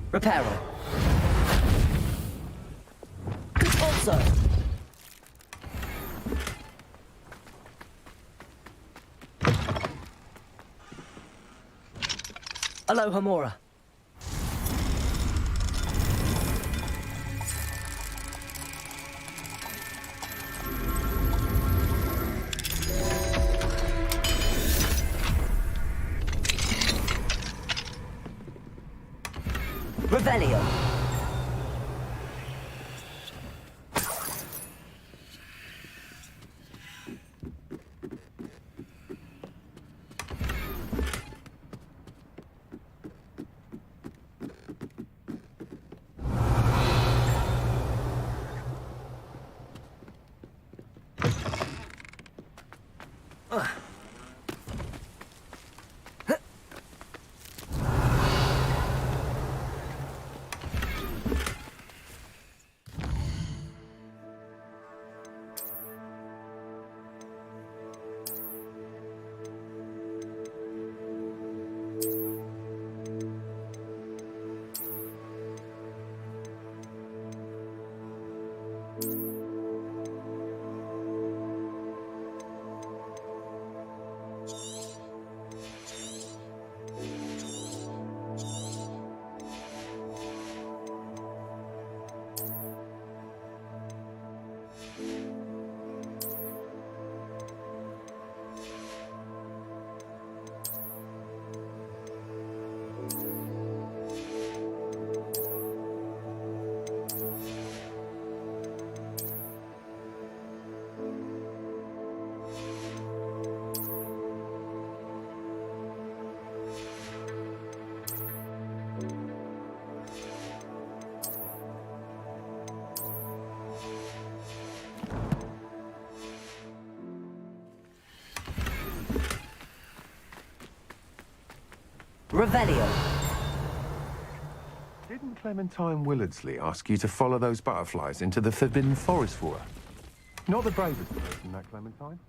[SPEAKER 1] Reparo. Also. Aloha Mora. Revelio. Revelio.
[SPEAKER 3] Didn't Clementine Willardsley ask you to follow those butterflies into the Forbidden Forest for her? Not the bravest person, that Clementine.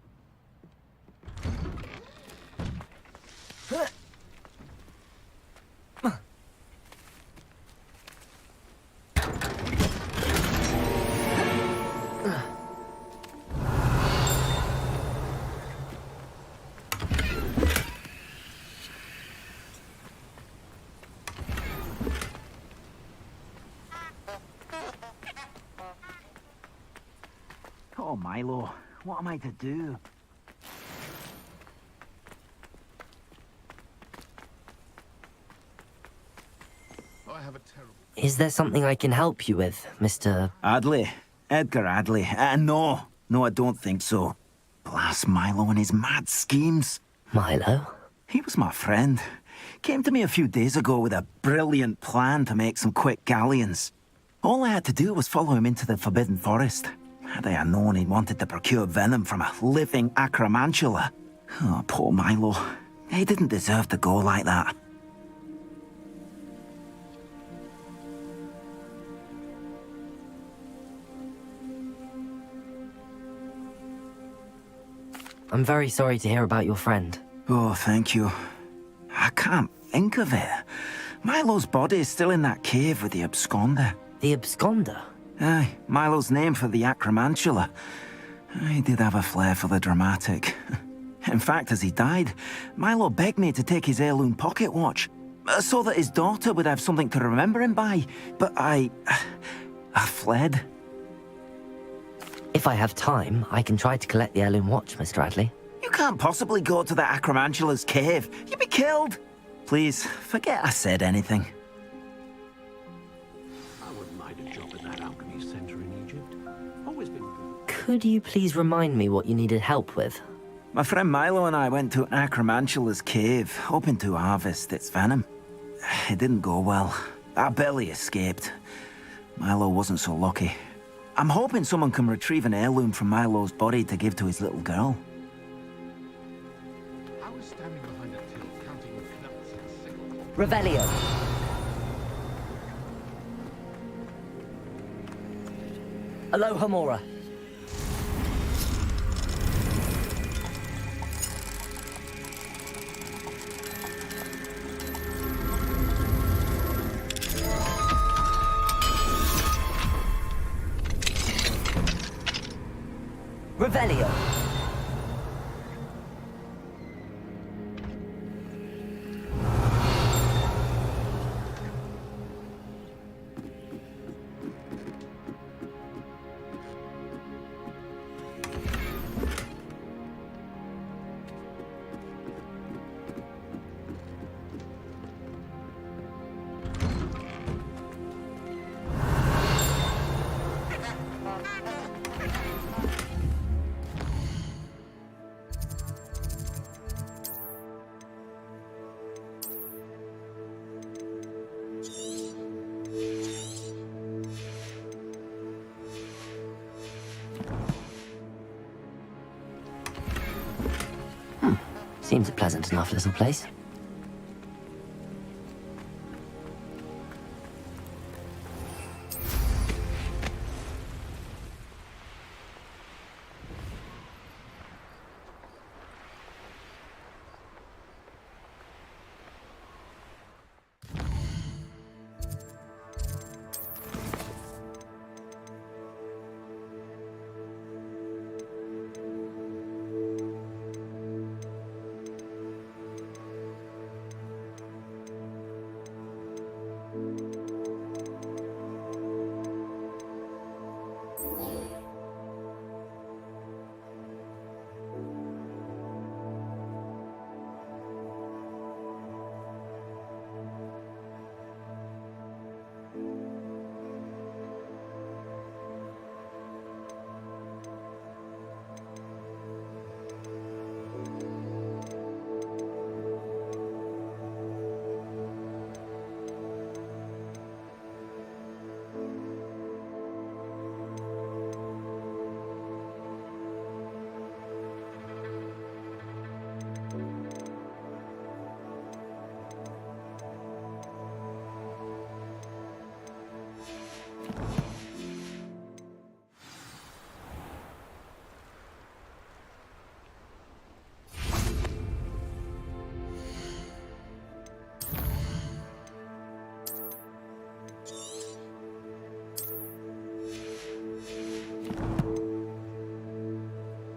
[SPEAKER 10] Oh, Milo, what am I to do?
[SPEAKER 7] I have a terrible...
[SPEAKER 1] Is there something I can help you with, Mr.
[SPEAKER 10] Adley. Edgar Adley. No, I don't think so. Blast Milo and his mad schemes.
[SPEAKER 1] Milo?
[SPEAKER 10] He was my friend. Came to me a few days ago with a brilliant plan to make some quick galleons. All I had to do was follow him into the Forbidden Forest. Had I known he wanted to procure venom from a living acromantula. Oh, poor Milo. He didn't deserve to go like that.
[SPEAKER 1] I'm very sorry to hear about your friend.
[SPEAKER 10] Oh, thank you. I can't think of it. Milo's body is still in that cave with the absconder.
[SPEAKER 1] The absconder?
[SPEAKER 10] Aye, Milo's name for the acromantula. He did have a flair for the dramatic. In fact, as he died, Milo begged me to take his heirloom pocket watch, so that his daughter would have something to remember him by. But I fled.
[SPEAKER 1] If I have time, I can try to collect the heirloom watch, Mr. Adley.
[SPEAKER 10] You can't possibly go to the acromantula's cave. You'd be killed. Please, forget I said anything.
[SPEAKER 15] I wouldn't mind a job in that alchemy center in Egypt. Always been good.
[SPEAKER 1] Could you please remind me what you needed help with?
[SPEAKER 10] My friend Milo and I went to an acromantula's cave, hoping to harvest its venom. It didn't go well. I barely escaped. Milo wasn't so lucky. I'm hoping someone can retrieve an heirloom from Milo's body to give to his little girl.
[SPEAKER 7] I was standing behind a till counting nuts and sickles.
[SPEAKER 1] Revelio. Aloha Mora. Revelio. Seems a pleasant enough little place.